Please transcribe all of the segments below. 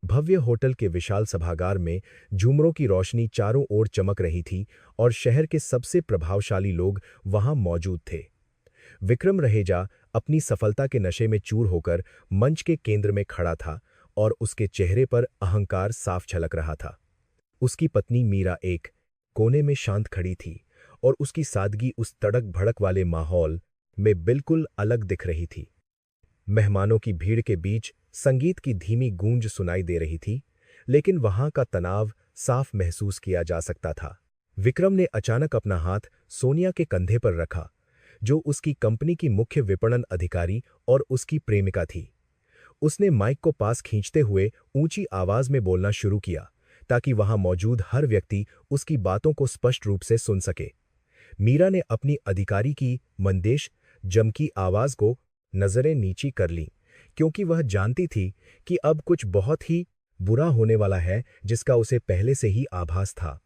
भव्य hotel के विशाल सभागार में झूमरों की रोशनी चारों ओर चमक रही थी और शहर के सबसे प्रभावशाली लोग वहां मौजूद थे। विक्रम रहेजा अपनी सफलता के नशे में चूर होकर मंच के केंद्र में खड़ा था और उसके चेहरे पर अहंकार साफ झलक रहा था। उसकी पत्नी मीरा एक कोने में शांत खड़ी थी और उसकी सादगी उस तड़क भड़क वाले माहौल में बिल्कुल अलग दिख रही थी। मेहमानों की भीड़ के बीच संगीत की धीमी गूंज सुनाई दे रही थी, लेकिन वहां का तनाव साफ महसूस किया जा सकता था। विक्रम ने अचानक अपना हाथ सोनिया के कंधे पर रखा, जो उसकी कंपनी की मुख्य विपणन अधिकारी और उसकी प्रेमिका थी। उसने माइक को पास खींचते हुए ऊंची आवाज में बोलना शुरू किया, ताकि वहां मौजूद हर व्यक्ति उसकी बातों को स्पष्ट रूप से सुन सके। मीरा ने अपनी अधिकारी की मंदेश जमकी आवाज को नजरें नीची कर लीं, क्योंकि वह जानती थी कि अब कुछ बहुत ही बुरा होने वाला है, जिसका उसे पहले से ही आभास था।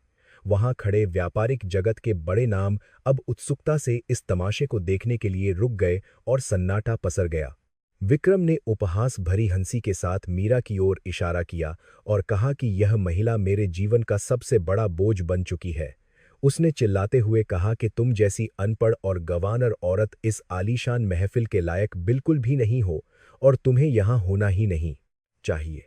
वहां खड़े व्यापारिक जगत के बड़े नाम अब उत्सुकता से इस तमाशे को देखने के लिए रुक गए और सन्नाटा पसर गया। विक्रम ने उपहास भरी हंसी के साथ मीरा की ओर इशारा किया और कहा कि यह महिला मेरे जीवन का सबसे बड़ा बोझ बन चुकी है। उसने चिल्लाते हुए कहा कि तुम जैसी अनपढ़ और गंवार औरत इस आलीशान महफिल के लायक बिल्कुल भी नहीं हो और तुम्हें यहां होना ही नहीं चाहिए।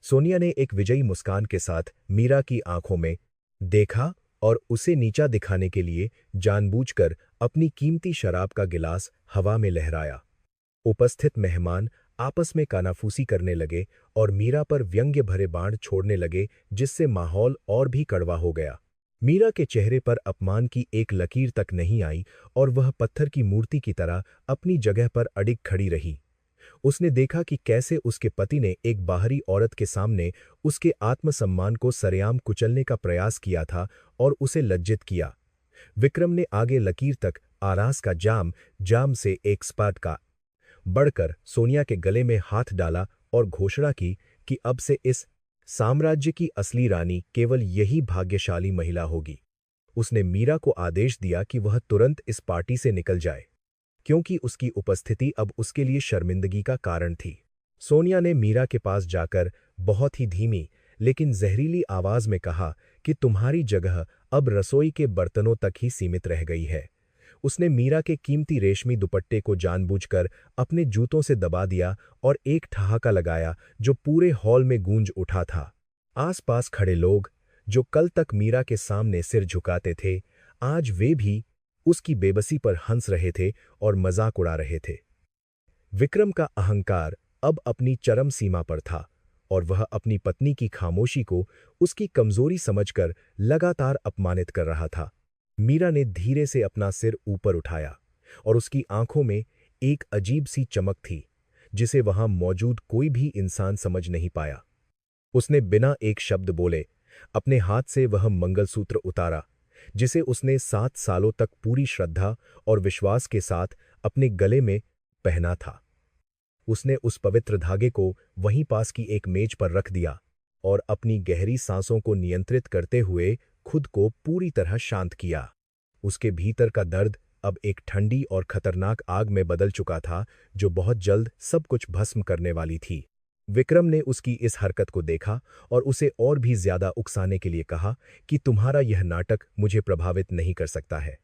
सोनिया ने एक विजयी मुस्कान के साथ मीरा की आंखों में देखा और उसे नीचा दिखाने के लिए जानबूझकर अपनी कीमती शराब का गिलास हवा में लहराया। उपस्थित मेहमान आपस में कानाफूसी करने लगे और मीरा पर व्यंग्य भरे बाण छोड़ने लगे, जिससे माहौल और भी कड़वा हो गया। मीरा के चेहरे पर अपमान की एक लकीर तक नहीं आई और वह पत्थर की मूर्ति की तरह अपनी जगह पर अडिग खड़ी रही। उसने देखा कि कैसे उसके पति ने एक बाहरी औरत के सामने उसके आत्मसम्मान को सरेआम कुचलने का प्रयास किया था और उसे लज्जित किया। विक्रम ने आगे लकीर तक आरास का जाम से एक स्पाट का बढ़कर सोनिया के गले में हाथ डाला और घोषणा की कि अब से इस साम्राज्य की असली रानी केवल यही भाग्यशाली महिला होगी। उसने मीरा को आदेश दिया कि वह तुरंत इस पार्टी से निकल जाए, क्योंकि उसकी उपस्थिति अब उसके लिए शर्मिंदगी का कारण थी। सोनिया ने मीरा के पास जाकर बहुत ही धीमी लेकिन जहरीली आवाज में कहा कि तुम्हारी जगह अब रसोई के बर्तनों तक ही सीमित रह गई है। उसने मीरा के कीमती रेशमी दुपट्टे को जानबूझकर अपने जूतों से दबा दिया और एक ठहाका लगाया जो पूरे हॉल में गूंज उठा था। आसपास खड़े लोग, जो कल तक मीरा के सामने सिर झुकाते थे, आज वे भी उसकी बेबसी पर हंस रहे थे और मजाक उड़ा रहे थे। विक्रम का अहंकार अब अपनी चरम सीमा पर था और वह अपनी पत्नी की खामोशी को उसकी कमजोरी समझकर लगातार अपमानित कर रहा था। मीरा ने धीरे से अपना सिर ऊपर उठाया और उसकी आंखों में एक अजीब सी चमक थी, जिसे वहां मौजूद कोई भी इंसान समझ नहीं पाया। उसने बिना एक शब्द बोले अपने हाथ से वह मंगलसूत्र उतारा, जिसे उसने 7 सालों तक पूरी श्रद्धा और विश्वास के साथ अपने गले में पहना था। उसने उस पवित्र धागे को वहीं पास की एक मेज पर रख दिया और अपनी गहरी सांसों को नियंत्रित करते हुए खुद को पूरी तरह शांत किया। उसके भीतर का दर्द अब एक ठंडी और खतरनाक आग में बदल चुका था, जो बहुत जल्द सब कुछ भस्म करने वाली थी। विक्रम ने उसकी इस हरकत को देखा और उसे और भी ज्यादा उकसाने के लिए कहा कि तुम्हारा यह नाटक मुझे प्रभावित नहीं कर सकता है।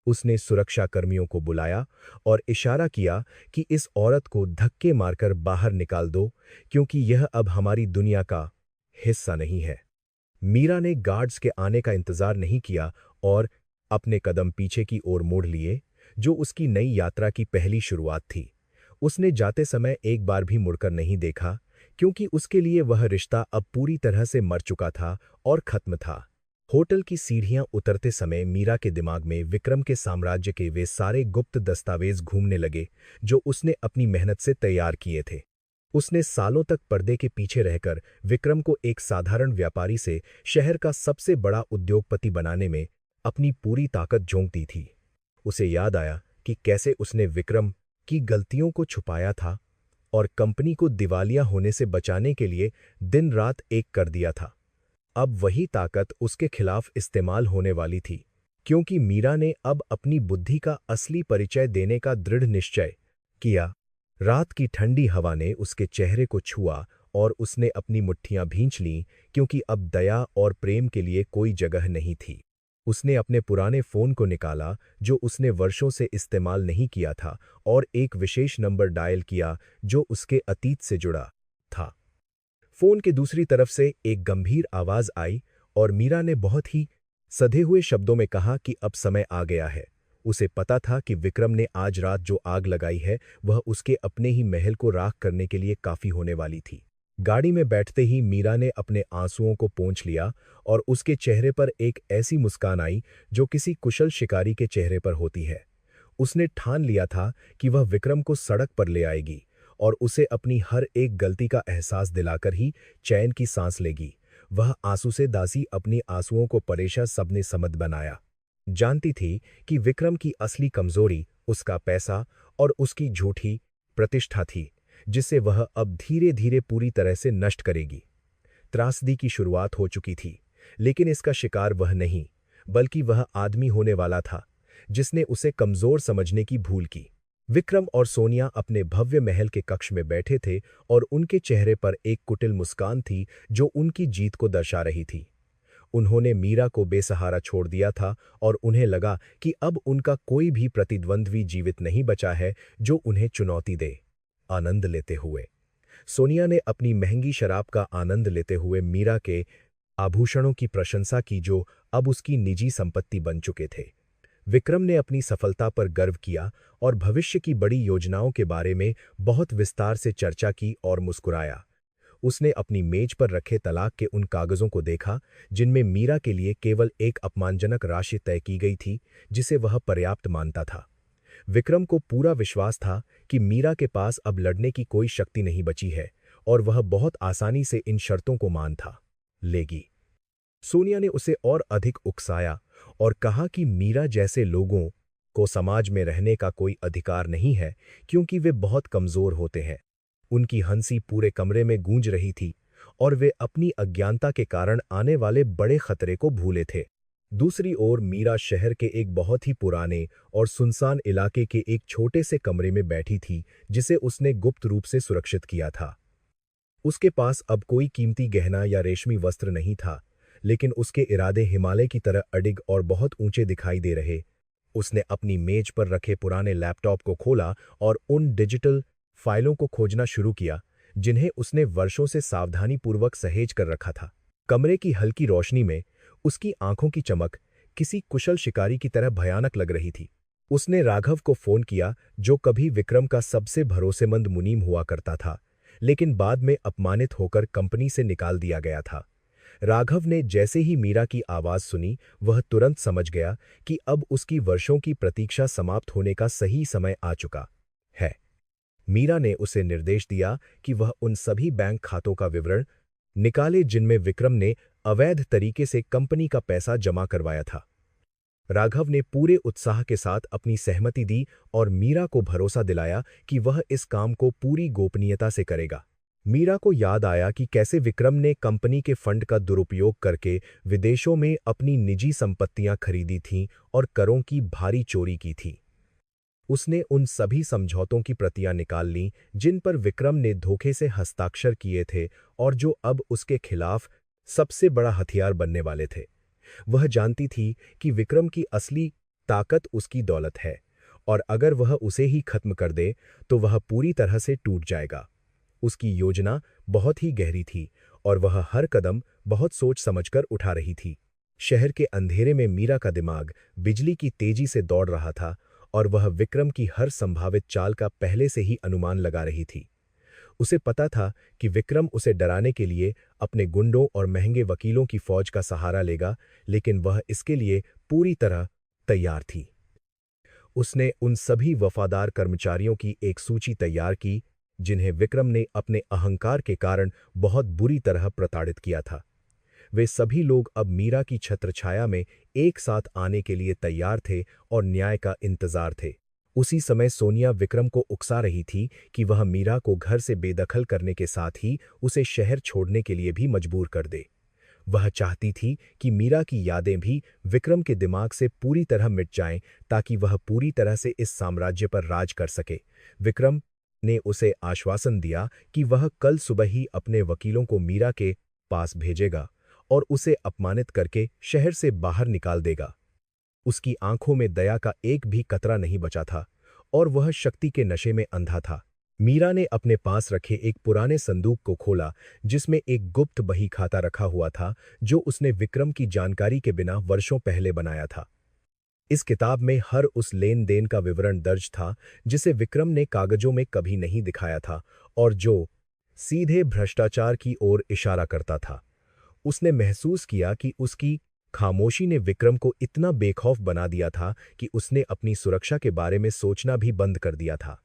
उसने सुरक्षा कर्मियों को बुलाया और इशारा किया कि इस औरत को धक्के मारकर बाहर निकाल दो, क्योंकि यह अब हमारी दुनिया का हिस्सा नहीं है। मीरा ने गार्ड्स के आने का इंतजार नहीं किया और अपने कदम पीछे की ओर मोड़ लिए, जो उसकी नई यात्रा की पहली शुरुआत थी। उसने जाते समय एक बार भी मुड़कर नहीं देखा, क्योंकि उसके लिए वह रिश्ता अब पूरी तरह से मर चुका था और खत्म था। होटल की सीढ़ियां उतरते समय मीरा के दिमाग में विक्रम के साम्राज्य के वे सारे गुप्त दस्तावेज घूमने लगे, जो उसने अपनी मेहनत से तैयार किए थे। उसने सालों तक पर्दे के पीछे रहकर विक्रम को एक साधारण व्यापारी से शहर का सबसे बड़ा उद्योगपति बनाने में अपनी पूरी ताकत झोंक दी थी। उसे याद आया कि कैसे उसने विक्रम की गलतियों को छुपाया था और कंपनी को दिवालिया होने से बचाने के लिए दिन रात एक कर दिया था। अब वही ताकत उसके खिलाफ इस्तेमाल होने वाली थी, क्योंकि मीरा ने अब अपनी बुद्धि का असली परिचय देने का दृढ़ निश्चय किया। रात की ठंडी हवा ने उसके चेहरे को छुआ और उसने अपनी मुट्ठियां भींच लीं क्योंकि अब दया और प्रेम के लिए कोई जगह नहीं थी। उसने अपने पुराने फोन को निकाला जो उसने वर्षों से इस्तेमाल नहीं किया था और एक विशेष नंबर डायल किया जो उसके अतीत से जुड़ा था। फोन के दूसरी तरफ से एक गंभीर आवाज आई और मीरा ने बहुत ही सधे हुए शब्दों में कहा कि अब समय आ गया है। उसे पता था कि विक्रम ने आज रात जो आग लगाई है वह उसके अपने ही महल को राख करने के लिए काफी होने वाली थी। गाड़ी में बैठते ही मीरा ने अपने आंसुओं को पोंछ लिया और उसके चेहरे पर एक ऐसी मुस्कान आई जो किसी कुशल शिकारी के चेहरे पर होती है। उसने ठान लिया था कि वह विक्रम को सड़क पर ले आएगी और उसे अपनी हर एक गलती का एहसास दिलाकर ही चैन की सांस लेगी। वह आंसू से दासी अपनी आंसुओं को परेशान सबने समझ बनाया। जानती थी कि विक्रम की असली कमजोरी उसका पैसा और उसकी झूठी प्रतिष्ठा थी, जिसे वह अब धीरे धीरे पूरी तरह से नष्ट करेगी। त्रासदी की शुरुआत हो चुकी थी, लेकिन इसका शिकार वह नहीं, बल्कि वह आदमी होने वाला था जिसने उसे कमजोर समझने की भूल की। विक्रम और सोनिया अपने भव्य महल के कक्ष में बैठे थे और उनके चेहरे पर एक कुटिल मुस्कान थी जो उनकी जीत को दर्शा रही थी। उन्होंने मीरा को बेसहारा छोड़ दिया था और उन्हें लगा कि अब उनका कोई भी प्रतिद्वंद्वी जीवित नहीं बचा है जो उन्हें चुनौती दे। आनंद लेते हुए सोनिया ने अपनी महंगी शराब का आनंद लेते हुए मीरा के आभूषणों की प्रशंसा की जो अब उसकी निजी संपत्ति बन चुके थे। विक्रम ने अपनी सफलता पर गर्व किया और भविष्य की बड़ी योजनाओं के बारे में बहुत विस्तार से चर्चा की और मुस्कुराया। उसने अपनी मेज पर रखे तलाक के उन कागजों को देखा जिनमें मीरा के लिए केवल एक अपमानजनक राशि तय की गई थी जिसे वह पर्याप्त मानता था। विक्रम को पूरा विश्वास था कि मीरा के पास अब लड़ने की कोई शक्ति नहीं बची है और वह बहुत आसानी से इन शर्तों को मान था लेगी। सोनिया ने उसे और अधिक उकसाया और कहा कि मीरा जैसे लोगों को समाज में रहने का कोई अधिकार नहीं है क्योंकि वे बहुत कमजोर होते हैं। उनकी हंसी पूरे कमरे में गूंज रही थी और वे अपनी अज्ञानता के कारण आने वाले बड़े खतरे को भूले थे। दूसरी ओर मीरा शहर के एक बहुत ही पुराने और सुनसान इलाके के एक छोटे से कमरे में बैठी थी जिसे उसने गुप्त रूप से सुरक्षित किया था। उसके पास अब कोई कीमती गहना या रेशमी वस्त्र नहीं था, लेकिन उसके इरादे हिमालय की तरह अडिग और बहुत ऊंचे दिखाई दे रहे। उसने अपनी मेज पर रखे पुराने लैपटॉप को खोला और उन डिजिटल फाइलों को खोजना शुरू किया जिन्हें उसने वर्षों से सावधानीपूर्वक सहेज कर रखा था। कमरे की हल्की रोशनी में उसकी आंखों की चमक किसी कुशल शिकारी की तरह भयानक लग रही थी। उसने राघव को फोन किया जो कभी विक्रम का सबसे भरोसेमंद मुनीम हुआ करता था, लेकिन बाद में अपमानित होकर कंपनी से निकाल दिया गया था। राघव ने जैसे ही मीरा की आवाज सुनी वह तुरंत समझ गया कि अब उसकी वर्षों की प्रतीक्षा समाप्त होने का सही समय आ चुका है। मीरा ने उसे निर्देश दिया कि वह उन सभी बैंक खातों का विवरण निकाले जिनमें विक्रम ने अवैध तरीके से कंपनी का पैसा जमा करवाया था। राघव ने पूरे उत्साह के साथ अपनी सहमति दी और मीरा को भरोसा दिलाया कि वह इस काम को पूरी गोपनीयता से करेगा। मीरा को याद आया कि कैसे विक्रम ने कंपनी के फंड का दुरुपयोग करके विदेशों में अपनी निजी संपत्तियां खरीदी थीं और करों की भारी चोरी की थी। उसने उन सभी समझौतों की प्रतियां निकाल लीं जिन पर विक्रम ने धोखे से हस्ताक्षर किए थे और जो अब उसके खिलाफ सबसे बड़ा हथियार बनने वाले थे। वह जानती थी कि विक्रम की असली ताकत उसकी दौलत है और अगर वह उसे ही खत्म कर दे तो वह पूरी तरह से टूट जाएगा। उसकी योजना बहुत ही गहरी थी और वह हर कदम बहुत सोच समझकर उठा रही थी। शहर के अंधेरे में मीरा का दिमाग बिजली की तेजी से दौड़ रहा था और वह विक्रम की हर संभावित चाल का पहले से ही अनुमान लगा रही थी। उसे पता था कि विक्रम उसे डराने के लिए अपने गुंडों और महंगे वकीलों की फौज का सहारा लेगा, लेकिन वह इसके लिए पूरी तरह तैयार थी। उसने उन सभी वफादार कर्मचारियों की एक सूची तैयार की जिन्हें विक्रम ने अपने अहंकार के कारण बहुत बुरी तरह प्रताड़ित किया था। वे सभी लोग अब मीरा की छत्रछाया में एक साथ आने के लिए तैयार थे और न्याय का इंतजार थे। उसी समय सोनिया विक्रम को उकसा रही थी कि वह मीरा को घर से बेदखल करने के साथ ही उसे शहर छोड़ने के लिए भी मजबूर कर दे। वह चाहती थी कि मीरा की यादें भी विक्रम के दिमाग से पूरी तरह मिट जाएं ताकि वह पूरी तरह से इस साम्राज्य पर राज कर सके। विक्रम ने उसे आश्वासन दिया कि वह कल सुबह ही अपने वकीलों को मीरा के पास भेजेगा और उसे अपमानित करके शहर से बाहर निकाल देगा। उसकी आंखों में दया का एक भी कतरा नहीं बचा था और वह शक्ति के नशे में अंधा था। मीरा ने अपने पास रखे एक पुराने संदूक को खोला जिसमें एक गुप्त बही खाता रखा हुआ था जो उसने विक्रम की जानकारी के बिना वर्षों पहले बनाया था। इस किताब में हर उस लेन देन का विवरण दर्ज था जिसे विक्रम ने कागजों में कभी नहीं दिखाया था और जो सीधे भ्रष्टाचार की ओर इशारा करता था। उसने महसूस किया कि उसकी खामोशी ने विक्रम को इतना बेखौफ बना दिया था कि उसने अपनी सुरक्षा के बारे में सोचना भी बंद कर दिया था।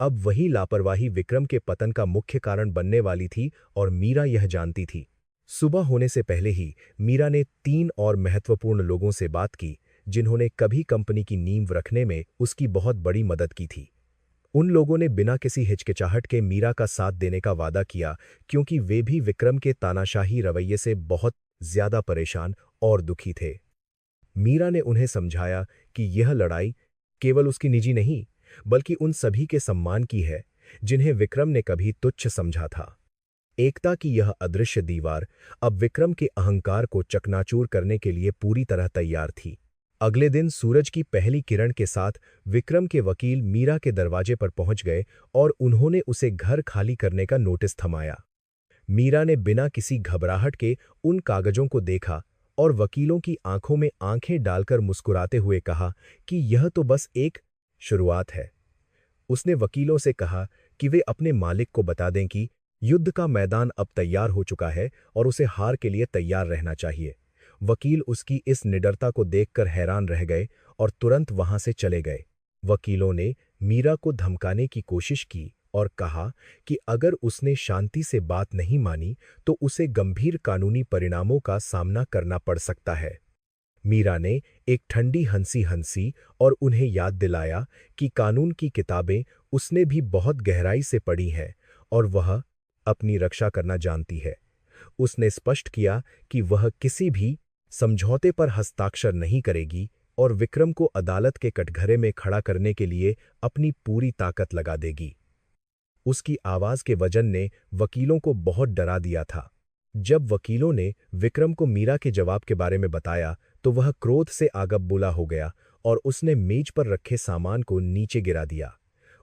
अब वही लापरवाही विक्रम के पतन का मुख्य कारण बनने वाली थी और मीरा यह जानती थी। सुबह होने से पहले ही मीरा ने 3 और महत्वपूर्ण लोगों से बात की जिन्होंने कभी कंपनी की नींव रखने में उसकी बहुत बड़ी मदद की थी। उन लोगों ने बिना किसी हिचकिचाहट के मीरा का साथ देने का वादा किया क्योंकि वे भी विक्रम के तानाशाही रवैये से बहुत ज्यादा परेशान और दुखी थे। मीरा ने उन्हें समझाया कि यह लड़ाई केवल उसकी निजी नहीं बल्कि उन सभी के सम्मान की है जिन्हें विक्रम ने कभी तुच्छ समझा था। एकता की यह अदृश्य दीवार अब विक्रम के अहंकार को चकनाचूर करने के लिए पूरी तरह तैयार थी। अगले दिन सूरज की पहली किरण के साथ विक्रम के वकील मीरा के दरवाजे पर पहुंच गए और उन्होंने उसे घर खाली करने का नोटिस थमाया। मीरा ने बिना किसी घबराहट के उन कागजों को देखा और वकीलों की आंखों में आंखें डालकर मुस्कुराते हुए कहा कि यह तो बस एक शुरुआत है। उसने वकीलों से कहा कि वे अपने मालिक को बता दें कि युद्ध का मैदान अब तैयार हो चुका है और उसे हार के लिए तैयार रहना चाहिए। वकील उसकी इस निडरता को देखकर हैरान रह गए और तुरंत वहां से चले गए। वकीलों ने मीरा को धमकाने की कोशिश की और कहा कि अगर उसने शांति से बात नहीं मानी तो उसे गंभीर कानूनी परिणामों का सामना करना पड़ सकता है। मीरा ने एक ठंडी हंसी हंसी और उन्हें याद दिलाया कि कानून की किताबें उसने भी बहुत गहराई से पढ़ी हैं और वह अपनी रक्षा करना जानती है। उसने स्पष्ट किया कि वह किसी भी समझौते पर हस्ताक्षर नहीं करेगी और विक्रम को अदालत के कटघरे में खड़ा करने के लिए अपनी पूरी ताकत लगा देगी। उसकी आवाज के वजन ने वकीलों को बहुत डरा दिया था। जब वकीलों ने विक्रम को मीरा के जवाब के बारे में बताया तो वह क्रोध से आगबबूला हो गया और उसने मेज पर रखे सामान को नीचे गिरा दिया।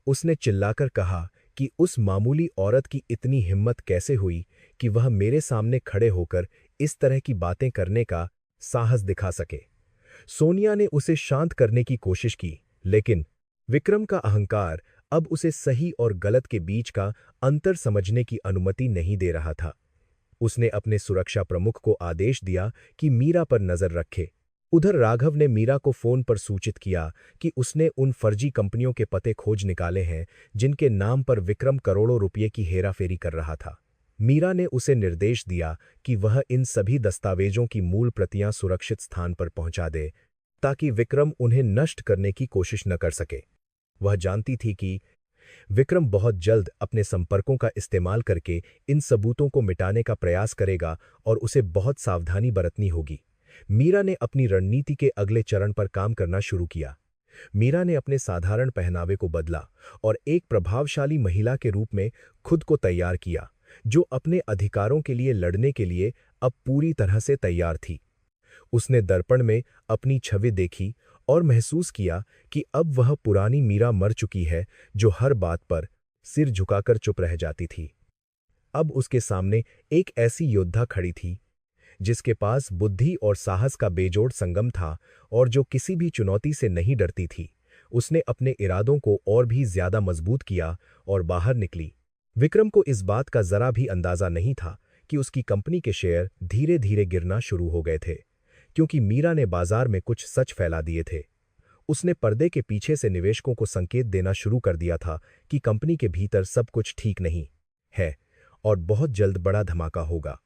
उसने चिल्लाकर कहा कि उस मामूली औरत की इतनी हिम्मत कैसे हुई कि वह मेरे सामने खड़े होकर इस तरह की बातें करने का साहस दिखा सके। सोनिया ने उसे शांत करने की कोशिश की, लेकिन विक्रम का अहंकार अब उसे सही और गलत के बीच का अंतर समझने की अनुमति नहीं दे रहा था। उसने अपने सुरक्षा प्रमुख को आदेश दिया कि मीरा पर नजर रखे। उधर राघव ने मीरा को फोन पर सूचित किया कि उसने उन फर्जी कंपनियों के पते खोज निकाले हैं जिनके नाम पर विक्रम करोड़ों रुपये की हेराफेरी कर रहा था। मीरा ने उसे निर्देश दिया कि वह इन सभी दस्तावेजों की मूल प्रतियां सुरक्षित स्थान पर पहुंचा दे ताकि विक्रम उन्हें नष्ट करने की कोशिश न कर सके। वह जानती थी कि विक्रम बहुत जल्द अपने संपर्कों का इस्तेमाल करके इन सबूतों को मिटाने का प्रयास करेगा और उसे बहुत सावधानी बरतनी होगी। मीरा ने अपनी रणनीति के अगले चरण पर काम करना शुरू किया। मीरा ने अपने साधारण पहनावे को बदला और एक प्रभावशाली महिला के रूप में खुद को तैयार किया जो अपने अधिकारों के लिए लड़ने के लिए अब पूरी तरह से तैयार थी। उसने दर्पण में अपनी छवि देखी और महसूस किया कि अब वह पुरानी मीरा मर चुकी है जो हर बात पर सिर झुकाकर चुप रह जाती थी। अब उसके सामने एक ऐसी योद्धा खड़ी थी जिसके पास बुद्धि और साहस का बेजोड़ संगम था और जो किसी भी चुनौती से नहीं डरती थी। उसने अपने इरादों को और भी ज्यादा मजबूत किया और बाहर निकली। विक्रम को इस बात का जरा भी अंदाजा नहीं था कि उसकी कंपनी के शेयर धीरे धीरे गिरना शुरू हो गए थे क्योंकि मीरा ने बाजार में कुछ सच फैला दिए थे। उसने पर्दे के पीछे से निवेशकों को संकेत देना शुरू कर दिया था कि कंपनी के भीतर सब कुछ ठीक नहीं है और बहुत जल्द बड़ा धमाका होगा।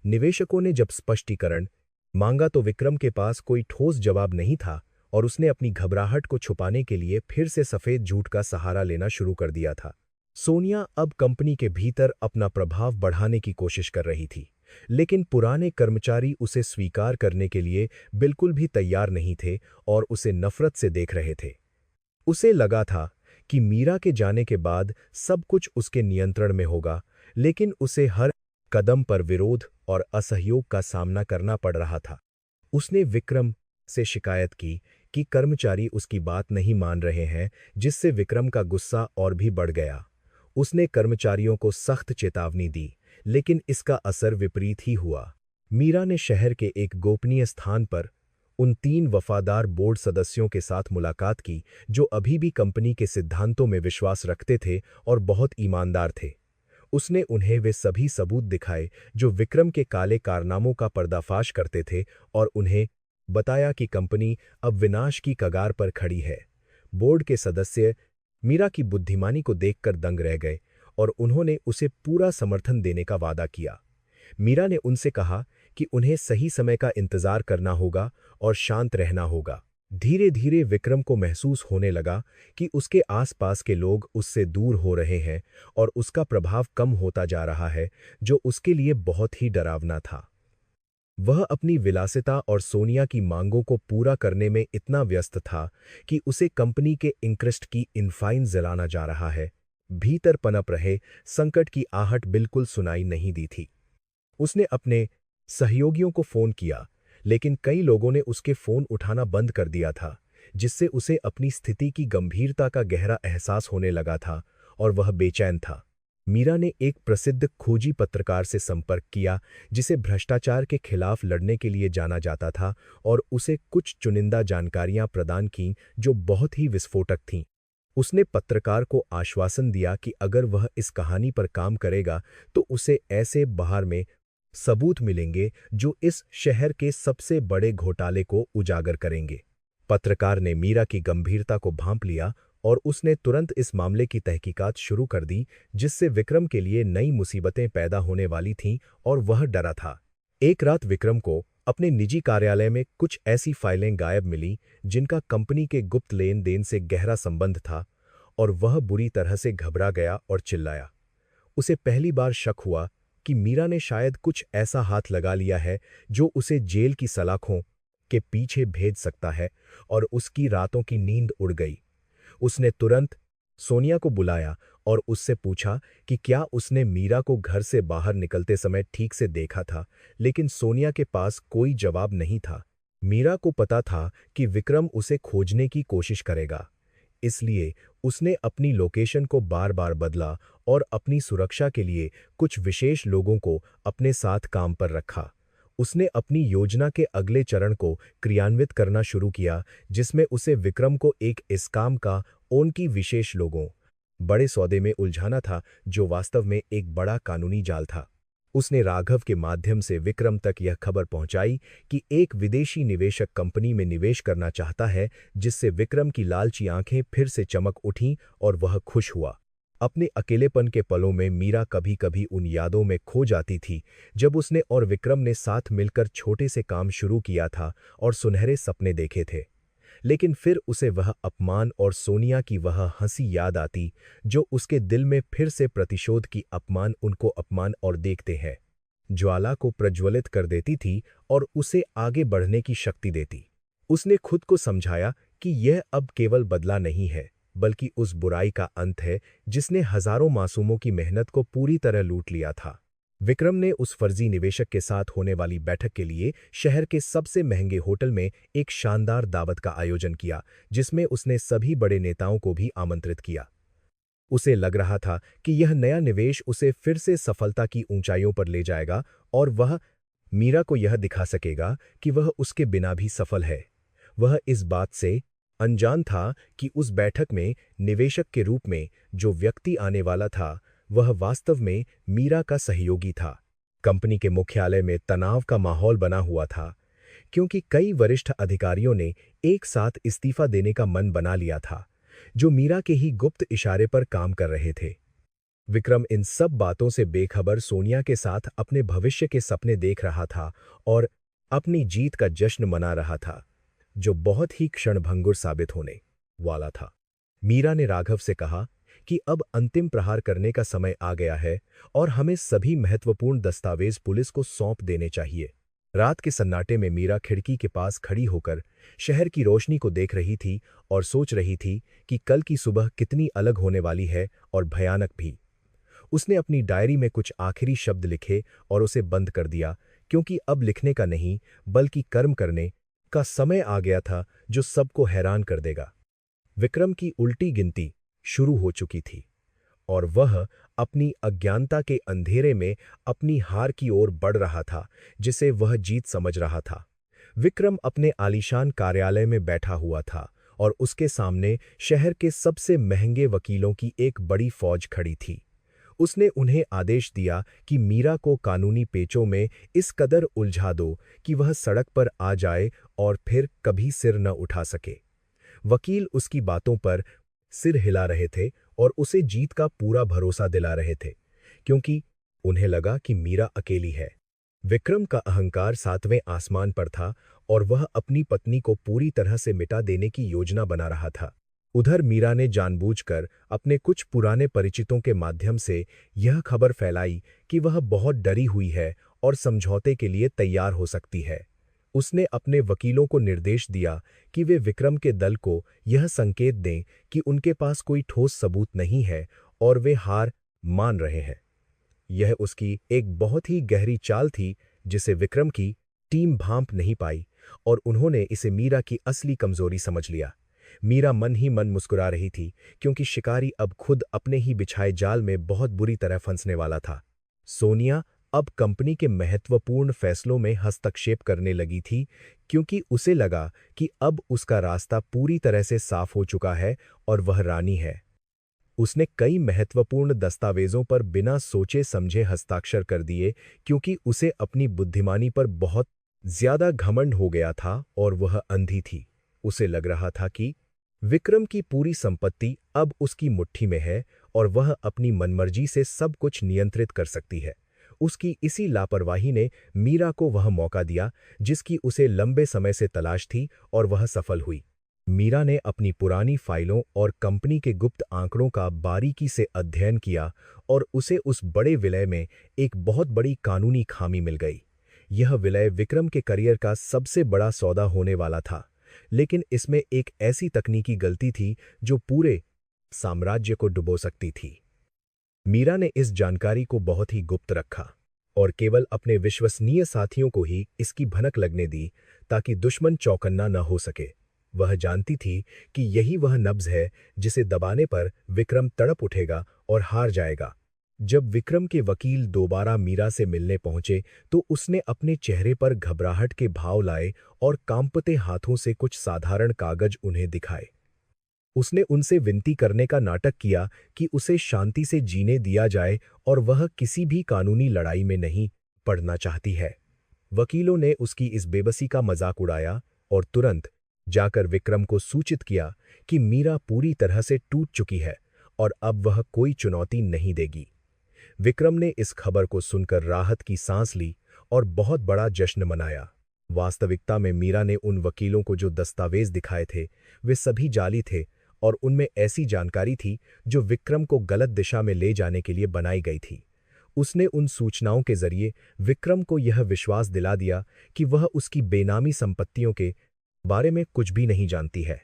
निवेशकों ने जब स्पष्टीकरण मांगा तो विक्रम के पास कोई ठोस जवाब नहीं था और उसने अपनी घबराहट को छुपाने के लिए फिर से सफेद झूठ का सहारा लेना शुरू कर दिया था। सोनिया अब कंपनी के भीतर अपना प्रभाव बढ़ाने की कोशिश कर रही थी, लेकिन पुराने कर्मचारी उसे स्वीकार करने के लिए बिल्कुल भी तैयार नहीं थे और उसे नफरत से देख रहे थे। उसे लगा था कि मीरा के जाने के बाद सब कुछ उसके नियंत्रण में होगा, लेकिन उसे हर कदम पर विरोध और असहयोग का सामना करना पड़ रहा था। उसने विक्रम से शिकायत की कि कर्मचारी उसकी बात नहीं मान रहे हैं, जिससे विक्रम का गुस्सा और भी बढ़ गया। उसने कर्मचारियों को सख्त चेतावनी दी, लेकिन इसका असर विपरीत ही हुआ। मीरा ने शहर के एक गोपनीय स्थान पर उन 3 वफादार बोर्ड सदस्यों के साथ मुलाकात की, जो अभी भी कंपनी के सिद्धांतों में विश्वास रखते थे और बहुत ईमानदार थे। उसने उन्हें वे सभी सबूत दिखाए जो विक्रम के काले कारनामों का पर्दाफाश करते थे और उन्हें बताया कि कंपनी अब विनाश की कगार पर खड़ी है। बोर्ड के सदस्य मीरा की बुद्धिमानी को देखकर दंग रह गए और उन्होंने उसे पूरा समर्थन देने का वादा किया। मीरा ने उनसे कहा कि उन्हें सही समय का इंतजार करना होगा और शांत रहना होगा। धीरे धीरे विक्रम को महसूस होने लगा कि उसके आसपास के लोग उससे दूर हो रहे हैं और उसका प्रभाव कम होता जा रहा है, जो उसके लिए बहुत ही डरावना था। वह अपनी विलासिता और सोनिया की मांगों को पूरा करने में इतना व्यस्त था कि उसे कंपनी के इंटरेस्ट की इनफाइन जलाना जा रहा है। भीतर पनप रहे संकट की आहट बिल्कुल सुनाई नहीं दी थी। उसने अपने सहयोगियों को फोन किया, लेकिन कई लोगों ने उसके फोन उठाना बंद कर दिया था, जिससे उसे अपनी स्थिति की गंभीरता का गहरा एहसास होने लगा था और वह बेचैन था। मीरा ने एक प्रसिद्ध खोजी पत्रकार से संपर्क किया, जिसे भ्रष्टाचार के खिलाफ लड़ने के लिए जाना जाता था, और उसे कुछ चुनिंदा जानकारियां प्रदान कीं जो बहुत ही विस्फोटक थीं। उसने पत्रकार को आश्वासन दिया कि अगर वह इस कहानी पर काम करेगा तो उसे ऐसे बाहर में सबूत मिलेंगे जो इस शहर के सबसे बड़े घोटाले को उजागर करेंगे। पत्रकार ने मीरा की गंभीरता को भांप लिया और उसने तुरंत इस मामले की तहकीकात शुरू कर दी, जिससे विक्रम के लिए नई मुसीबतें पैदा होने वाली थीं और वह डरा था। एक रात विक्रम को अपने निजी कार्यालय में कुछ ऐसी फाइलें गायब मिलीं जिनका कंपनी के गुप्त लेन देन से गहरा संबंध था, और वह बुरी तरह से घबरा गया और चिल्लाया। उसे पहली बार शक हुआ कि मीरा ने शायद कुछ ऐसा हाथ लगा लिया है जो उसे जेल की सलाखों के पीछे भेज सकता है, और उसकी रातों की नींद उड़ गई। उसने तुरंत सोनिया को बुलाया और उससे पूछा कि क्या उसने मीरा को घर से बाहर निकलते समय ठीक से देखा था, लेकिन सोनिया के पास कोई जवाब नहीं था। मीरा को पता था कि विक्रम उसे खोजने की कोशिश करेगा, इसलिए उसने अपनी लोकेशन को बार-बार बदला और अपनी सुरक्षा के लिए कुछ विशेष लोगों को अपने साथ काम पर रखा। उसने अपनी योजना के अगले चरण को क्रियान्वित करना शुरू किया, जिसमें उसे विक्रम को एक इस काम का उनकी विशेष लोगों बड़े सौदे में उलझाना था, जो वास्तव में एक बड़ा कानूनी जाल था। उसने राघव के माध्यम से विक्रम तक यह खबर पहुंचाई कि एक विदेशी निवेशक कंपनी में निवेश करना चाहता है, जिससे विक्रम की लालची आंखें फिर से चमक उठीं और वह खुश हुआ। अपने अकेलेपन के पलों में मीरा कभी-कभी उन यादों में खो जाती थी जब उसने और विक्रम ने साथ मिलकर छोटे से काम शुरू किया था और सुनहरे सपने देखे थे। लेकिन फिर उसे वह अपमान और सोनिया की वह हंसी याद आती, जो उसके दिल में फिर से प्रतिशोध की अपमान उनको अपमान और देखते हैं ज्वाला को प्रज्वलित कर देती थी और उसे आगे बढ़ने की शक्ति देती। उसने खुद को समझाया कि यह अब केवल बदला नहीं है, बल्कि उस बुराई का अंत है जिसने हजारों मासूमों की मेहनत को पूरी तरह लूट लिया था। विक्रम ने उस फर्जी निवेशक के साथ होने वाली बैठक के लिए शहर के सबसे महंगे होटल में एक शानदार दावत का आयोजन किया, जिसमें उसने सभी बड़े नेताओं को भी आमंत्रित किया। उसे लग रहा था कि यह नया निवेश उसे फिर से सफलता की ऊंचाइयों पर ले जाएगा और वह मीरा को यह दिखा सकेगा कि वह उसके बिना भी सफल है। वह इस बात से अनजान था कि उस बैठक में निवेशक के रूप में जो व्यक्ति आने वाला था, वह वास्तव में मीरा का सहयोगी था। कंपनी के मुख्यालय में तनाव का माहौल बना हुआ था, क्योंकि कई वरिष्ठ अधिकारियों ने एक साथ इस्तीफा देने का मन बना लिया था, जो मीरा के ही गुप्त इशारे पर काम कर रहे थे। विक्रम इन सब बातों से बेखबर सोनिया के साथ अपने भविष्य के सपने देख रहा था और अपनी जीत का जश्न मना रहा था, जो बहुत ही क्षणभंगुर साबित होने वाला था। मीरा ने राघव से कहा कि अब अंतिम प्रहार करने का समय आ गया है और हमें सभी महत्वपूर्ण दस्तावेज पुलिस को सौंप देने चाहिए। रात के सन्नाटे में मीरा खिड़की के पास खड़ी होकर शहर की रोशनी को देख रही थी और सोच रही थी कि कल की सुबह कितनी अलग होने वाली है और भयानक भी। उसने अपनी डायरी में कुछ आखिरी शब्द लिखे और उसे बंद कर दिया, क्योंकि अब लिखने का नहीं बल्कि कर्म करने का समय आ गया था जो सबको हैरान कर देगा। विक्रम की उल्टी गिनती शुरू हो चुकी थी और वह अपनी अज्ञानता के अंधेरे में अपनी हार की ओर बढ़ रहा था, जिसे वह जीत समझ रहा था। विक्रम अपने आलीशान कार्यालय में बैठा हुआ था और उसके सामने शहर के सबसे महंगे वकीलों की एक बड़ी फौज खड़ी थी। उसने उन्हें आदेश दिया कि मीरा को कानूनी पेचों में इस कदर उलझा दो कि वह सड़क पर आ जाए और फिर कभी सिर न उठा सके। वकील उसकी बातों पर सिर हिला रहे थे और उसे जीत का पूरा भरोसा दिला रहे थे, क्योंकि उन्हें लगा कि मीरा अकेली है। विक्रम का अहंकार सातवें आसमान पर था और वह अपनी पत्नी को पूरी तरह से मिटा देने की योजना बना रहा था। उधर मीरा ने जानबूझकर अपने कुछ पुराने परिचितों के माध्यम से यह खबर फैलाई कि वह बहुत डरी हुई है और समझौते के लिए तैयार हो सकती है। उसने अपने वकीलों को निर्देश दिया कि वे विक्रम के दल को यह संकेत दें कि उनके पास कोई ठोस सबूत नहीं है और वे हार मान रहे हैं। यह उसकी एक बहुत ही गहरी चाल थी जिसे विक्रम की टीम भांप नहीं पाई और उन्होंने इसे मीरा की असली कमजोरी समझ लिया। मीरा मन ही मन मुस्कुरा रही थी, क्योंकि शिकारी अब खुद अपने ही बिछाए जाल में बहुत बुरी तरह फंसने वाला था। सोनिया अब कंपनी के महत्वपूर्ण फैसलों में हस्तक्षेप करने लगी थी, क्योंकि उसे लगा कि अब उसका रास्ता पूरी तरह से साफ हो चुका है और वह रानी है। उसने कई महत्वपूर्ण दस्तावेजों पर बिना सोचे समझे हस्ताक्षर कर दिए, क्योंकि उसे अपनी बुद्धिमानी पर बहुत ज्यादा घमंड हो गया था और वह अंधी थी। उसे लग रहा था कि विक्रम की पूरी संपत्ति अब उसकी मुट्ठी में है और वह अपनी मनमर्जी से सब कुछ नियंत्रित कर सकती है। उसकी इसी लापरवाही ने मीरा को वह मौका दिया जिसकी उसे लंबे समय से तलाश थी और वह सफल हुई। मीरा ने अपनी पुरानी फाइलों और कंपनी के गुप्त आंकड़ों का बारीकी से अध्ययन किया और उसे उस बड़े विलय में एक बहुत बड़ी कानूनी खामी मिल गई। यह विलय विक्रम के करियर का सबसे बड़ा सौदा होने वाला था, लेकिन इसमें एक ऐसी तकनीकी गलती थी जो पूरे साम्राज्य को डुबो सकती थी। मीरा ने इस जानकारी को बहुत ही गुप्त रखा और केवल अपने विश्वसनीय साथियों को ही इसकी भनक लगने दी, ताकि दुश्मन चौकन्ना न हो सके। वह जानती थी कि यही वह नब्ज है जिसे दबाने पर विक्रम तड़प उठेगा और हार जाएगा। जब विक्रम के वकील दोबारा मीरा से मिलने पहुंचे तो उसने अपने चेहरे पर घबराहट के भाव लाए और कांपते हाथों से कुछ साधारण कागज उन्हें दिखाए। उसने उनसे विनती करने का नाटक किया कि उसे शांति से जीने दिया जाए और वह किसी भी कानूनी लड़ाई में नहीं पड़ना चाहती है। वकीलों ने उसकी इस बेबसी का मजाक उड़ाया और तुरंत जाकर विक्रम को सूचित किया कि मीरा पूरी तरह से टूट चुकी है और अब वह कोई चुनौती नहीं देगी। विक्रम ने इस खबर को सुनकर राहत की सांस ली और बहुत बड़ा जश्न मनाया। वास्तविकता में मीरा ने उन वकीलों को जो दस्तावेज दिखाए थे वे सभी जाली थे और उनमें ऐसी जानकारी थी जो विक्रम को गलत दिशा में ले जाने के लिए बनाई गई थी। उसने उन सूचनाओं के जरिए विक्रम को यह विश्वास दिला दिया कि वह उसकी बेनामी संपत्तियों के बारे में कुछ भी नहीं जानती है।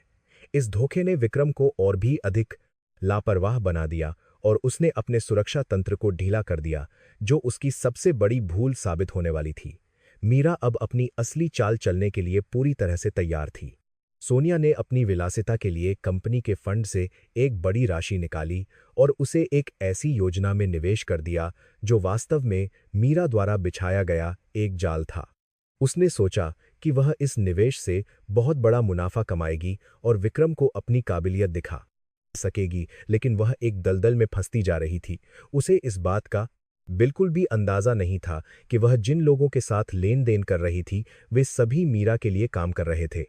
इस धोखे ने विक्रम को और भी अधिक लापरवाह बना दिया और उसने अपने सुरक्षा तंत्र को ढीला कर दिया, जो उसकी सबसे बड़ी भूल साबित होने वाली थी। मीरा अब अपनी असली चाल चलने के लिए पूरी तरह से तैयार थी। सोनिया ने अपनी विलासिता के लिए कंपनी के फंड से एक बड़ी राशि निकाली और उसे एक ऐसी योजना में निवेश कर दिया जो वास्तव में मीरा द्वारा बिछाया गया एक जाल था। उसने सोचा कि वह इस निवेश से बहुत बड़ा मुनाफा कमाएगी और विक्रम को अपनी काबिलियत दिखा सकेगी, लेकिन वह एक दलदल में फंसती जा रही थी। उसे इस बात का बिल्कुल भी अंदाजा नहीं था कि वह जिन लोगों के साथ लेन देन कर रही थी वे सभी मीरा के लिए काम कर रहे थे।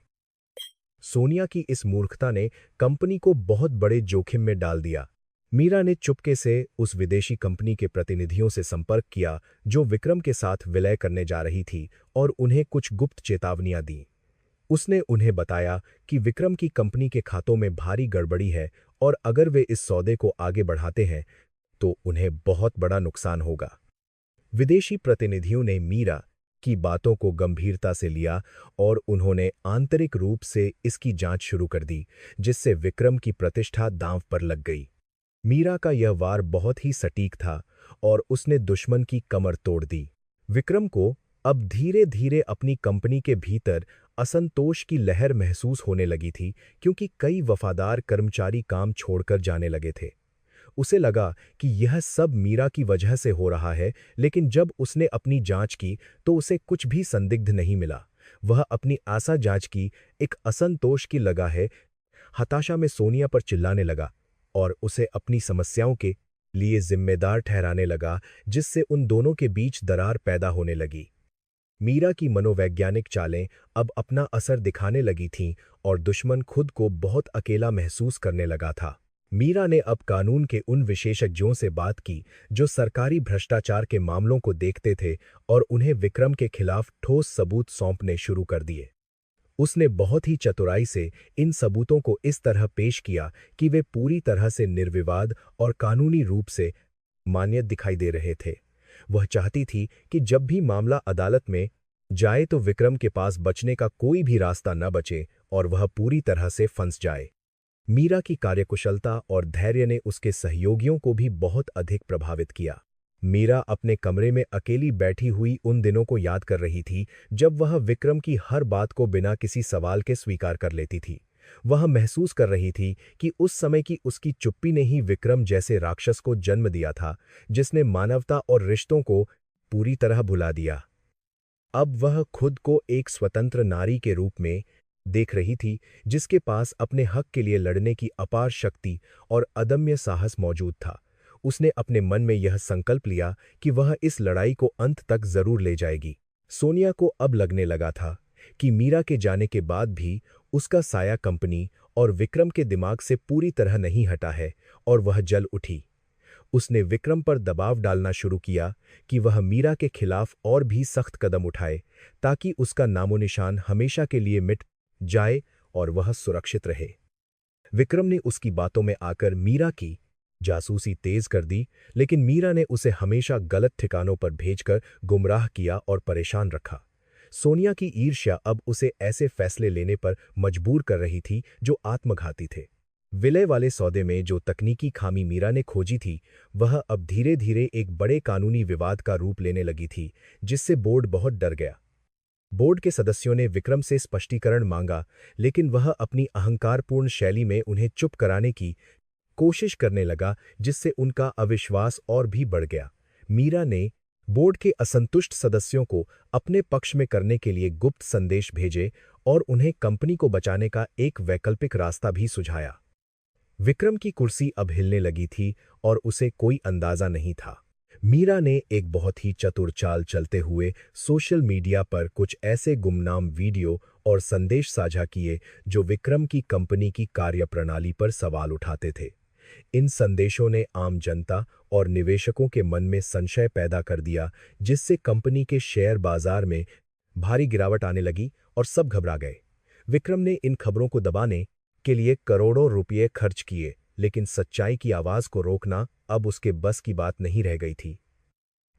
सोनिया की इस मूर्खता ने कंपनी को बहुत बड़े जोखिम में डाल दिया। मीरा ने चुपके से उस विदेशी कंपनी के प्रतिनिधियों से संपर्क किया जो विक्रम के साथ विलय करने जा रही थी और उन्हें कुछ गुप्त चेतावनियां दी। उसने उन्हें बताया कि विक्रम की कंपनी के खातों में भारी गड़बड़ी है और अगर वे इस सौदे को आगे बढ़ाते हैं तो उन्हें बहुत बड़ा नुकसान होगा। विदेशी प्रतिनिधियों ने मीरा की बातों को गंभीरता से लिया और उन्होंने आंतरिक रूप से इसकी जांच शुरू कर दी, जिससे विक्रम की प्रतिष्ठा दांव पर लग गई। मीरा का यह वार बहुत ही सटीक था और उसने दुश्मन की कमर तोड़ दी। विक्रम को अब धीरे-धीरे अपनी कंपनी के भीतर असंतोष की लहर महसूस होने लगी थी, क्योंकि कई वफादार कर्मचारी काम छोड़कर जाने लगे थे। उसे लगा कि यह सब मीरा की वजह से हो रहा है, लेकिन जब उसने अपनी जांच की तो उसे कुछ भी संदिग्ध नहीं मिला। वह अपनी आशा जांच की एक असंतोष की लगा है, हताशा में सोनिया पर चिल्लाने लगा और उसे अपनी समस्याओं के लिए जिम्मेदार ठहराने लगा, जिससे उन दोनों के बीच दरार पैदा होने लगी। मीरा की मनोवैज्ञानिक चालें अब अपना असर दिखाने लगी थीं और दुश्मन खुद को बहुत अकेला महसूस करने लगा था। मीरा ने अब कानून के उन विशेषज्ञों से बात की जो सरकारी भ्रष्टाचार के मामलों को देखते थे और उन्हें विक्रम के खिलाफ ठोस सबूत सौंपने शुरू कर दिए। उसने बहुत ही चतुराई से इन सबूतों को इस तरह पेश किया कि वे पूरी तरह से निर्विवाद और कानूनी रूप से मान्य दिखाई दे रहे थे। वह चाहती थी कि जब भी मामला अदालत में जाए तो विक्रम के पास बचने का कोई भी रास्ता न बचे और वह पूरी तरह से फंस जाए। मीरा की कार्यकुशलता और धैर्य ने उसके सहयोगियों को भी बहुत अधिक प्रभावित किया। मीरा अपने कमरे में अकेली बैठी हुई उन दिनों को याद कर रही थी जब वह विक्रम की हर बात को बिना किसी सवाल के स्वीकार कर लेती थी। वह महसूस कर रही थी कि उस समय की उसकी चुप्पी ने ही विक्रम जैसे राक्षस को जन्म दिया था, जिसने मानवता और रिश्तों को पूरी तरह भुला दिया। अब वह खुद को एक स्वतंत्र नारी के रूप में देख रही थी, जिसके पास अपने हक के लिए लड़ने की अपार शक्ति और अदम्य साहस मौजूद था। उसने अपने मन में यह संकल्प लिया कि वह इस लड़ाई को अंत तक जरूर ले जाएगी। सोनिया को अब लगने लगा था कि मीरा के जाने के बाद भी उसका साया कंपनी और विक्रम के दिमाग से पूरी तरह नहीं हटा है और वह जल उठी। उसने विक्रम पर दबाव डालना शुरू किया कि वह मीरा के खिलाफ और भी सख्त कदम उठाए, ताकि उसका नामोनिशान हमेशा के लिए मिट जाए और वह सुरक्षित रहे। विक्रम ने उसकी बातों में आकर मीरा की जासूसी तेज कर दी, लेकिन मीरा ने उसे हमेशा गलत ठिकानों पर भेजकर गुमराह किया और परेशान रखा। सोनिया की ईर्ष्या अब उसे ऐसे फैसले लेने पर मजबूर कर रही थी जो आत्मघाती थे। विलय वाले सौदे में जो तकनीकी खामी मीरा ने खोजी थी, वह अब धीरे धीरे एक बड़े कानूनी विवाद का रूप लेने लगी थी, जिससे बोर्ड बहुत डर गया। बोर्ड के सदस्यों ने विक्रम से स्पष्टीकरण मांगा, लेकिन वह अपनी अहंकारपूर्ण शैली में उन्हें चुप कराने की कोशिश करने लगा, जिससे उनका अविश्वास और भी बढ़ गया। मीरा ने बोर्ड के असंतुष्ट सदस्यों को अपने पक्ष में करने के लिए गुप्त संदेश भेजे और उन्हें कंपनी को बचाने का एक वैकल्पिक रास्ता भी सुझाया। विक्रम की कुर्सी अब हिलने लगी थी और उसे कोई अंदाजा नहीं था। मीरा ने एक बहुत ही चतुर चाल चलते हुए सोशल मीडिया पर कुछ ऐसे गुमनाम वीडियो और संदेश साझा किए जो विक्रम की कंपनी की कार्यप्रणाली पर सवाल उठाते थे। इन संदेशों ने आम जनता और निवेशकों के मन में संशय पैदा कर दिया, जिससे कंपनी के शेयर बाजार में भारी गिरावट आने लगी और सब घबरा गए। विक्रम ने इन खबरों को दबाने के लिए करोड़ों रुपये खर्च किए, लेकिन सच्चाई की आवाज को रोकना अब उसके बस की बात नहीं रह गई थी।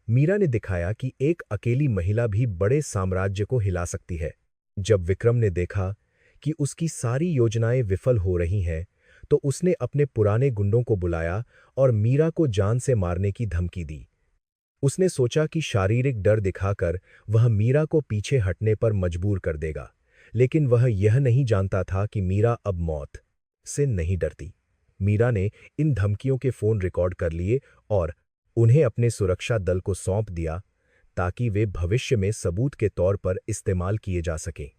मीरा ने दिखाया कि एक अकेली महिला भी बड़े साम्राज्य को हिला सकती है। जब विक्रम ने देखा कि उसकी सारी योजनाएं विफल हो रही हैं, तो उसने अपने पुराने गुंडों को बुलाया और मीरा को जान से मारने की धमकी दी। उसने सोचा कि शारीरिक डर दिखाकर वह मीरा को पीछे हटने पर मजबूर कर देगा, लेकिन वह यह नहीं जानता था कि मीरा अब मौत से नहीं डरती। मीरा ने इन धमकियों के फोन रिकॉर्ड कर लिए और उन्हें अपने सुरक्षा दल को सौंप दिया, ताकि वे भविष्य में सबूत के तौर पर इस्तेमाल किए जा सकें।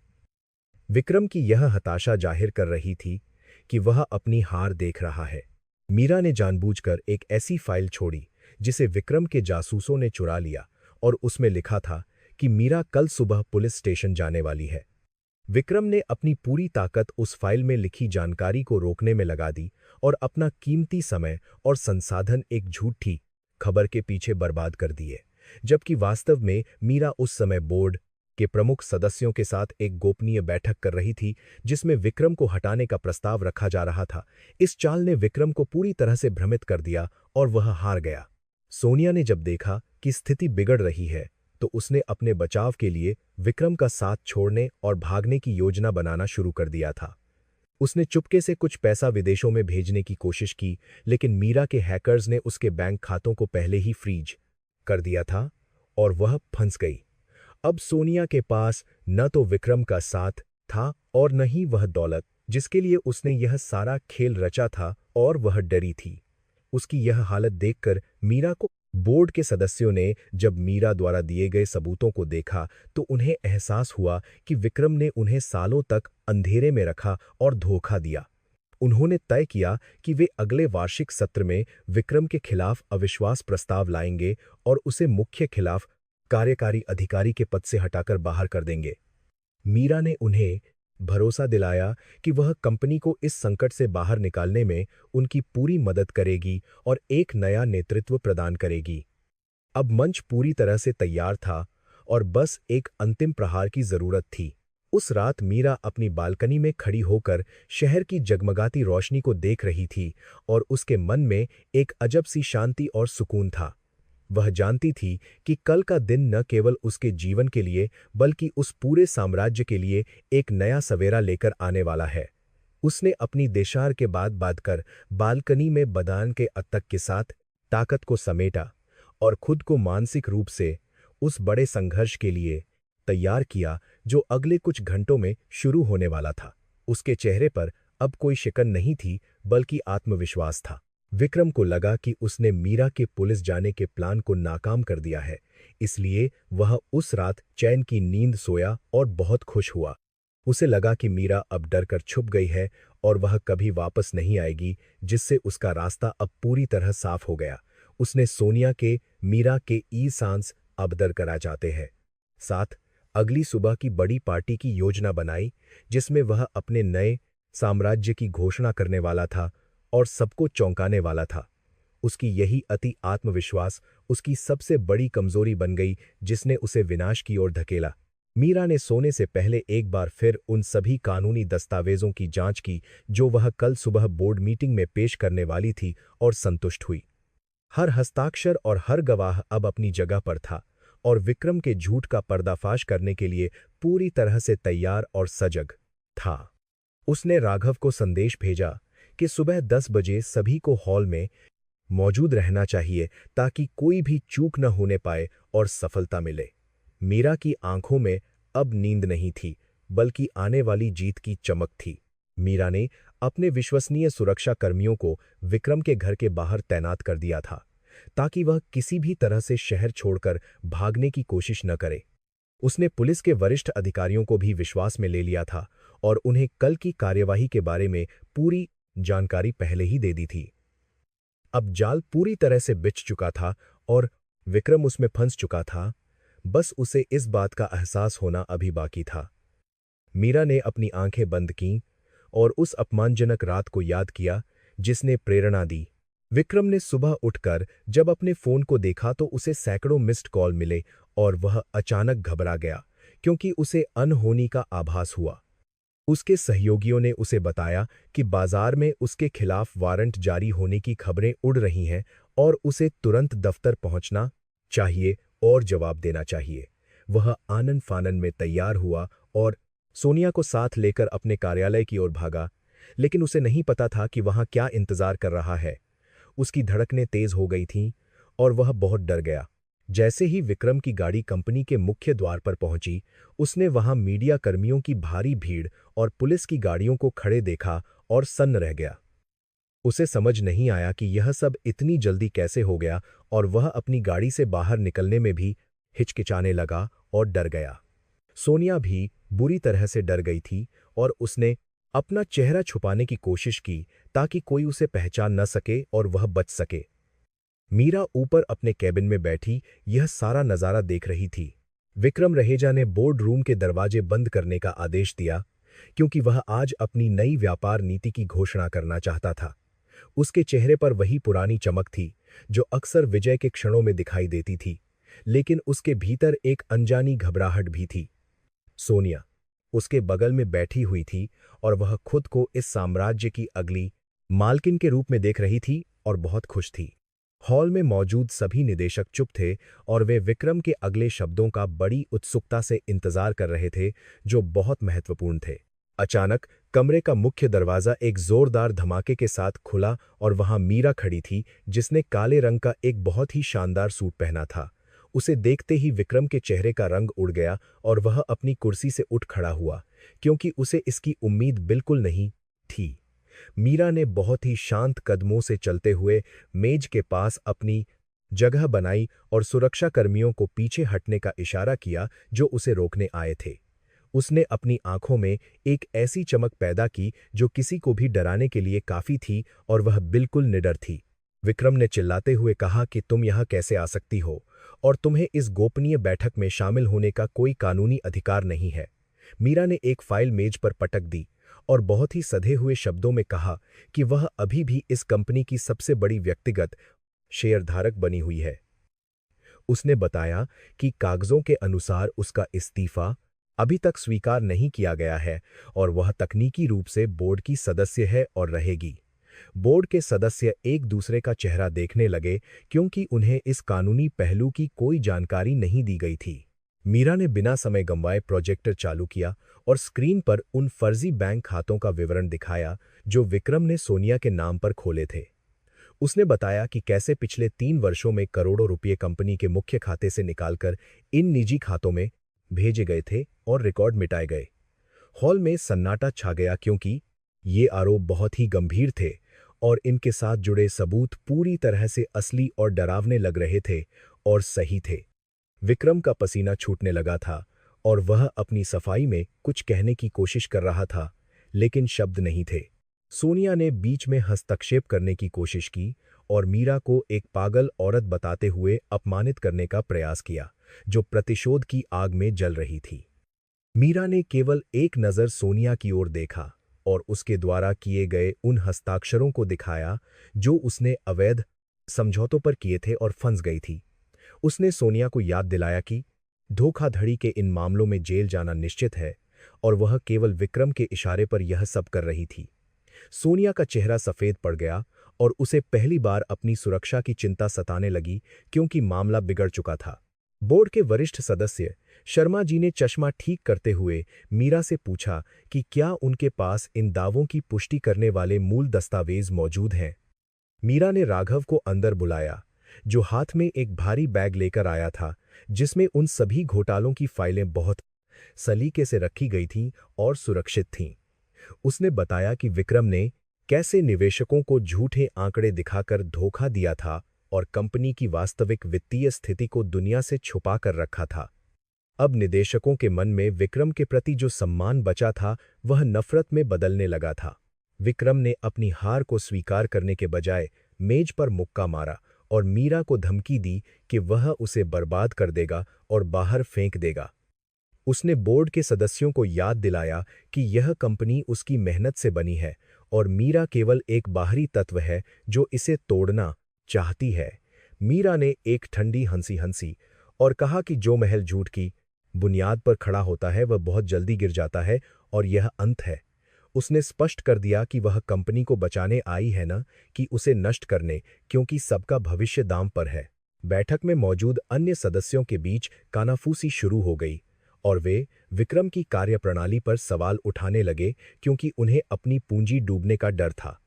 विक्रम की यह हताशा जाहिर कर रही थी कि वह अपनी हार देख रहा है। मीरा ने जानबूझकर एक ऐसी फाइल छोड़ी जिसे विक्रम के जासूसों ने चुरा लिया और उसमें लिखा था कि मीरा कल सुबह पुलिस स्टेशन जाने वाली है। विक्रम ने अपनी पूरी ताकत उस फाइल में लिखी जानकारी को रोकने में लगा दी और अपना कीमती समय और संसाधन एक झूठी खबर के पीछे बर्बाद कर दिए, जबकि वास्तव में मीरा उस समय बोर्ड के प्रमुख सदस्यों के साथ एक गोपनीय बैठक कर रही थी, जिसमें विक्रम को हटाने का प्रस्ताव रखा जा रहा था। इस चाल ने विक्रम को पूरी तरह से भ्रमित कर दिया और वह हार गया। सोनिया ने जब देखा कि स्थिति बिगड़ रही है, तो उसने अपने बचाव के लिए विक्रम का साथ छोड़ने और भागने की योजना बनाना शुरू कर दिया था। उसने चुपके से कुछ पैसा विदेशों में भेजने की कोशिश की, लेकिन मीरा के हैकर्स ने उसके बैंक खातों को पहले ही फ्रीज कर दिया था और वह फंस गई। अब सोनिया के पास न तो विक्रम का साथ था और न ही वह दौलत जिसके लिए उसने यह सारा खेल रचा था, और वह डरी थी। उसकी यह हालत देखकर मीरा को बोर्ड के सदस्यों ने जब मीरा द्वारा दिए गए सबूतों को देखा तो उन्हें एहसास हुआ कि विक्रम ने उन्हें सालों तक अंधेरे में रखा और धोखा दिया। उन्होंने तय किया कि वे अगले वार्षिक सत्र में विक्रम के खिलाफ अविश्वास प्रस्ताव लाएंगे और उसे मुख्य खिलाफ कार्यकारी अधिकारी के पद से हटाकर बाहर कर देंगे। मीरा ने उन्हें भरोसा दिलाया कि वह कंपनी को इस संकट से बाहर निकालने में उनकी पूरी मदद करेगी और एक नया नेतृत्व प्रदान करेगी। अब मंच पूरी तरह से तैयार था और बस एक अंतिम प्रहार की जरूरत थी। उस रात मीरा अपनी बालकनी में खड़ी होकर शहर की जगमगाती रोशनी को देख रही थी और उसके मन में एक अजब सी शांति और सुकून था। वह जानती थी कि कल का दिन न केवल उसके जीवन के लिए बल्कि उस पूरे साम्राज्य के लिए एक नया सवेरा लेकर आने वाला है। उसने अपनी देशार के बाद बांधकर बालकनी में बदान के अतक के साथ ताकत को समेटा और खुद को मानसिक रूप से उस बड़े संघर्ष के लिए तैयार किया जो अगले कुछ घंटों में शुरू होने वाला था। उसके चेहरे पर अब कोई शिकन नहीं थी बल्कि आत्मविश्वास था। विक्रम को लगा कि उसने मीरा के पुलिस जाने के प्लान को नाकाम कर दिया है, इसलिए वह उस रात चैन की नींद सोया और बहुत खुश हुआ। उसे लगा कि मीरा अब डरकर छुप गई है और वह कभी वापस नहीं आएगी, जिससे उसका रास्ता अब पूरी तरह साफ हो गया। उसने सोनिया के मीरा के सांस अब दर करा जाते हैं साथ अगली सुबह की बड़ी पार्टी की योजना बनाई, जिसमें वह अपने नए साम्राज्य की घोषणा करने वाला था और सबको चौंकाने वाला था। उसकी यही अति आत्मविश्वास उसकी सबसे बड़ी कमजोरी बन गई, जिसने उसे विनाश की ओर धकेला। मीरा ने सोने से पहले एक बार फिर उन सभी कानूनी दस्तावेजों की जांच की जो वह कल सुबह बोर्ड मीटिंग में पेश करने वाली थी और संतुष्ट हुई। हर हस्ताक्षर और हर गवाह अब अपनी जगह पर था और विक्रम के झूठ का पर्दाफाश करने के लिए पूरी तरह से तैयार और सजग था। उसने राघव को संदेश भेजा कि सुबह 10 बजे सभी को हॉल में मौजूद रहना चाहिए ताकि कोई भी चूक न होने पाए और सफलता मिले। मीरा की आंखों में अब नींद नहीं थी बल्कि आने वाली जीत की चमक थी। मीरा ने अपने विश्वसनीय सुरक्षा कर्मियों को विक्रम के घर के बाहर तैनात कर दिया था ताकि वह किसी भी तरह से शहर छोड़कर भागने की कोशिश न करे। उसने पुलिस के वरिष्ठ अधिकारियों को भी विश्वास में ले लिया था और उन्हें कल की कार्यवाही के बारे में पूरी जानकारी पहले ही दे दी थी। अब जाल पूरी तरह से बिछ चुका था और विक्रम उसमें फंस चुका था, बस उसे इस बात का एहसास होना अभी बाकी था। मीरा ने अपनी आंखें बंद कीं और उस अपमानजनक रात को याद किया जिसने प्रेरणा दी। विक्रम ने सुबह उठकर जब अपने फोन को देखा तो उसे सैकड़ों मिस्ड कॉल मिले और वह अचानक घबरा गया क्योंकि उसे अनहोनी का आभास हुआ। उसके सहयोगियों ने उसे बताया कि बाजार में उसके खिलाफ वारंट जारी होने की खबरें उड़ रही हैं और उसे तुरंत दफ्तर पहुंचना चाहिए और जवाब देना चाहिए। वह आनन फानन में तैयार हुआ और सोनिया को साथ लेकर अपने कार्यालय की ओर भागा, लेकिन उसे नहीं पता था कि वहां क्या इंतजार कर रहा है। उसकी धड़कनें तेज हो गई थीं और वह बहुत डर गया। जैसे ही विक्रम की गाड़ी कंपनी के मुख्य द्वार पर पहुंची, उसने वहां मीडिया कर्मियों की भारी भीड़ और पुलिस की गाड़ियों को खड़े देखा और सन्न रह गया। उसे समझ नहीं आया कि यह सब इतनी जल्दी कैसे हो गया और वह अपनी गाड़ी से बाहर निकलने में भी हिचकिचाने लगा और डर गया। सोनिया भी बुरी तरह से डर गई थी और उसने अपना चेहरा छुपाने की कोशिश की ताकि कोई उसे पहचान न सके और वह बच सके। मीरा ऊपर अपने कैबिन में बैठी यह सारा नजारा देख रही थी। विक्रम रहेजा ने बोर्ड रूम के दरवाजे बंद करने का आदेश दिया क्योंकि वह आज अपनी नई व्यापार नीति की घोषणा करना चाहता था। उसके चेहरे पर वही पुरानी चमक थी जो अक्सर विजय के क्षणों में दिखाई देती थी, लेकिन उसके भीतर एक अनजानी घबराहट भी थी। सोनिया उसके बगल में बैठी हुई थी और वह खुद को इस साम्राज्य की अगली मालकिन के रूप में देख रही थी और बहुत खुश थी। हॉल में मौजूद सभी निदेशक चुप थे और वे विक्रम के अगले शब्दों का बड़ी उत्सुकता से इंतजार कर रहे थे, जो बहुत महत्वपूर्ण थे। अचानक कमरे का मुख्य दरवाजा एक जोरदार धमाके के साथ खुला और वहां मीरा खड़ी थी, जिसने काले रंग का एक बहुत ही शानदार सूट पहना था। उसे देखते ही विक्रम के चेहरे का रंग उड़ गया और वह अपनी कुर्सी से उठ खड़ा हुआ, क्योंकि उसे इसकी उम्मीद बिल्कुल नहीं थी। मीरा ने बहुत ही शांत कदमों से चलते हुए मेज के पास अपनी जगह बनाई और सुरक्षाकर्मियों को पीछे हटने का इशारा किया जो उसे रोकने आए थे। उसने अपनी आंखों में एक ऐसी चमक पैदा की जो किसी को भी डराने के लिए काफी थी और वह बिल्कुल निडर थी। विक्रम ने चिल्लाते हुए कहा कि तुम यहाँ कैसे आ सकती हो और तुम्हें इस गोपनीय बैठक में शामिल होने का कोई कानूनी अधिकार नहीं है। मीरा ने एक फाइल मेज पर पटक दी और बहुत ही सधे हुए शब्दों में कहा कि वह अभी भी इस कंपनी की सबसे बड़ी व्यक्तिगत शेयरधारक बनी हुई है। उसने बताया कि कागजों के अनुसार उसका इस्तीफा अभी तक स्वीकार नहीं किया गया है और वह तकनीकी रूप से बोर्ड की सदस्य है और रहेगी। बोर्ड के सदस्य एक दूसरे का चेहरा देखने लगे क्योंकि उन्हें इस कानूनी पहलू की कोई जानकारी नहीं दी गई थी। मीरा ने बिना समय गंवाए प्रोजेक्टर चालू किया और स्क्रीन पर उन फर्जी बैंक खातों का विवरण दिखाया जो विक्रम ने सोनिया के नाम पर खोले थे। उसने बताया कि कैसे पिछले 3 वर्षों में करोड़ों रुपये कंपनी के मुख्य खाते से निकालकर इन निजी खातों में भेजे गए थे और रिकॉर्ड मिटाए गए। हॉल में सन्नाटा छा गया क्योंकि ये आरोप बहुत ही गंभीर थे और इनके साथ जुड़े सबूत पूरी तरह से असली और डरावने लग रहे थे और सही थे। विक्रम का पसीना छूटने लगा था और वह अपनी सफाई में कुछ कहने की कोशिश कर रहा था, लेकिन शब्द नहीं थे। सोनिया ने बीच में हस्तक्षेप करने की कोशिश की और मीरा को एक पागल औरत बताते हुए अपमानित करने का प्रयास किया, जो प्रतिशोध की आग में जल रही थी। मीरा ने केवल एक नज़र सोनिया की ओर देखा और उसके द्वारा किए गए उन हस्ताक्षरों को दिखाया जो उसने अवैध समझौतों पर किए थे और फंस गई थी। उसने सोनिया को याद दिलाया कि धोखाधड़ी के इन मामलों में जेल जाना निश्चित है और वह केवल विक्रम के इशारे पर यह सब कर रही थी। सोनिया का चेहरा सफेद पड़ गया और उसे पहली बार अपनी सुरक्षा की चिंता सताने लगी क्योंकि मामला बिगड़ चुका था। बोर्ड के वरिष्ठ सदस्य शर्मा जी ने चश्मा ठीक करते हुए मीरा से पूछा कि क्या उनके पास इन दावों की पुष्टि करने वाले मूल दस्तावेज मौजूद हैं। मीरा ने राघव को अंदर बुलाया, जो हाथ में एक भारी बैग लेकर आया था जिसमें उन सभी घोटालों की फाइलें बहुत सलीके से रखी गई थीं और सुरक्षित थीं। उसने बताया कि विक्रम ने कैसे निवेशकों को झूठे आंकड़े दिखाकर धोखा दिया था और कंपनी की वास्तविक वित्तीय स्थिति को दुनिया से छुपा कर रखा था। अब निदेशकों के मन में विक्रम के प्रति जो सम्मान बचा था वह नफरत में बदलने लगा था। विक्रम ने अपनी हार को स्वीकार करने के बजाय मेज पर मुक्का मारा और मीरा को धमकी दी कि वह उसे बर्बाद कर देगा और बाहर फेंक देगा। उसने बोर्ड के सदस्यों को याद दिलाया कि यह कंपनी उसकी मेहनत से बनी है और मीरा केवल एक बाहरी तत्व है जो इसे तोड़ना चाहती है। मीरा ने एक ठंडी हंसी हंसी और कहा कि जो महल झूठ की बुनियाद पर खड़ा होता है वह बहुत जल्दी गिर जाता है और यह अंत है। उसने स्पष्ट कर दिया कि वह कंपनी को बचाने आई है न कि उसे नष्ट करने, क्योंकि सबका भविष्य दांव पर है। बैठक में मौजूद अन्य सदस्यों के बीच कानाफूसी शुरू हो गई और वे विक्रम की कार्यप्रणाली पर सवाल उठाने लगे क्योंकि उन्हें अपनी पूंजी डूबने का डर था।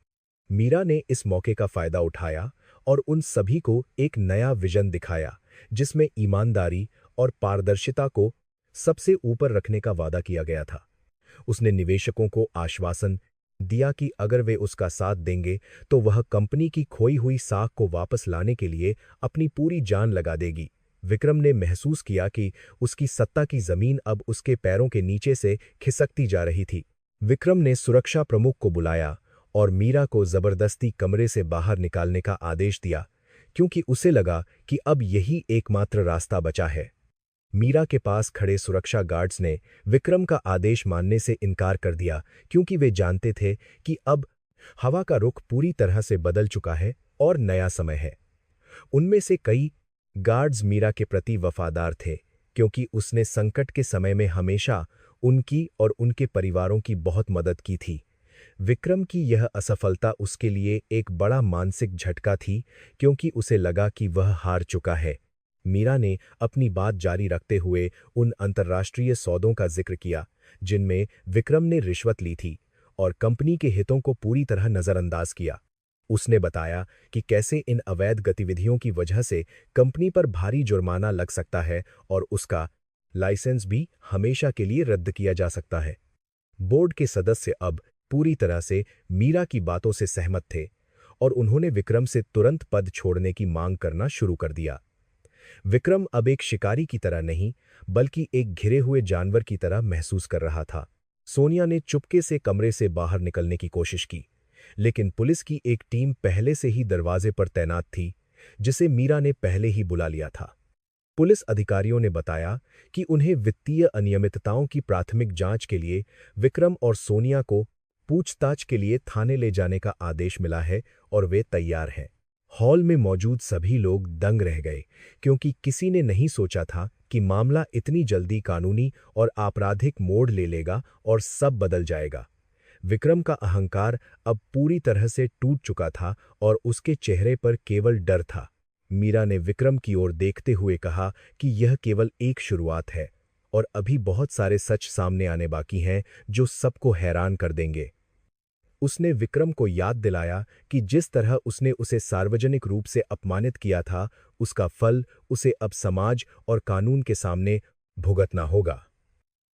मीरा ने इस मौके का फायदा उठाया और उन सभी को एक नया विजन दिखाया जिसमें ईमानदारी और पारदर्शिता को सबसे ऊपर रखने का वादा किया गया था। उसने निवेशकों को आश्वासन दिया कि अगर वे उसका साथ देंगे तो वह कंपनी की खोई हुई साख को वापस लाने के लिए अपनी पूरी जान लगा देगी। विक्रम ने महसूस किया कि उसकी सत्ता की जमीन अब उसके पैरों के नीचे से खिसकती जा रही थी। विक्रम ने सुरक्षा प्रमुख को बुलाया और मीरा को जबरदस्ती कमरे से बाहर निकालने का आदेश दिया, क्योंकि उसे लगा कि अब यही एकमात्र रास्ता बचा है। मीरा के पास खड़े सुरक्षा गार्ड्स ने विक्रम का आदेश मानने से इनकार कर दिया क्योंकि वे जानते थे कि अब हवा का रुख पूरी तरह से बदल चुका है और नया समय है। उनमें से कई गार्ड्स मीरा के प्रति वफादार थे क्योंकि उसने संकट के समय में हमेशा उनकी और उनके परिवारों की बहुत मदद की थी। विक्रम की यह असफलता उसके लिए एक बड़ा मानसिक झटका थी, क्योंकि उसे लगा कि वह हार चुका है। मीरा ने अपनी बात जारी रखते हुए उन अंतर्राष्ट्रीय सौदों का जिक्र किया जिनमें विक्रम ने रिश्वत ली थी और कंपनी के हितों को पूरी तरह नजरअंदाज किया। उसने बताया कि कैसे इन अवैध गतिविधियों की वजह से कंपनी पर भारी जुर्माना लग सकता है और उसका लाइसेंस भी हमेशा के लिए रद्द किया जा सकता है। बोर्ड के सदस्य अब पूरी तरह से मीरा की बातों से सहमत थे और उन्होंने विक्रम से तुरंत पद छोड़ने की मांग करना शुरू कर दिया। विक्रम अब एक शिकारी की तरह नहीं, बल्कि एक घिरे हुए जानवर की तरह महसूस कर रहा था। सोनिया ने चुपके से कमरे से बाहर निकलने की कोशिश की, लेकिन पुलिस की एक टीम पहले से ही दरवाजे पर तैनात थी, जिसे मीरा ने पहले ही बुला लिया था। पुलिस अधिकारियों ने बताया कि उन्हें वित्तीय अनियमितताओं की प्राथमिक जांच के लिए विक्रम और सोनिया को पूछताछ के लिए थाने ले जाने का आदेश मिला है और वे तैयार हैं। हॉल में मौजूद सभी लोग दंग रह गए, क्योंकि किसी ने नहीं सोचा था कि मामला इतनी जल्दी कानूनी और आपराधिक मोड़ ले लेगा और सब बदल जाएगा। विक्रम का अहंकार अब पूरी तरह से टूट चुका था और उसके चेहरे पर केवल डर था। मीरा ने विक्रम की ओर देखते हुए कहा कि यह केवल एक शुरुआत है और अभी बहुत सारे सच सामने आने बाकी हैं जो सबको हैरान कर देंगे। उसने विक्रम को याद दिलाया कि जिस तरह उसने उसे सार्वजनिक रूप से अपमानित किया था, उसका फल उसे अब समाज और कानून के सामने भुगतना होगा।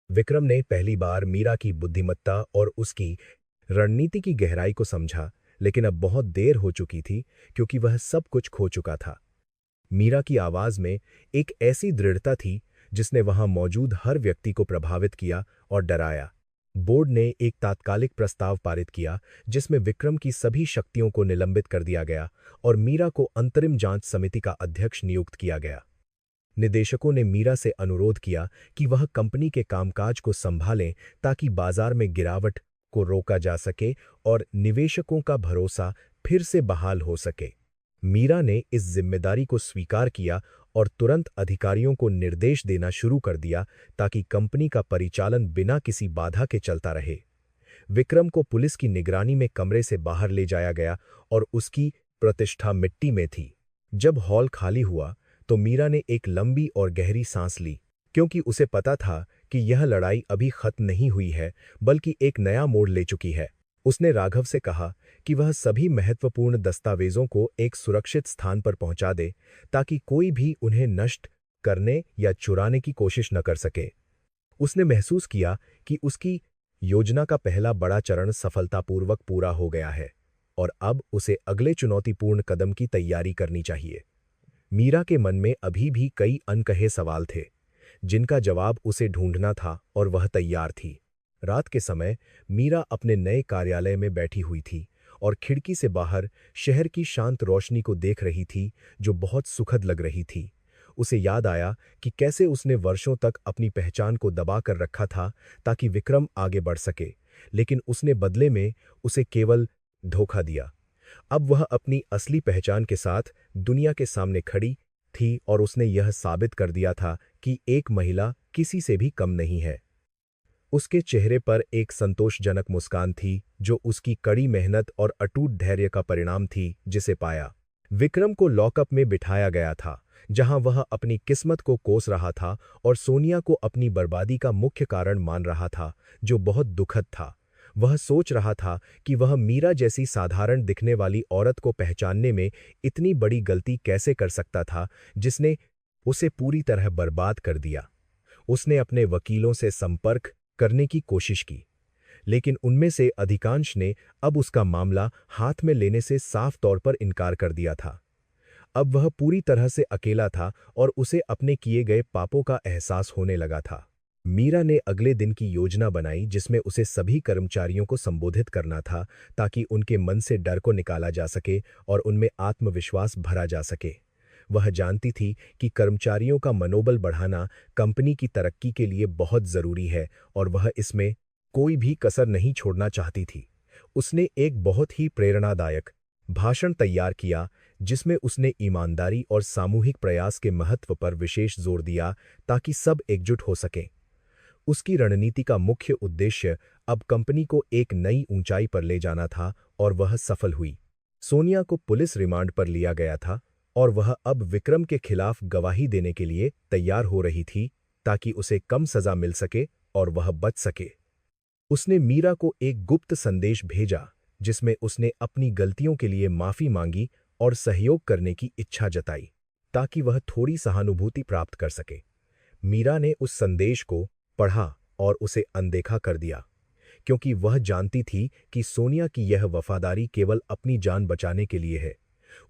विक्रम ने पहली बार मीरा की बुद्धिमत्ता और उसकी रणनीति की गहराई को समझा, लेकिन अब बहुत देर हो चुकी थी, क्योंकि वह सब कुछ खो चुका था। मीरा की आवाज में एक ऐसी दृढ़ता थी जिसने वहां मौजूद हर व्यक्ति को प्रभावित किया और डराया। बोर्ड ने एक तात्कालिक प्रस्ताव पारित किया जिसमें विक्रम की सभी शक्तियों को निलंबित कर दिया गया और मीरा को अंतरिम जांच समिति का अध्यक्ष नियुक्त किया गया। निदेशकों ने मीरा से अनुरोध किया कि वह कंपनी के कामकाज को संभालें ताकि बाजार में गिरावट को रोका जा सके और निवेशकों का भरोसा फिर से बहाल हो सके। मीरा ने इस जिम्मेदारी को स्वीकार किया और तुरंत अधिकारियों को निर्देश देना शुरू कर दिया ताकि कंपनी का परिचालन बिना किसी बाधा के चलता रहे। विक्रम को पुलिस की निगरानी में कमरे से बाहर ले जाया गया और उसकी प्रतिष्ठा मिट्टी में थी। जब हॉल खाली हुआ तो मीरा ने एक लंबी और गहरी सांस ली, क्योंकि उसे पता था कि यह लड़ाई अभी खत्म नहीं हुई है, बल्कि एक नया मोड़ ले चुकी है। उसने राघव से कहा कि वह सभी महत्वपूर्ण दस्तावेजों को एक सुरक्षित स्थान पर पहुंचा दे ताकि कोई भी उन्हें नष्ट करने या चुराने की कोशिश न कर सके। उसने महसूस किया कि उसकी योजना का पहला बड़ा चरण सफलतापूर्वक पूरा हो गया है और अब उसे अगले चुनौतीपूर्ण कदम की तैयारी करनी चाहिए। मीरा के मन में अभी भी कई अनकहे सवाल थे, जिनका जवाब उसे ढूंढना था और वह तैयार थी। रात के समय मीरा अपने नए कार्यालय में बैठी हुई थी और खिड़की से बाहर शहर की शांत रोशनी को देख रही थी, जो बहुत सुखद लग रही थी। उसे याद आया कि कैसे उसने वर्षों तक अपनी पहचान को दबा कर रखा था ताकि विक्रम आगे बढ़ सके, लेकिन उसने बदले में उसे केवल धोखा दिया। अब वह अपनी असली पहचान के साथ दुनिया के सामने खड़ी थी और उसने यह साबित कर दिया था कि एक महिला किसी से भी कम नहीं है। उसके चेहरे पर एक संतोषजनक मुस्कान थी, जो उसकी कड़ी मेहनत और अटूट धैर्य का परिणाम थी, जिसे पाया। विक्रम को लॉकअप में बिठाया गया था, जहां वह अपनी किस्मत को कोस रहा था और सोनिया को अपनी बर्बादी का मुख्य कारण मान रहा था, जो बहुत दुखद था। वह सोच रहा था कि वह मीरा जैसी साधारण दिखने वाली औरत को पहचानने में इतनी बड़ी गलती कैसे कर सकता था, जिसने उसे पूरी तरह बर्बाद कर दिया। उसने अपने वकीलों से संपर्क करने की कोशिश की, लेकिन उनमें से अधिकांश ने अब उसका मामला हाथ में लेने से साफ तौर पर इनकार कर दिया था। अब वह पूरी तरह से अकेला था और उसे अपने किए गए पापों का एहसास होने लगा था। मीरा ने अगले दिन की योजना बनाई, जिसमें उसे सभी कर्मचारियों को संबोधित करना था ताकि उनके मन से डर को निकाला जा सके और उनमें आत्मविश्वास भरा जा सके। वह जानती थी कि कर्मचारियों का मनोबल बढ़ाना कंपनी की तरक्की के लिए बहुत जरूरी है और वह इसमें कोई भी कसर नहीं छोड़ना चाहती थी। उसने एक बहुत ही प्रेरणादायक भाषण तैयार किया, जिसमें उसने ईमानदारी और सामूहिक प्रयास के महत्व पर विशेष जोर दिया ताकि सब एकजुट हो सकें। उसकी रणनीति का मुख्य उद्देश्य अब कंपनी को एक नई ऊंचाई पर ले जाना था और वह सफल हुई। सोनिया को पुलिस रिमांड पर लिया गया था और वह अब विक्रम के खिलाफ गवाही देने के लिए तैयार हो रही थी ताकि उसे कम सजा मिल सके और वह बच सके। उसने मीरा को एक गुप्त संदेश भेजा जिसमें उसने अपनी गलतियों के लिए माफी मांगी और सहयोग करने की इच्छा जताई ताकि वह थोड़ी सहानुभूति प्राप्त कर सके। मीरा ने उस संदेश को पढ़ा और उसे अनदेखा कर दिया क्योंकि वह जानती थी कि सोनिया की यह वफादारी केवल अपनी जान बचाने के लिए है।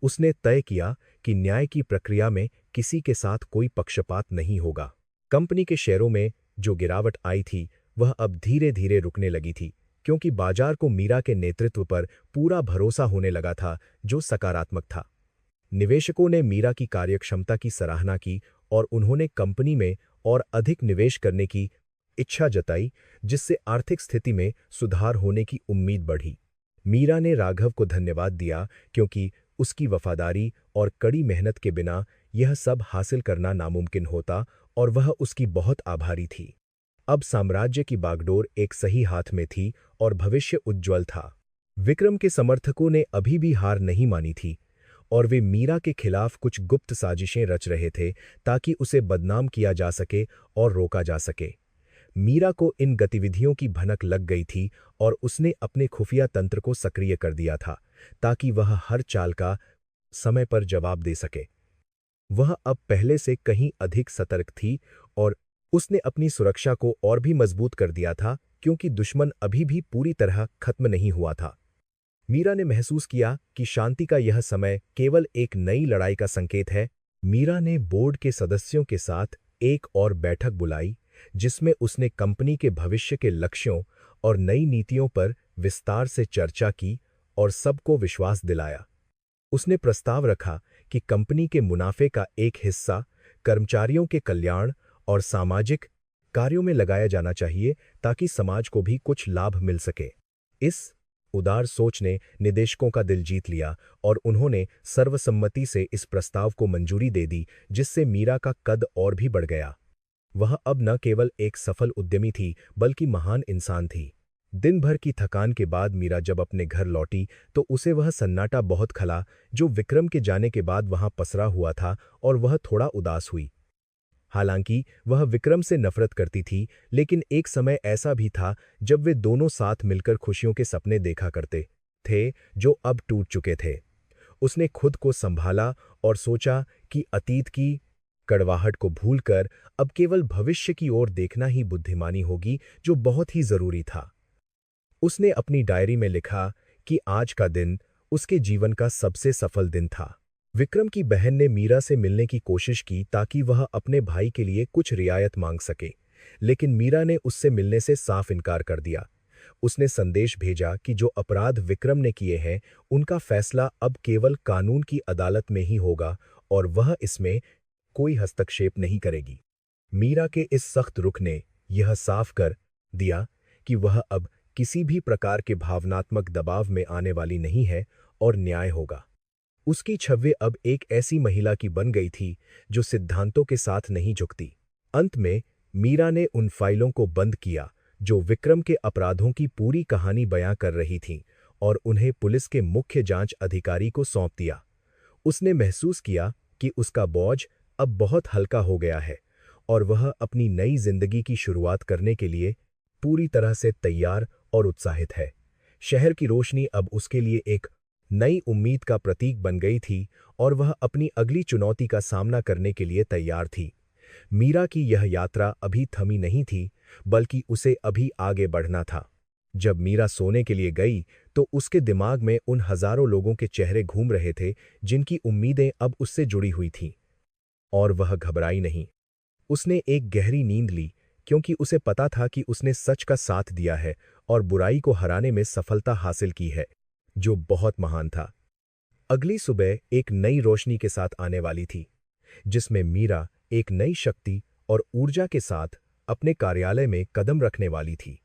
उसने तय किया कि न्याय की प्रक्रिया में किसी के साथ कोई पक्षपात नहीं होगा। कंपनी के शेयरों में जो गिरावट आई थी वह अब धीरे धीरे रुकने लगी थी क्योंकि बाजार को मीरा के नेतृत्व पर पूरा भरोसा होने लगा था जो सकारात्मक था। निवेशकों ने मीरा की कार्यक्षमता की सराहना की और उन्होंने कंपनी में और अधिक निवेश करने की इच्छा जताई जिससे आर्थिक स्थिति में सुधार होने की उम्मीद बढ़ी। मीरा ने राघव को धन्यवाद दिया क्योंकि उसकी वफादारी और कड़ी मेहनत के बिना यह सब हासिल करना नामुमकिन होता और वह उसकी बहुत आभारी थी। अब साम्राज्य की बागडोर एक सही हाथ में थी और भविष्य उज्ज्वल था। विक्रम के समर्थकों ने अभी भी हार नहीं मानी थी और वे मीरा के खिलाफ कुछ गुप्त साजिशें रच रहे थे ताकि उसे बदनाम किया जा सके और रोका जा सके। मीरा को इन गतिविधियों की भनक लग गई थी और उसने अपने खुफिया तंत्र को सक्रिय कर दिया था ताकि वह हर चाल का समय पर जवाब दे सके। वह अब पहले से कहीं अधिक सतर्क थी और उसने अपनी सुरक्षा को और भी मजबूत कर दिया था क्योंकि दुश्मन अभी भी पूरी तरह खत्म नहीं हुआ था। मीरा ने महसूस किया कि शांति का यह समय केवल एक नई लड़ाई का संकेत है। मीरा ने बोर्ड के सदस्यों के साथ एक और बैठक बुलाई जिसमें उसने कंपनी के भविष्य के लक्ष्यों और नई नीतियों पर विस्तार से चर्चा की और सबको विश्वास दिलाया। उसने प्रस्ताव रखा कि कंपनी के मुनाफे का एक हिस्सा कर्मचारियों के कल्याण और सामाजिक कार्यों में लगाया जाना चाहिए ताकि समाज को भी कुछ लाभ मिल सके। इस उदार सोच ने निदेशकों का दिल जीत लिया और उन्होंने सर्वसम्मति से इस प्रस्ताव को मंजूरी दे दी जिससे मीरा का कद और भी बढ़ गया। वह अब न केवल एक सफल उद्यमी थी बल्कि महान इंसान थी। दिन भर की थकान के बाद मीरा जब अपने घर लौटी तो उसे वह सन्नाटा बहुत खला जो विक्रम के जाने के बाद वहां पसरा हुआ था और वह थोड़ा उदास हुई। हालांकि वह विक्रम से नफरत करती थी लेकिन एक समय ऐसा भी था जब वे दोनों साथ मिलकर खुशियों के सपने देखा करते थे जो अब टूट चुके थे। उसने खुद को संभाला और सोचा कि अतीत की कड़वाहट को भूलकर अब केवल भविष्य की ओर देखना ही बुद्धिमानी होगी जो बहुत ही जरूरी था। उसने अपनी डायरी में लिखा कि आज का दिन उसके जीवन का सबसे सफल दिन था। विक्रम की बहन ने मीरा से मिलने की कोशिश की ताकि वह अपने भाई के लिए कुछ रियायत मांग सके, लेकिन मीरा ने उससे मिलने से साफ इनकार कर दिया। उसने संदेश भेजा कि जो अपराध विक्रम ने किए हैं उनका फैसला अब केवल कानून की अदालत में ही होगा और वह इसमें कोई हस्तक्षेप नहीं करेगी। मीरा के इस सख्त रुख ने यह साफ कर दिया कि वह अब किसी भी प्रकार के भावनात्मक दबाव में आने वाली नहीं है और न्याय होगा। उसकी छवि अब एक ऐसी महिला की बन गई थी जो सिद्धांतों के साथ नहीं झुकती। अंत में मीरा ने उन फाइलों को बंद किया जो विक्रम के अपराधों की पूरी कहानी बयां कर रही थीं और उन्हें पुलिस के मुख्य जांच अधिकारी को सौंप दिया। उसने महसूस किया कि उसका बोझ अब बहुत हल्का हो गया है और वह अपनी नई जिंदगी की शुरुआत करने के लिए पूरी तरह से तैयार और उत्साहित है। शहर की रोशनी अब उसके लिए एक नई उम्मीद का प्रतीक बन गई थी और वह अपनी अगली चुनौती का सामना करने के लिए तैयार थी। मीरा की यह यात्रा अभी थमी नहीं थी बल्कि उसे अभी आगे बढ़ना था। जब मीरा सोने के लिए गई तो उसके दिमाग में उन हजारों लोगों के चेहरे घूम रहे थे जिनकी उम्मीदें अब उससे जुड़ी हुई थीं। और वह घबराई नहीं। उसने एक गहरी नींद ली क्योंकि उसे पता था कि उसने सच का साथ दिया है और बुराई को हराने में सफलता हासिल की है, जो बहुत महान था। अगली सुबह एक नई रोशनी के साथ आने वाली थी, जिसमें मीरा एक नई शक्ति और ऊर्जा के साथ अपने कार्यालय में कदम रखने वाली थी।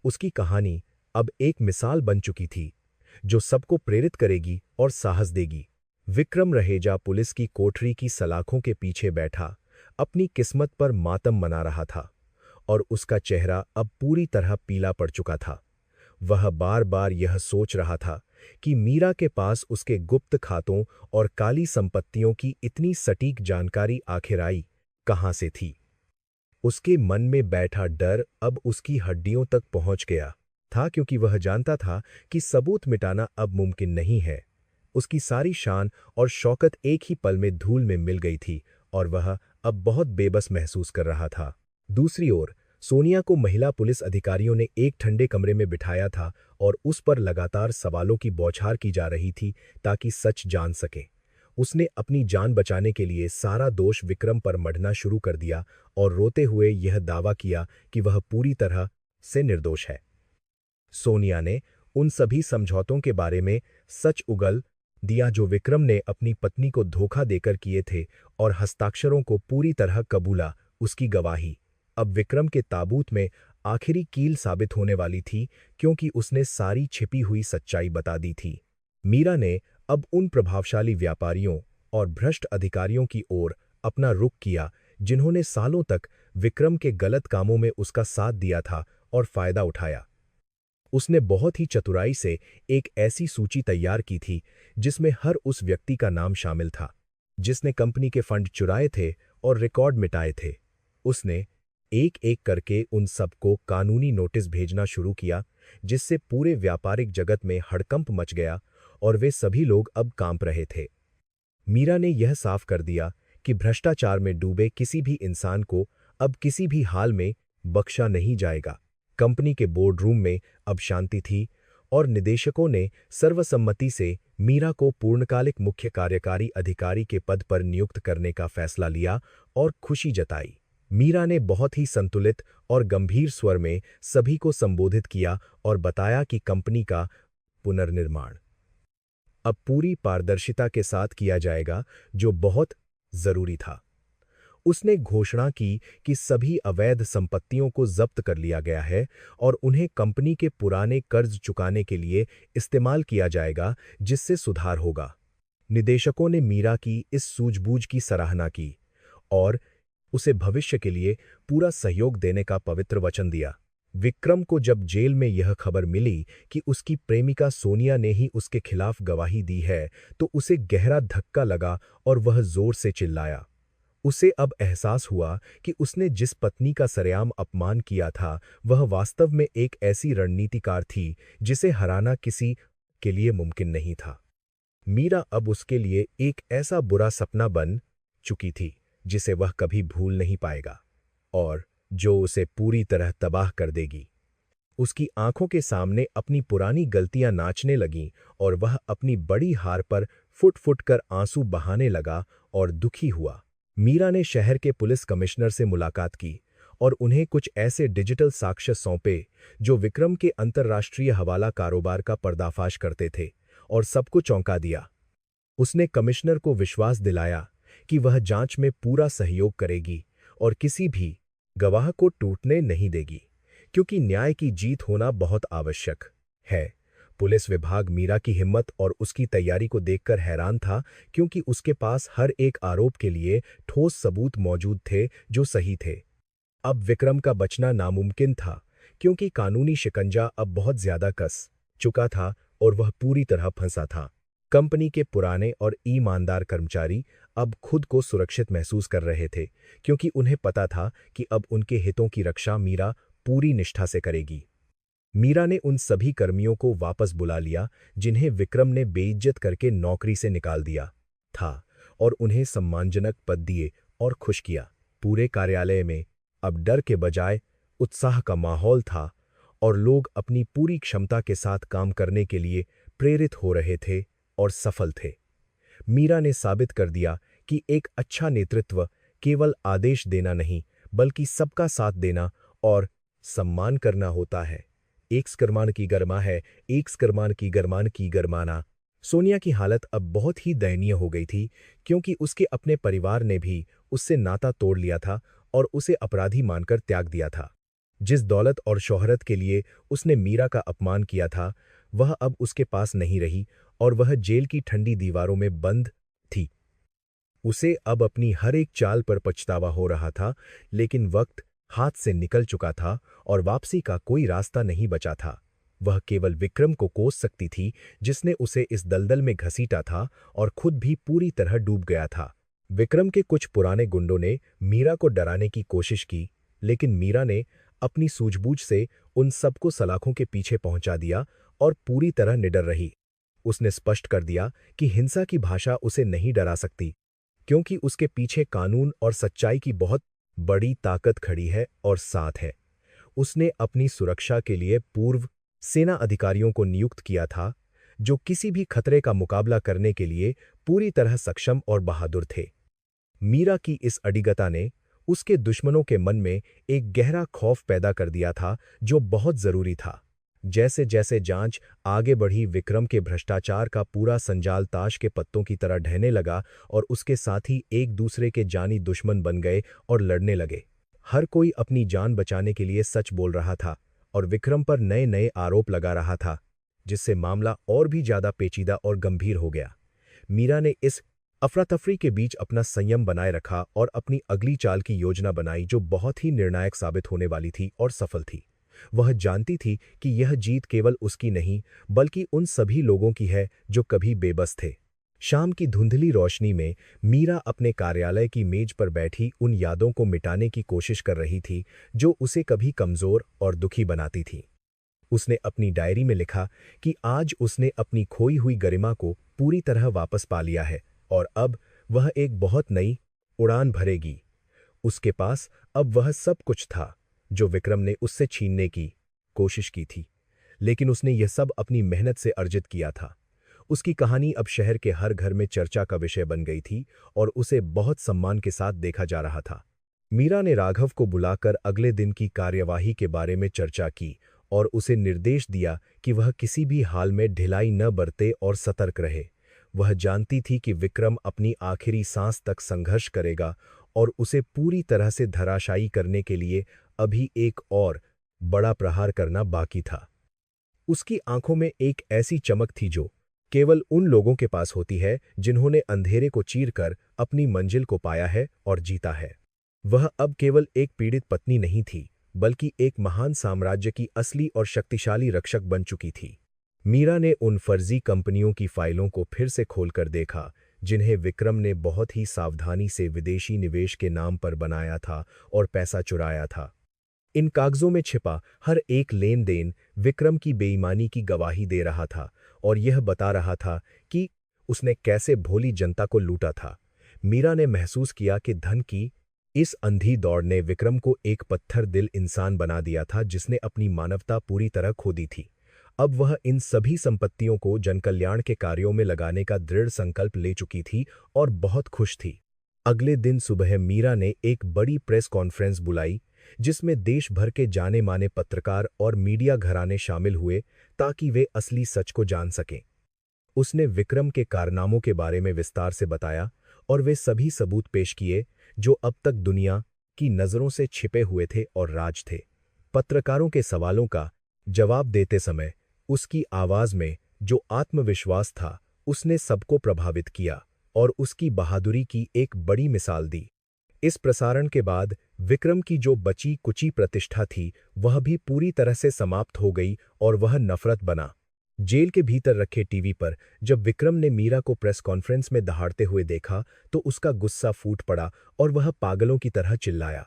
उसकी कहानी अब एक मिसाल बन चुकी थी, जो सबको प्रेरित करेगी और साहस देगी। विक्रम रहेजा पुलिस की कोठरी की सलाखों के पीछे बैठा अपनी किस्मत पर मातम मना रहा था और उसका चेहरा अब पूरी तरह पीला पड़ चुका था। वह बार बार यह सोच रहा था कि मीरा के पास उसके गुप्त खातों और काली संपत्तियों की इतनी सटीक जानकारी आखिर आई कहाँ से थी। उसके मन में बैठा डर अब उसकी हड्डियों तक पहुंच गया था, क्योंकि वह जानता था कि सबूत मिटाना अब मुमकिन नहीं है। उसकी सारी शान और शौकत एक ही पल में धूल में मिल गई थी और वह अब बहुत बेबस महसूस कर रहा था। दूसरी ओर सोनिया को महिला पुलिस अधिकारियों ने एक ठंडे कमरे में बिठाया था और उस पर लगातार सवालों की बौछार की जा रही थी ताकि सच जान सके। उसने अपनी जान बचाने के लिए सारा दोष विक्रम पर मढ़ना शुरू कर दिया और रोते हुए यह दावा किया कि वह पूरी तरह से निर्दोष है। सोनिया ने उन सभी समझौतों के बारे में सच उगल दिया जो विक्रम ने अपनी पत्नी को धोखा देकर किए थे और हस्ताक्षरों को पूरी तरह कबूला। उसकी गवाही अब विक्रम के ताबूत में आखिरी कील साबित होने वाली थी, क्योंकि उसने सारी छिपी हुई सच्चाई बता दी थी। मीरा ने अब उन प्रभावशाली व्यापारियों और भ्रष्ट अधिकारियों की ओर अपना रुख किया जिन्होंने सालों तक विक्रम के गलत कामों में उसका साथ दिया था और फायदा उठाया। उसने बहुत ही चतुराई से एक ऐसी सूची तैयार की थी जिसमें हर उस व्यक्ति का नाम शामिल था जिसने कंपनी के फंड चुराए थे और रिकॉर्ड मिटाए थे। उसने एक एक करके उन सबको कानूनी नोटिस भेजना शुरू किया, जिससे पूरे व्यापारिक जगत में हड़कंप मच गया और वे सभी लोग अब कांप रहे थे। मीरा ने यह साफ कर दिया कि भ्रष्टाचार में डूबे किसी भी इंसान को अब किसी भी हाल में बख्शा नहीं जाएगा। कंपनी के बोर्ड रूम में अब शांति थी और निदेशकों ने सर्वसम्मति से मीरा को पूर्णकालिक मुख्य कार्यकारी अधिकारी के पद पर नियुक्त करने का फैसला लिया और खुशी जताई। मीरा ने बहुत ही संतुलित और गंभीर स्वर में सभी को संबोधित किया और बताया कि कंपनी का पुनर्निर्माण अब पूरी पारदर्शिता के साथ किया जाएगा, जो बहुत जरूरी था। उसने घोषणा की कि सभी अवैध संपत्तियों को जब्त कर लिया गया है और उन्हें कंपनी के पुराने कर्ज चुकाने के लिए इस्तेमाल किया जाएगा, जिससे सुधार होगा। निदेशकों ने मीरा की इस सूझबूझ की सराहना की और उसे भविष्य के लिए पूरा सहयोग देने का पवित्र वचन दिया। विक्रम को जब जेल में यह खबर मिली कि उसकी प्रेमिका सोनिया ने ही उसके खिलाफ गवाही दी है, तो उसे गहरा धक्का लगा और वह जोर से चिल्लाया। उसे अब एहसास हुआ कि उसने जिस पत्नी का सरेआम अपमान किया था, वह वास्तव में एक ऐसी रणनीतिकार थी जिसे हराना किसी के लिए मुमकिन नहीं था। मीरा अब उसके लिए एक ऐसा बुरा सपना बन चुकी थी जिसे वह कभी भूल नहीं पाएगा और जो उसे पूरी तरह तबाह कर देगी। उसकी आंखों के सामने अपनी पुरानी गलतियां नाचने लगीं और वह अपनी बड़ी हार पर फुट फुट कर आंसू बहाने लगा और दुखी हुआ। मीरा ने शहर के पुलिस कमिश्नर से मुलाकात की और उन्हें कुछ ऐसे डिजिटल साक्ष्य सौंपे जो विक्रम के अंतर्राष्ट्रीय हवाला कारोबार का पर्दाफाश करते थे, और सबको चौंका दिया। उसने कमिश्नर को विश्वास दिलाया कि वह जांच में पूरा सहयोग करेगी और किसी भी गवाह को टूटने नहीं देगी, क्योंकि न्याय की जीत होना बहुत आवश्यक है। पुलिस विभाग मीरा की हिम्मत और उसकी तैयारी को देखकर हैरान था, क्योंकि उसके पास हर एक आरोप के लिए ठोस सबूत मौजूद थे जो सही थे। अब विक्रम का बचना नामुमकिन था, क्योंकि कानूनी शिकंजा अब बहुत ज्यादा कस चुका था और वह पूरी तरह फंसा था। कंपनी के पुराने और ईमानदार कर्मचारी अब खुद को सुरक्षित महसूस कर रहे थे, क्योंकि उन्हें पता था कि अब उनके हितों की रक्षा मीरा पूरी निष्ठा से करेगी। मीरा ने उन सभी कर्मियों को वापस बुला लिया जिन्हें विक्रम ने बेइज्जत करके नौकरी से निकाल दिया था और उन्हें सम्मानजनक पद दिए और खुश किया। पूरे कार्यालय में अब डर के बजाय उत्साह का माहौल था और लोग अपनी पूरी क्षमता के साथ काम करने के लिए प्रेरित हो रहे थे और सफल थे। मीरा ने साबित कर दिया कि एक अच्छा नेतृत्व केवल आदेश देना नहीं, बल्कि सबका साथ देना और सम्मान करना होता है। एक स्करमान की गरमा है, एक स्करमान की गरमान की गरमाना। सोनिया की हालत अब बहुत ही दयनीय हो गई थी, क्योंकि उसके अपने परिवार ने भी उससे नाता तोड़ लिया था और उसे अपराधी मानकर त्याग दिया था। जिस दौलत और शोहरत के लिए उसने मीरा का अपमान किया था, वह अब उसके पास नहीं रही और वह जेल की ठंडी दीवारों में बंद थी। उसे अब अपनी हर एक चाल पर पछतावा हो रहा था, लेकिन वक्त हाथ से निकल चुका था और वापसी का कोई रास्ता नहीं बचा था। वह केवल विक्रम को कोस सकती थी, जिसने उसे इस दलदल में घसीटा था और खुद भी पूरी तरह डूब गया था। विक्रम के कुछ पुराने गुंडों ने मीरा को डराने की कोशिश की, लेकिन मीरा ने अपनी सूझबूझ से उन सबको सलाखों के पीछे पहुंचा दिया और पूरी तरह निडर रही। उसने स्पष्ट कर दिया कि हिंसा की भाषा उसे नहीं डरा सकती, क्योंकि उसके पीछे कानून और सच्चाई की बहुत बड़ी ताकत खड़ी है और साथ है। उसने अपनी सुरक्षा के लिए पूर्व सेना अधिकारियों को नियुक्त किया था, जो किसी भी खतरे का मुकाबला करने के लिए पूरी तरह सक्षम और बहादुर थे। मीरा की इस अडिगता ने उसके दुश्मनों के मन में एक गहरा खौफ पैदा कर दिया था, जो बहुत जरूरी था। जैसे जैसे जांच आगे बढ़ी, विक्रम के भ्रष्टाचार का पूरा संजाल ताश के पत्तों की तरह ढहने लगा और उसके साथी एक दूसरे के जानी दुश्मन बन गए और लड़ने लगे। हर कोई अपनी जान बचाने के लिए सच बोल रहा था और विक्रम पर नए नए आरोप लगा रहा था, जिससे मामला और भी ज्यादा पेचीदा और गंभीर हो गया। मीरा ने इस अफरा-तफरी के बीच अपना संयम बनाए रखा और अपनी अगली चाल की योजना बनाई, जो बहुत ही निर्णायक साबित होने वाली थी और सफल थी। वह जानती थी कि यह जीत केवल उसकी नहीं, बल्कि उन सभी लोगों की है जो कभी बेबस थे। शाम की धुंधली रोशनी में मीरा अपने कार्यालय की मेज पर बैठी उन यादों को मिटाने की कोशिश कर रही थी, जो उसे कभी कमजोर और दुखी बनाती थीं। उसने अपनी डायरी में लिखा कि आज उसने अपनी खोई हुई गरिमा को पूरी तरह वापस पा लिया है और अब वह एक बहुत नई उड़ान भरेगी। उसके पास अब वह सब कुछ था जो विक्रम ने उससे छीनने की कोशिश की थी, लेकिन उसने यह सब अपनी मेहनत से अर्जित किया था। उसकी कहानी अब शहर के हर घर में चर्चा का विषय बन गई थी और उसे बहुत सम्मान के साथ देखा जा रहा था। मीरा ने राघव को बुलाकर अगले दिन की कार्यवाही के बारे में चर्चा की और उसे निर्देश दिया कि वह किसी भी हाल में ढिलाई न बरते और सतर्क रहे। वह जानती थी कि विक्रम अपनी आखिरी सांस तक संघर्ष करेगा और उसे पूरी तरह से धराशायी करने के लिए अभी एक और बड़ा प्रहार करना बाकी था। उसकी आंखों में एक ऐसी चमक थी जो केवल उन लोगों के पास होती है जिन्होंने अंधेरे को चीरकर अपनी मंजिल को पाया है और जीता है। वह अब केवल एक पीड़ित पत्नी नहीं थी, बल्कि एक महान साम्राज्य की असली और शक्तिशाली रक्षक बन चुकी थी। मीरा ने उन फर्जी कंपनियों की फाइलों को फिर से खोलकर देखा, जिन्हें विक्रम ने बहुत ही सावधानी से विदेशी निवेश के नाम पर बनाया था और पैसा चुराया था। इन कागजों में छिपा हर एक लेन देन विक्रम की बेईमानी की गवाही दे रहा था और यह बता रहा था कि उसने कैसे भोली जनता को लूटा था। मीरा ने महसूस किया कि धन की इस अंधी दौड़ ने विक्रम को एक पत्थर दिल इंसान बना दिया था, जिसने अपनी मानवता पूरी तरह खो दी थी। अब वह इन सभी संपत्तियों को जनकल्याण के कार्यों में लगाने का दृढ़ संकल्प ले चुकी थी और बहुत खुश थी। अगले दिन सुबह मीरा ने एक बड़ी प्रेस कॉन्फ्रेंस बुलाई, जिसमें देश भर के जाने माने पत्रकार और मीडिया घराने शामिल हुए ताकि वे असली सच को जान सकें। उसने विक्रम के कारनामों के बारे में विस्तार से बताया और वे सभी सबूत पेश किए जो अब तक दुनिया की नजरों से छिपे हुए थे और राज थे। पत्रकारों के सवालों का जवाब देते समय उसकी आवाज में जो आत्मविश्वास था, उसने सबको प्रभावित किया और उसकी बहादुरी की एक बड़ी मिसाल दी। इस प्रसारण के बाद विक्रम की जो बची कुची प्रतिष्ठा थी, वह भी पूरी तरह से समाप्त हो गई और वह नफरत बना। जेल के भीतर रखे टीवी पर जब विक्रम ने मीरा को प्रेस कॉन्फ्रेंस में दहाड़ते हुए देखा, तो उसका गुस्सा फूट पड़ा और वह पागलों की तरह चिल्लाया।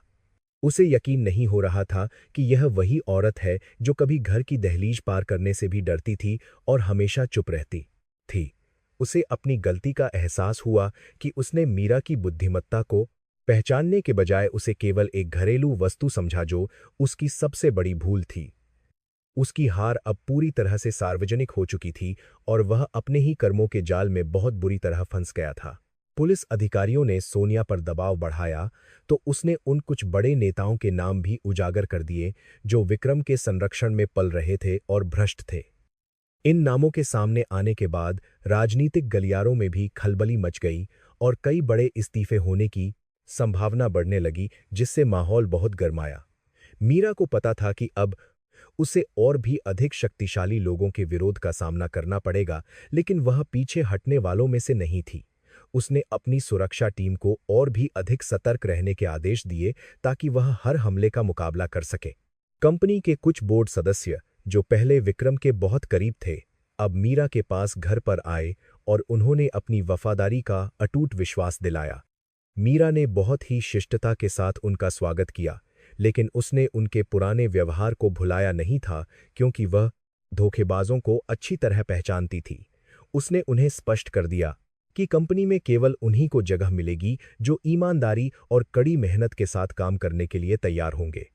उसे यकीन नहीं हो रहा था कि यह वही औरत है जो कभी घर की दहलीज पार करने से भी डरती थी और हमेशा चुप रहती थी। उसे अपनी गलती का एहसास हुआ कि उसने मीरा की बुद्धिमत्ता को पहचानने के बजाय उसे केवल एक घरेलू वस्तु समझा, जो उसकी सबसे बड़ी भूल थी। उसकी हार अब पूरी तरह से सार्वजनिक हो चुकी थी और वह अपने ही कर्मों के जाल में बहुत बुरी तरह फंस गया था। पुलिस अधिकारियों ने सोनिया पर दबाव बढ़ाया तो उसने उन कुछ बड़े नेताओं के नाम भी उजागर कर दिए जो विक्रम के संरक्षण में पल रहे थे और भ्रष्ट थे। इन नामों के सामने आने के बाद राजनीतिक गलियारों में भी खलबली मच गई और कई बड़े इस्तीफे होने की संभावना बढ़ने लगी, जिससे माहौल बहुत गरमाया। मीरा को पता था कि अब उसे और भी अधिक शक्तिशाली लोगों के विरोध का सामना करना पड़ेगा, लेकिन वह पीछे हटने वालों में से नहीं थी। उसने अपनी सुरक्षा टीम को और भी अधिक सतर्क रहने के आदेश दिए ताकि वह हर हमले का मुकाबला कर सके। कंपनी के कुछ बोर्ड सदस्य, जो पहले विक्रम के बहुत करीब थे, अब मीरा के पास घर पर आए और उन्होंने अपनी वफादारी का अटूट विश्वास दिलाया। मीरा ने बहुत ही शिष्टता के साथ उनका स्वागत किया, लेकिन उसने उनके पुराने व्यवहार को भुलाया नहीं था क्योंकि वह धोखेबाजों को अच्छी तरह पहचानती थी। उसने उन्हें स्पष्ट कर दिया कि कंपनी में केवल उन्हीं को जगह मिलेगी जो ईमानदारी और कड़ी मेहनत के साथ काम करने के लिए तैयार होंगे।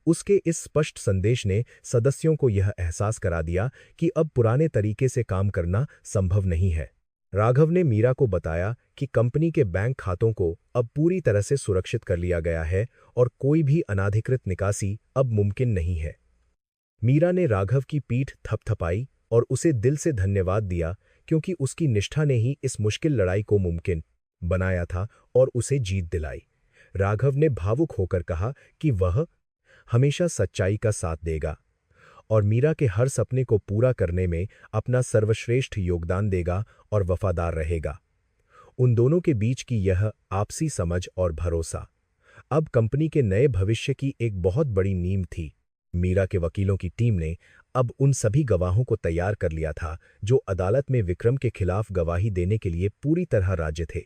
उसके इस स्पष्ट संदेश ने सदस्यों को यह एहसास करा दिया कि अब पुराने तरीके से काम करना संभव नहीं है। राघव ने मीरा को बताया कि कंपनी के बैंक खातों को अब पूरी तरह से सुरक्षित कर लिया गया है और कोई भी अनाधिकृत निकासी अब मुमकिन नहीं है। मीरा ने राघव की पीठ थपथपाई और उसे दिल से धन्यवाद दिया क्योंकि उसकी निष्ठा ने ही इस मुश्किल लड़ाई को मुमकिन बनाया था और उसे जीत दिलाई। राघव ने भावुक होकर कहा कि वह हमेशा सच्चाई का साथ देगा और मीरा के हर सपने को पूरा करने में अपना सर्वश्रेष्ठ योगदान देगा और वफादार रहेगा। उन दोनों के बीच की यह आपसी समझ और भरोसा अब कंपनी के नए भविष्य की एक बहुत बड़ी नींव थी। मीरा के वकीलों की टीम ने अब उन सभी गवाहों को तैयार कर लिया था जो अदालत में विक्रम के खिलाफ गवाही देने के लिए पूरी तरह राजी थे।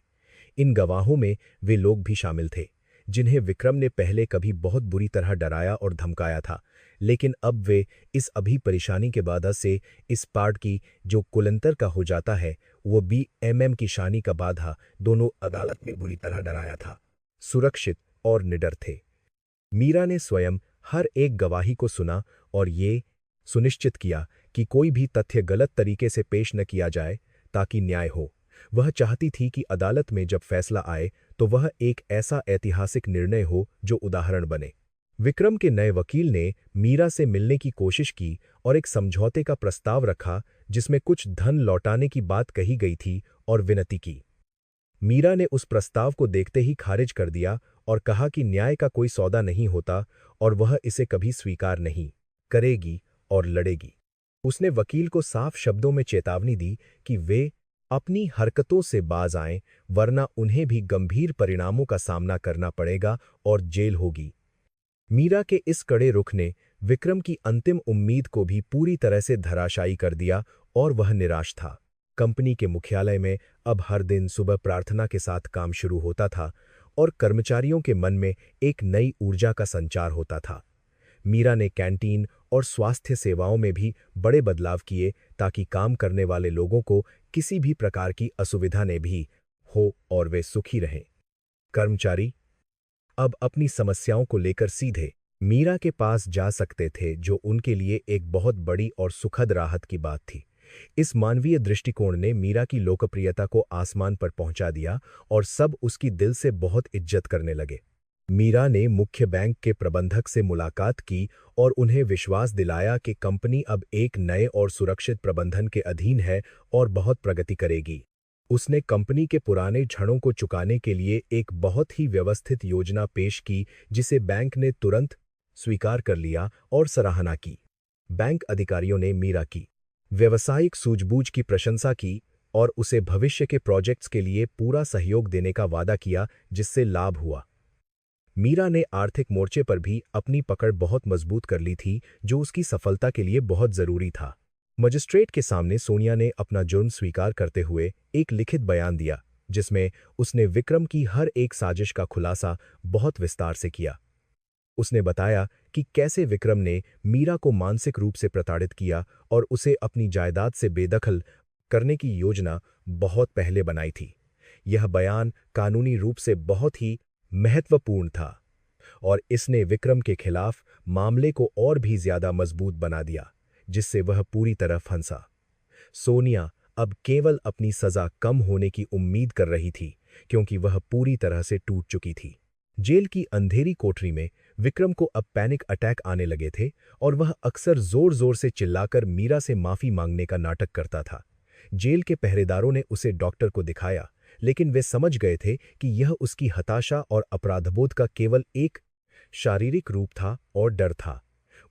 इन गवाहों में वे लोग भी शामिल थे जिन्हें विक्रम ने पहले कभी बहुत बुरी तरह डराया और धमकाया था, लेकिन अब वे इस अभी परेशानी के बाद से इस पार्ट की जो कुलंतर का हो जाता है वो BMM की शानी का बाधा दोनों अदालत में बुरी तरह डराया था, सुरक्षित और निडर थे। मीरा ने स्वयं हर एक गवाही को सुना और ये सुनिश्चित किया कि कोई भी तथ्य गलत तरीके से पेश न किया जाए ताकि न्याय हो। वह चाहती थी कि अदालत में जब फैसला आए तो वह एक ऐसा ऐतिहासिक निर्णय हो जो उदाहरण बने। विक्रम के नए वकील ने मीरा से मिलने की कोशिश की और एक समझौते का प्रस्ताव रखा जिसमें कुछ धन लौटाने की बात कही गई थी और विनती की। मीरा ने उस प्रस्ताव को देखते ही खारिज कर दिया और कहा कि न्याय का कोई सौदा नहीं होता और वह इसे कभी स्वीकार नहीं करेगी और लड़ेगी। उसने वकील को साफ शब्दों में चेतावनी दी कि वे अपनी हरकतों से बाज आएं वरना उन्हें भी गंभीर परिणामों का सामना करना पड़ेगा और जेल होगी। मीरा के इस कड़े रुख ने विक्रम की अंतिम उम्मीद को भी पूरी तरह से धराशायी कर दिया और वह निराश था। कंपनी के मुख्यालय में अब हर दिन सुबह प्रार्थना के साथ काम शुरू होता था और कर्मचारियों के मन में एक नई ऊर्जा का संचार होता था। मीरा ने कैंटीन और स्वास्थ्य सेवाओं में भी बड़े बदलाव किए ताकि काम करने वाले लोगों को किसी भी प्रकार की असुविधा न भी हो और वे सुखी रहें। कर्मचारी अब अपनी समस्याओं को लेकर सीधे मीरा के पास जा सकते थे, जो उनके लिए एक बहुत बड़ी और सुखद राहत की बात थी। इस मानवीय दृष्टिकोण ने मीरा की लोकप्रियता को आसमान पर पहुंचा दिया और सब उसकी दिल से बहुत इज्जत करने लगे। मीरा ने मुख्य बैंक के प्रबंधक से मुलाकात की और उन्हें विश्वास दिलाया कि कंपनी अब एक नए और सुरक्षित प्रबंधन के अधीन है और बहुत प्रगति करेगी। उसने कंपनी के पुराने ऋणों को चुकाने के लिए एक बहुत ही व्यवस्थित योजना पेश की जिसे बैंक ने तुरंत स्वीकार कर लिया और सराहना की। बैंक अधिकारियों ने मीरा की व्यावसायिक सूझबूझ की प्रशंसा की और उसे भविष्य के प्रोजेक्ट्स के लिए पूरा सहयोग देने का वादा किया जिससे लाभ हुआ। मीरा ने आर्थिक मोर्चे पर भी अपनी पकड़ बहुत मजबूत कर ली थी जो उसकी सफलता के लिए बहुत जरूरी था। मजिस्ट्रेट के सामने सोनिया ने अपना जुर्म स्वीकार करते हुए एक लिखित बयान दिया जिसमें उसने विक्रम की हर एक साजिश का खुलासा बहुत विस्तार से किया। उसने बताया कि कैसे विक्रम ने मीरा को मानसिक रूप से प्रताड़ित किया और उसे अपनी जायदाद से बेदखल करने की योजना बहुत पहले बनाई थी। यह बयान कानूनी रूप से बहुत ही महत्वपूर्ण था और इसने विक्रम के खिलाफ मामले को और भी ज्यादा मजबूत बना दिया जिससे वह पूरी तरह फंसा। सोनिया अब केवल अपनी सजा कम होने की उम्मीद कर रही थी क्योंकि वह पूरी तरह से टूट चुकी थी। जेल की अंधेरी कोठरी में विक्रम को अब पैनिक अटैक आने लगे थे और वह अक्सर जोर जोर से चिल्लाकर मीरा से माफी मांगने का नाटक करता था। जेल के पहरेदारों ने उसे डॉक्टर को दिखाया लेकिन वे समझ गए थे कि यह उसकी हताशा और अपराधबोध का केवल एक शारीरिक रूप था और डर था।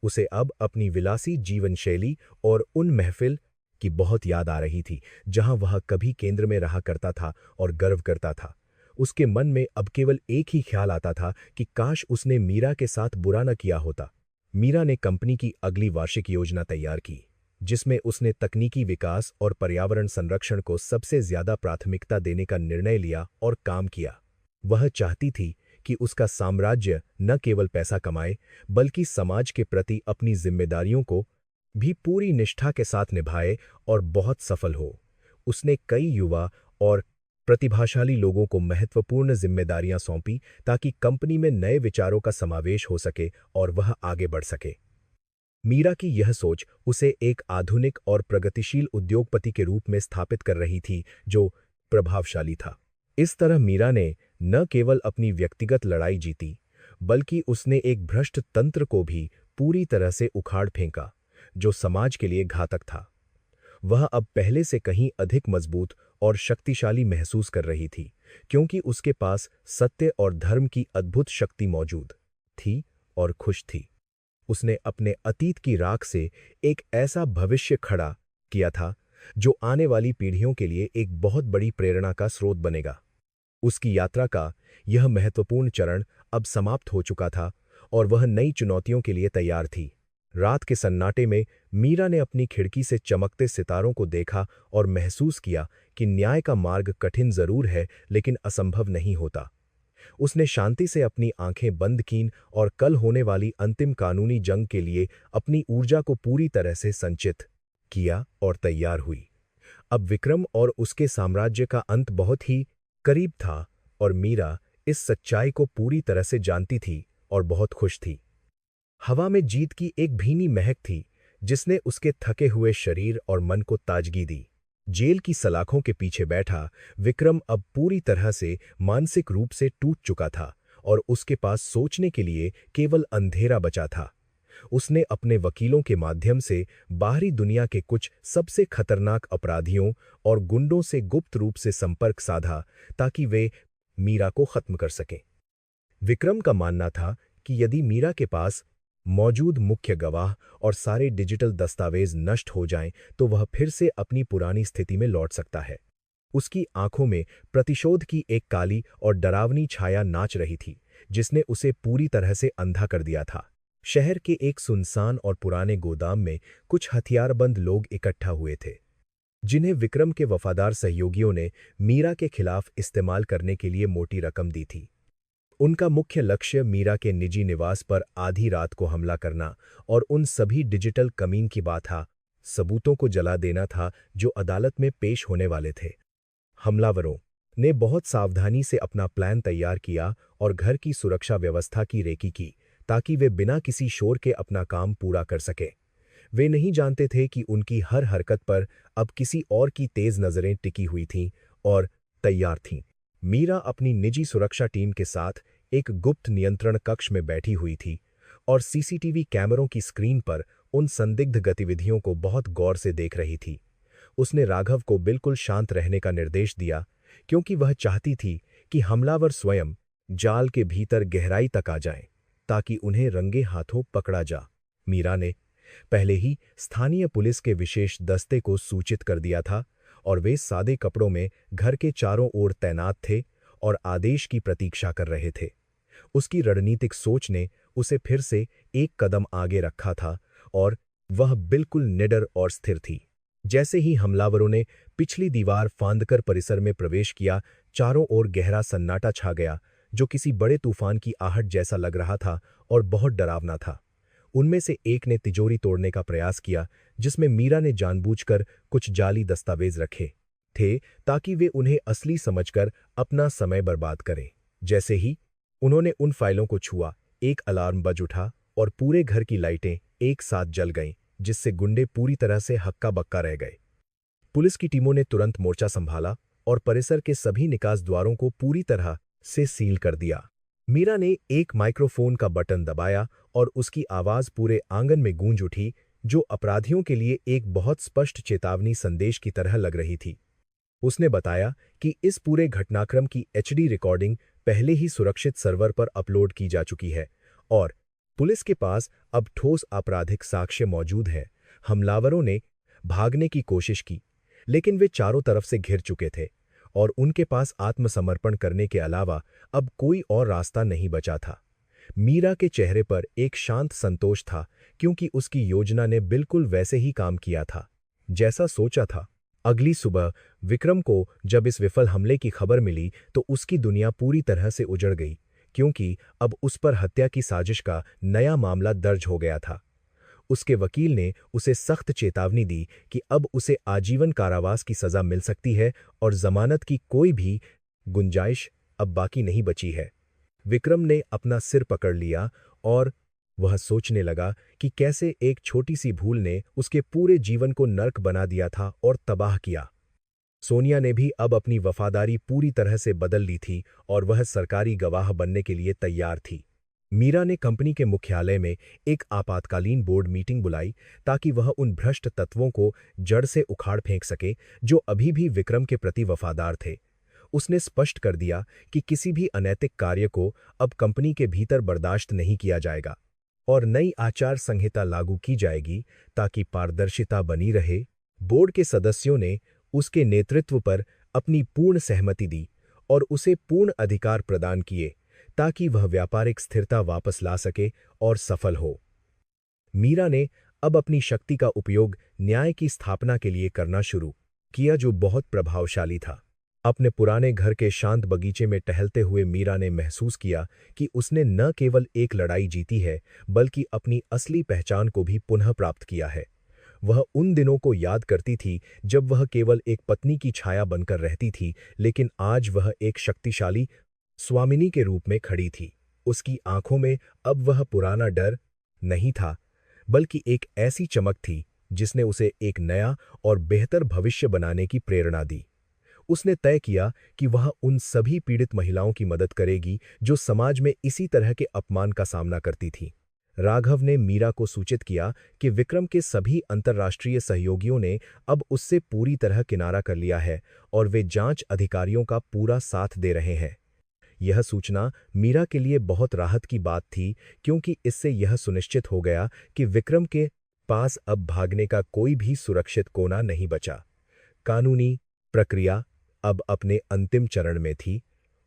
उसे अब अपनी विलासी जीवन शैली और उन महफिल की बहुत याद आ रही थी, जहां वह कभी केंद्र में रहा करता था और गर्व करता था। उसके मन में अब केवल एक ही ख्याल आता था कि काश उसने मीरा के साथ बुरा न किया होता। मीरा ने कंपनी की अगली वार्षिक योजना तैयार की, जिसमें उसने तकनीकी विकास और पर्यावरण संरक्षण को सबसे ज्यादा प्राथमिकता देने का निर्णय लिया और काम किया। वह चाहती थी कि उसका साम्राज्य न केवल पैसा कमाए, बल्कि समाज के प्रति अपनी जिम्मेदारियों को भी पूरी निष्ठा के साथ निभाए और बहुत सफल हो। उसने कई युवा और प्रतिभाशाली लोगों को महत्वपूर्ण जिम्मेदारियां सौंपी ताकि कंपनी में नए विचारों का समावेश हो सके और वह आगे बढ़ सके। मीरा की यह सोच उसे एक आधुनिक और प्रगतिशील उद्योगपति के रूप में स्थापित कर रही थी, जो प्रभावशाली था। इस तरह मीरा ने न केवल अपनी व्यक्तिगत लड़ाई जीती, बल्कि उसने एक भ्रष्ट तंत्र को भी पूरी तरह से उखाड़ फेंका, जो समाज के लिए घातक था। वह अब पहले से कहीं अधिक मजबूत और शक्तिशाली महसूस कर रही थी, क्योंकि उसके पास सत्य और धर्म की अद्भुत शक्ति मौजूद थी और खुश थी। उसने अपने अतीत की राख से एक ऐसा भविष्य खड़ा किया था जो आने वाली पीढ़ियों के लिए एक बहुत बड़ी प्रेरणा का स्रोत बनेगा। उसकी यात्रा का यह महत्वपूर्ण चरण अब समाप्त हो चुका था और वह नई चुनौतियों के लिए तैयार थी। रात के सन्नाटे में मीरा ने अपनी खिड़की से चमकते सितारों को देखा और महसूस किया कि न्याय का मार्ग कठिन जरूर है, लेकिन असंभव नहीं होता। उसने शांति से अपनी आंखें बंद कीं और कल होने वाली अंतिम कानूनी जंग के लिए अपनी ऊर्जा को पूरी तरह से संचित किया और तैयार हुई। अब विक्रम और उसके साम्राज्य का अंत बहुत ही करीब था और मीरा इस सच्चाई को पूरी तरह से जानती थी और बहुत खुश थी। हवा में जीत की एक भीनी महक थी, जिसने उसके थके हुए शरीर और मन को ताजगी दी। जेल की सलाखों के पीछे बैठा विक्रम अब पूरी तरह से मानसिक रूप से टूट चुका था और उसके पास सोचने के लिए केवल अंधेरा बचा था। उसने अपने वकीलों के माध्यम से बाहरी दुनिया के कुछ सबसे खतरनाक अपराधियों और गुंडों से गुप्त रूप से संपर्क साधा ताकि वे मीरा को खत्म कर सकें। विक्रम का मानना था कि यदि मीरा के पास मौजूद मुख्य गवाह और सारे डिजिटल दस्तावेज नष्ट हो जाएं, तो वह फिर से अपनी पुरानी स्थिति में लौट सकता है। उसकी आंखों में प्रतिशोध की एक काली और डरावनी छाया नाच रही थी, जिसने उसे पूरी तरह से अंधा कर दिया था। शहर के एक सुनसान और पुराने गोदाम में कुछ हथियारबंद लोग इकट्ठा हुए थे, जिन्हें विक्रम के वफादार सहयोगियों ने मीरा के खिलाफ इस्तेमाल करने के लिए मोटी रकम दी थी। उनका मुख्य लक्ष्य मीरा के निजी निवास पर आधी रात को हमला करना और उन सभी डिजिटल कमीन की बाधा सबूतों को जला देना था जो अदालत में पेश होने वाले थे। हमलावरों ने बहुत सावधानी से अपना प्लान तैयार किया और घर की सुरक्षा व्यवस्था की रेकी की, ताकि वे बिना किसी शोर के अपना काम पूरा कर सके। वे नहीं जानते थे कि उनकी हर हरकत पर अब किसी और की तेज नजरें टिकी हुई थीं और तैयार थीं। मीरा अपनी निजी सुरक्षा टीम के साथ एक गुप्त नियंत्रण कक्ष में बैठी हुई थी और सीसीटीवी कैमरों की स्क्रीन पर उन संदिग्ध गतिविधियों को बहुत गौर से देख रही थी। उसने राघव को बिल्कुल शांत रहने का निर्देश दिया, क्योंकि वह चाहती थी कि हमलावर स्वयं जाल के भीतर गहराई तक आ जाएं, ताकि उन्हें रंगे हाथों पकड़ा जा। मीरा ने पहले ही स्थानीय पुलिस के विशेष दस्ते को सूचित कर दिया था और वे सादे कपड़ों में घर के चारों ओर तैनात थे और आदेश की प्रतीक्षा कर रहे थे। उसकी रणनीतिक सोच ने उसे फिर से एक कदम आगे रखा था और वह बिल्कुल निडर और स्थिर थी। जैसे ही हमलावरों ने पिछली दीवार फांदकर परिसर में प्रवेश किया, चारों ओर गहरा सन्नाटा छा गया, जो किसी बड़े तूफान की आहट जैसा लग रहा था और बहुत डरावना था। उनमें से एक ने तिजोरी तोड़ने का प्रयास किया, जिसमें मीरा ने जानबूझकर कुछ जाली दस्तावेज रखे थे ताकि वे उन्हें असली समझकर अपना समय बर्बाद करें। जैसे ही उन्होंने उन फाइलों को छुआ, एक अलार्म बज उठा और पूरे घर की लाइटें एक साथ जल गईं, जिससे गुंडे पूरी तरह से हक्का बक्का रह गए। पुलिस की टीमों ने तुरंत मोर्चा संभाला और परिसर के सभी निकास द्वारों को पूरी तरह से सील कर दिया। मीरा ने एक माइक्रोफोन का बटन दबाया और उसकी आवाज पूरे आंगन में गूंज उठी, जो अपराधियों के लिए एक बहुत स्पष्ट चेतावनी संदेश की तरह लग रही थी। उसने बताया कि इस पूरे घटनाक्रम की एचडी रिकॉर्डिंग पहले ही सुरक्षित सर्वर पर अपलोड की जा चुकी है और पुलिस के पास अब ठोस आपराधिक साक्ष्य मौजूद है। हमलावरों ने भागने की कोशिश की, लेकिन वे चारों तरफ से घिर चुके थे और उनके पास आत्मसमर्पण करने के अलावा अब कोई और रास्ता नहीं बचा था। मीरा के चेहरे पर एक शांत संतोष था, क्योंकि उसकी योजना ने बिल्कुल वैसे ही काम किया था जैसा सोचा था। अगली सुबह विक्रम को जब इस विफल हमले की खबर मिली तो उसकी दुनिया पूरी तरह से उजड़ गई, क्योंकि अब उस पर हत्या की साजिश का नया मामला दर्ज हो गया था। उसके वकील ने उसे सख्त चेतावनी दी कि अब उसे आजीवन कारावास की सजा मिल सकती है और जमानत की कोई भी गुंजाइश अब बाकी नहीं बची है। विक्रम ने अपना सिर पकड़ लिया और वह सोचने लगा कि कैसे एक छोटी सी भूल ने उसके पूरे जीवन को नर्क बना दिया था और तबाह किया। सोनिया ने भी अब अपनी वफादारी पूरी तरह से बदल ली थी और वह सरकारी गवाह बनने के लिए तैयार थी। मीरा ने कंपनी के मुख्यालय में एक आपातकालीन बोर्ड मीटिंग बुलाई ताकि वह उन भ्रष्ट तत्वों को जड़ से उखाड़ फेंक सके जो अभी भी विक्रम के प्रति वफादार थे। उसने स्पष्ट कर दिया कि किसी भी अनैतिक कार्य को अब कंपनी के भीतर बर्दाश्त नहीं किया जाएगा और नई आचार संहिता लागू की जाएगी ताकि पारदर्शिता बनी रहे। बोर्ड के सदस्यों ने उसके नेतृत्व पर अपनी पूर्ण सहमति दी और उसे पूर्ण अधिकार प्रदान किए ताकि वह व्यापारिक स्थिरता वापस ला सके और सफल हो। मीरा ने अब अपनी शक्ति का उपयोग न्याय की स्थापना के लिए करना शुरू किया, जो बहुत प्रभावशाली था। अपने पुराने घर के शांत बगीचे में टहलते हुए मीरा ने महसूस किया कि उसने न केवल एक लड़ाई जीती है बल्कि अपनी असली पहचान को भी पुनः प्राप्त किया है। वह उन दिनों को याद करती थी जब वह केवल एक पत्नी की छाया बनकर रहती थी, लेकिन आज वह एक शक्तिशाली स्वामिनी के रूप में खड़ी थी। उसकी आंखों में अब वह पुराना डर नहीं था, बल्कि एक ऐसी चमक थी जिसने उसे एक नया और बेहतर भविष्य बनाने की प्रेरणा दी। उसने तय किया कि वह उन सभी पीड़ित महिलाओं की मदद करेगी जो समाज में इसी तरह के अपमान का सामना करती थीं। राघव ने मीरा को सूचित किया कि विक्रम के सभी अंतर्राष्ट्रीय सहयोगियों ने अब उससे पूरी तरह किनारा कर लिया है और वे जांच अधिकारियों का पूरा साथ दे रहे हैं। यह सूचना मीरा के लिए बहुत राहत की बात थी, क्योंकि इससे यह सुनिश्चित हो गया कि विक्रम के पास अब भागने का कोई भी सुरक्षित कोना नहीं बचा। कानूनी प्रक्रिया अब अपने अंतिम चरण में थी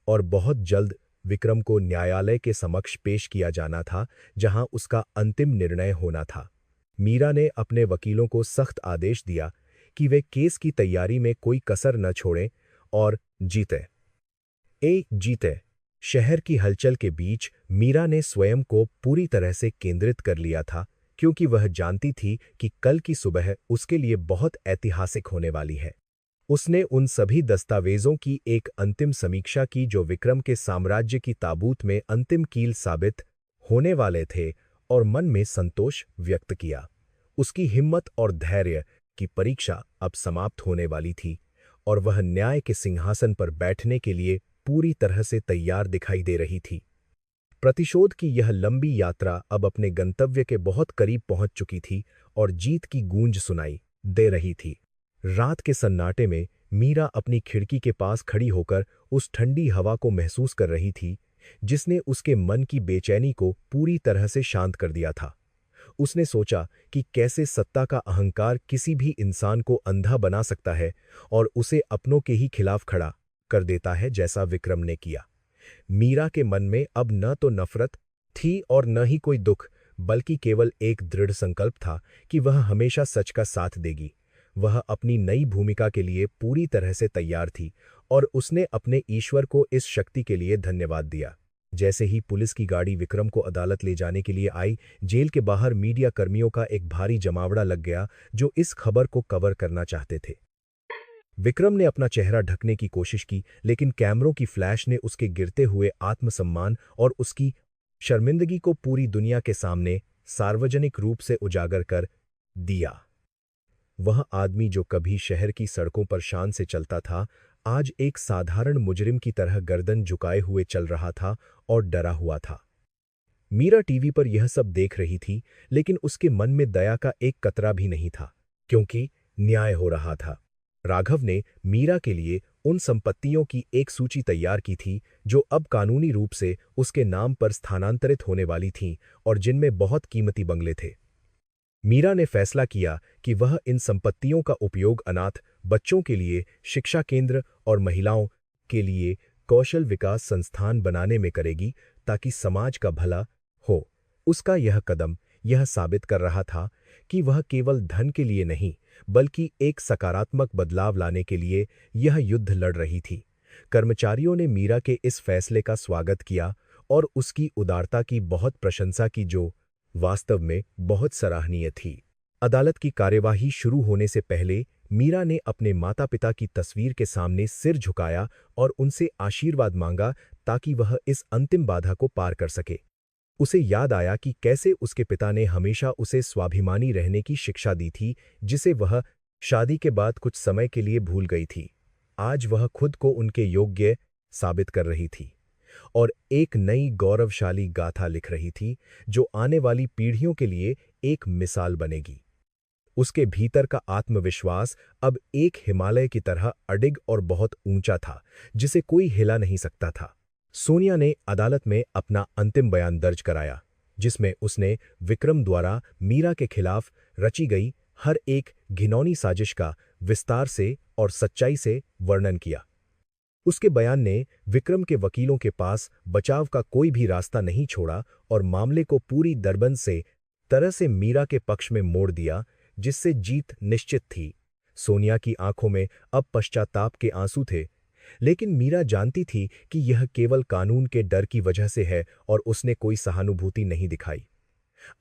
और बहुत जल्द विक्रम को न्यायालय के समक्ष पेश किया जाना था, जहां उसका अंतिम निर्णय होना था। मीरा ने अपने वकीलों को सख्त आदेश दिया कि वे केस की तैयारी में कोई कसर न छोड़ें और जीते। शहर की हलचल के बीच मीरा ने स्वयं को पूरी तरह से केंद्रित कर लिया था, क्योंकि वह जानती थी कि कल की सुबह उसके लिए बहुत ऐतिहासिक होने वाली है। उसने उन सभी दस्तावेजों की एक अंतिम समीक्षा की जो विक्रम के साम्राज्य की ताबूत में अंतिम कील साबित होने वाले थे, और मन में संतोष व्यक्त किया। उसकी हिम्मत और धैर्य की परीक्षा अब समाप्त होने वाली थी और वह न्याय के सिंहासन पर बैठने के लिए पूरी तरह से तैयार दिखाई दे रही थी। प्रतिशोध की यह लंबी यात्रा अब अपने गंतव्य के बहुत करीब पहुंच चुकी थी और जीत की गूंज सुनाई दे रही थी। रात के सन्नाटे में मीरा अपनी खिड़की के पास खड़ी होकर उस ठंडी हवा को महसूस कर रही थी, जिसने उसके मन की बेचैनी को पूरी तरह से शांत कर दिया था। उसने सोचा कि कैसे सत्ता का अहंकार किसी भी इंसान को अंधा बना सकता है और उसे अपनों के ही खिलाफ खड़ा कर देता है, जैसा विक्रम ने किया। मीरा के मन में अब न तो नफरत थी और न ही कोई दुख, बल्कि केवल एक दृढ़ संकल्प था कि वह हमेशा सच का साथ देगी। वह अपनी नई भूमिका के लिए पूरी तरह से तैयार थी और उसने अपने ईश्वर को इस शक्ति के लिए धन्यवाद दिया। जैसे ही पुलिस की गाड़ी विक्रम को अदालत ले जाने के लिए आई, जेल के बाहर मीडिया कर्मियों का एक भारी जमावड़ा लग गया जो इस खबर को कवर करना चाहते थे। विक्रम ने अपना चेहरा ढकने की कोशिश की, लेकिन कैमरों की फ्लैश ने उसके गिरते हुए आत्मसम्मान और उसकी शर्मिंदगी को पूरी दुनिया के सामने सार्वजनिक रूप से उजागर कर दिया। वह आदमी जो कभी शहर की सड़कों पर शान से चलता था, आज एक साधारण मुजरिम की तरह गर्दन झुकाए हुए चल रहा था और डरा हुआ था। मीरा टीवी पर यह सब देख रही थी, लेकिन उसके मन में दया का एक कतरा भी नहीं था, क्योंकि न्याय हो रहा था। राघव ने मीरा के लिए उन संपत्तियों की एक सूची तैयार की थी जो अब कानूनी रूप से उसके नाम पर स्थानांतरित होने वाली थीं और जिनमें बहुत कीमती बंगले थे। मीरा ने फैसला किया कि वह इन संपत्तियों का उपयोग अनाथ बच्चों के लिए शिक्षा केंद्र और महिलाओं के लिए कौशल विकास संस्थान बनाने में करेगी ताकि समाज का भला हो। उसका यह कदम यह साबित कर रहा था कि वह केवल धन के लिए नहीं बल्कि एक सकारात्मक बदलाव लाने के लिए यह युद्ध लड़ रही थी। कर्मचारियों ने मीरा के इस फैसले का स्वागत किया और उसकी उदारता की बहुत प्रशंसा की जो वास्तव में बहुत सराहनीय थी। अदालत की कार्यवाही शुरू होने से पहले मीरा ने अपने माता-पिता की तस्वीर के सामने सिर झुकाया और उनसे आशीर्वाद मांगा ताकि वह इस अंतिम बाधा को पार कर सके। उसे याद आया कि कैसे उसके पिता ने हमेशा उसे स्वाभिमानी रहने की शिक्षा दी थी, जिसे वह शादी के बाद कुछ समय के लिए भूल गई थी। आज वह खुद को उनके योग्य साबित कर रही थी और एक नई गौरवशाली गाथा लिख रही थी जो आने वाली पीढ़ियों के लिए एक मिसाल बनेगी। उसके भीतर का आत्मविश्वास अब एक हिमालय की तरह अडिग और बहुत ऊंचा था, जिसे कोई हिला नहीं सकता था। सोनिया ने अदालत में अपना अंतिम बयान दर्ज कराया, जिसमें उसने विक्रम द्वारा मीरा के खिलाफ रची गई हर एक घिनौनी साजिश का विस्तार से और सच्चाई से वर्णन किया। उसके बयान ने विक्रम के वकीलों के पास बचाव का कोई भी रास्ता नहीं छोड़ा और मामले को पूरी दरबन से तरह से मीरा के पक्ष में मोड़ दिया, जिससे जीत निश्चित थी। सोनिया की आंखों में अब पश्चाताप के आंसू थे, लेकिन मीरा जानती थी कि यह केवल कानून के डर की वजह से है और उसने कोई सहानुभूति नहीं दिखाई।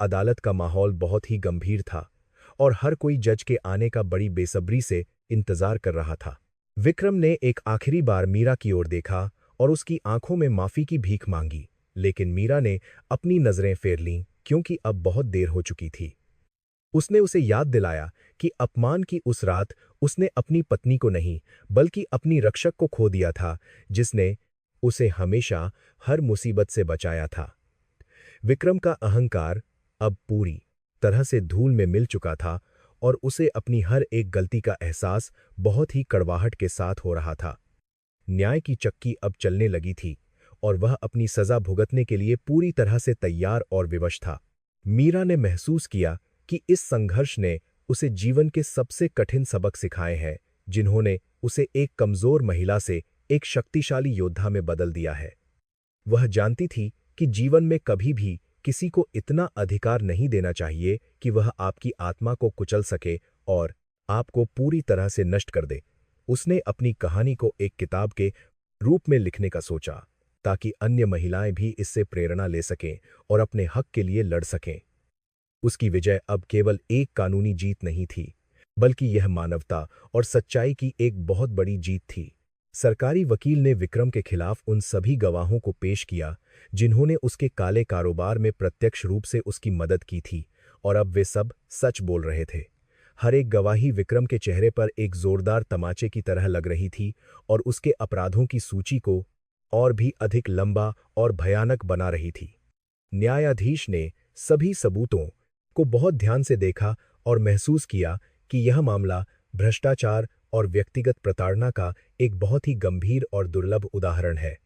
अदालत का माहौल बहुत ही गंभीर था और हर कोई जज के आने का बड़ी बेसब्री से इंतजार कर रहा था। विक्रम ने एक आखिरी बार मीरा की ओर देखा और उसकी आंखों में माफी की भीख मांगी, लेकिन मीरा ने अपनी नजरें फेर लीं क्योंकि अब बहुत देर हो चुकी थी। उसने उसे याद दिलाया कि अपमान की उस रात उसने अपनी पत्नी को नहीं बल्कि अपनी रक्षक को खो दिया था, जिसने उसे हमेशा हर मुसीबत से बचाया था। विक्रम का अहंकार अब पूरी तरह से धूल में मिल चुका था और उसे अपनी हर एक गलती का एहसास बहुत ही कड़वाहट के साथ हो रहा था। न्याय की चक्की अब चलने लगी थी और वह अपनी सजा भुगतने के लिए पूरी तरह से तैयार और विवश था। मीरा ने महसूस किया कि इस संघर्ष ने उसे जीवन के सबसे कठिन सबक सिखाए हैं, जिन्होंने उसे एक कमजोर महिला से एक शक्तिशाली योद्धा में बदल दिया है। वह जानती थी कि जीवन में कभी भी किसी को इतना अधिकार नहीं देना चाहिए कि वह आपकी आत्मा को कुचल सके और आपको पूरी तरह से नष्ट कर दे। उसने अपनी कहानी को एक किताब के रूप में लिखने का सोचा, ताकि अन्य महिलाएं भी इससे प्रेरणा ले सकें और अपने हक के लिए लड़ सकें। उसकी विजय अब केवल एक कानूनी जीत नहीं थी, बल्कि यह मानवता और सच्चाई की एक बहुत बड़ी जीत थी। सरकारी वकील ने विक्रम के खिलाफ उन सभी गवाहों को पेश किया जिन्होंने उसके काले कारोबार में प्रत्यक्ष रूप से उसकी मदद की थी, और अब वे सब सच बोल रहे थे। हर एक गवाही विक्रम के चेहरे पर एक जोरदार तमाचे की तरह लग रही थी और उसके अपराधों की सूची को और भी अधिक लंबा और भयानक बना रही थी। न्यायाधीश ने सभी सबूतों को बहुत ध्यान से देखा और महसूस किया कि यह मामला भ्रष्टाचार और व्यक्तिगत प्रताड़ना का एक बहुत ही गंभीर और दुर्लभ उदाहरण है।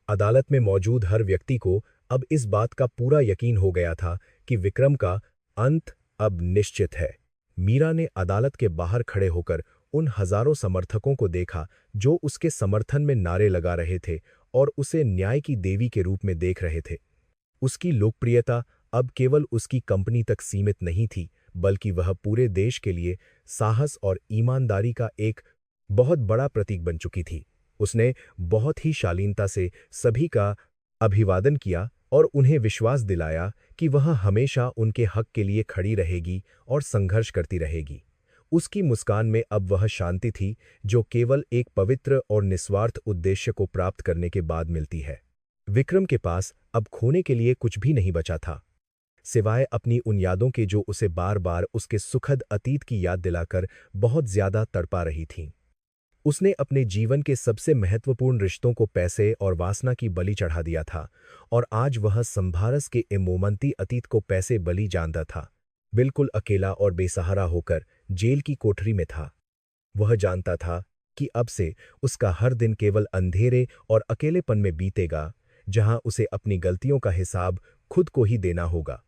अदालत में मौजूद हर व्यक्ति को अब इस बात का पूरा यकीन हो गया था कि विक्रम का अंत अब निश्चित है। मीरा ने अदालत के बाहर खड़े होकर उन हजारों समर्थकों को देखा जो उसके समर्थन में नारे लगा रहे थे और उसे न्याय की देवी के रूप में देख रहे थे। उसकी लोकप्रियता अब केवल उसकी कंपनी तक सीमित नहीं थी, बल्कि वह पूरे देश के लिए साहस और ईमानदारी का एक बहुत बड़ा प्रतीक बन चुकी थी। उसने बहुत ही शालीनता से सभी का अभिवादन किया और उन्हें विश्वास दिलाया कि वह हमेशा उनके हक के लिए खड़ी रहेगी और संघर्ष करती रहेगी। उसकी मुस्कान में अब वह शांति थी जो केवल एक पवित्र और निस्वार्थ उद्देश्य को प्राप्त करने के बाद मिलती है। विक्रम के पास अब खोने के लिए कुछ भी नहीं बचा था, सिवाय अपनी उन यादों के जो उसे बार बार उसके सुखद अतीत की याद दिलाकर बहुत ज्यादा तड़पा रही थीं। उसने अपने जीवन के सबसे महत्वपूर्ण रिश्तों को पैसे और वासना की बलि चढ़ा दिया था और आज वह संभारस के इमोमंती अतीत को पैसे बलि जानता था। बिल्कुल अकेला और बेसहारा होकर जेल की कोठरी में था। वह जानता था कि अब से उसका हर दिन केवल अंधेरे और अकेलेपन में बीतेगा, जहां उसे अपनी गलतियों का हिसाब खुद को ही देना होगा।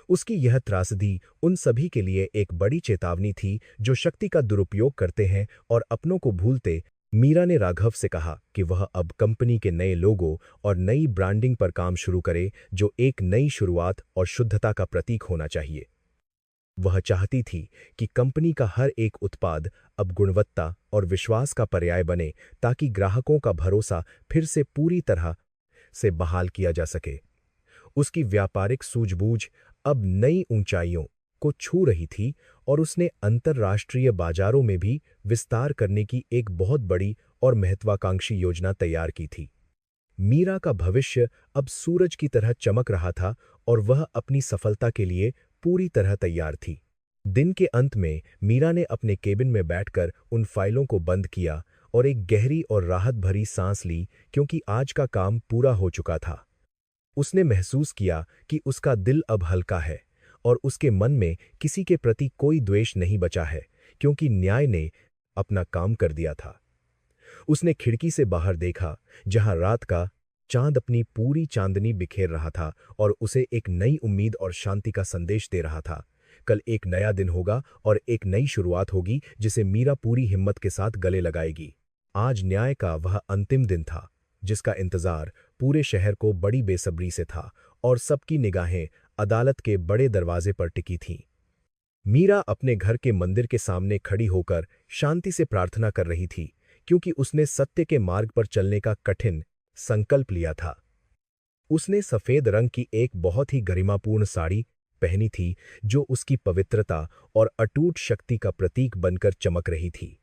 उसकी यह त्रासदी उन सभी के लिए एक बड़ी चेतावनी थी जो शक्ति का दुरुपयोग करते हैं और अपनों को भूलते। मीरा ने राघव से कहा कि वह अब कंपनी के नए लोगो और नई ब्रांडिंग पर काम शुरू करे जो एक नई शुरुआत और शुद्धता का प्रतीक होना चाहिए। वह चाहती थी कि कंपनी का हर एक उत्पाद अब गुणवत्ता और विश्वास का पर्याय बने ताकि ग्राहकों का भरोसा फिर से पूरी तरह से बहाल किया जा सके। उसकी व्यापारिक सूझबूझ अब नई ऊंचाइयों को छू रही थी और उसने अंतर्राष्ट्रीय बाजारों में भी विस्तार करने की एक बहुत बड़ी और महत्वाकांक्षी योजना तैयार की थी। मीरा का भविष्य अब सूरज की तरह चमक रहा था और वह अपनी सफलता के लिए पूरी तरह तैयार थी। दिन के अंत में मीरा ने अपने केबिन में बैठकर उन फाइलों को बंद किया और एक गहरी और राहत भरी सांस ली क्योंकि आज का काम पूरा हो चुका था। उसने महसूस किया कि उसका दिल अब हल्का है और उसके मन में किसी के प्रति कोई द्वेष नहीं बचा है क्योंकि न्याय ने अपना काम कर दिया था। उसने खिड़की से बाहर देखा जहां रात का चांद अपनी पूरी चांदनी बिखेर रहा था और उसे एक नई उम्मीद और शांति का संदेश दे रहा था। कल एक नया दिन होगा और एक नई शुरुआत होगी जिसे मीरा पूरी हिम्मत के साथ गले लगाएगी। आज न्याय का वह अंतिम दिन था जिसका इंतजार पूरे शहर को बड़ी बेसब्री से था और सबकी निगाहें अदालत के बड़े दरवाजे पर टिकी थीं। मीरा अपने घर के मंदिर के सामने खड़ी होकर शांति से प्रार्थना कर रही थी क्योंकि उसने सत्य के मार्ग पर चलने का कठिन संकल्प लिया था। उसने सफेद रंग की एक बहुत ही गरिमापूर्ण साड़ी पहनी थी जो उसकी पवित्रता और अटूट शक्ति का प्रतीक बनकर चमक रही थी।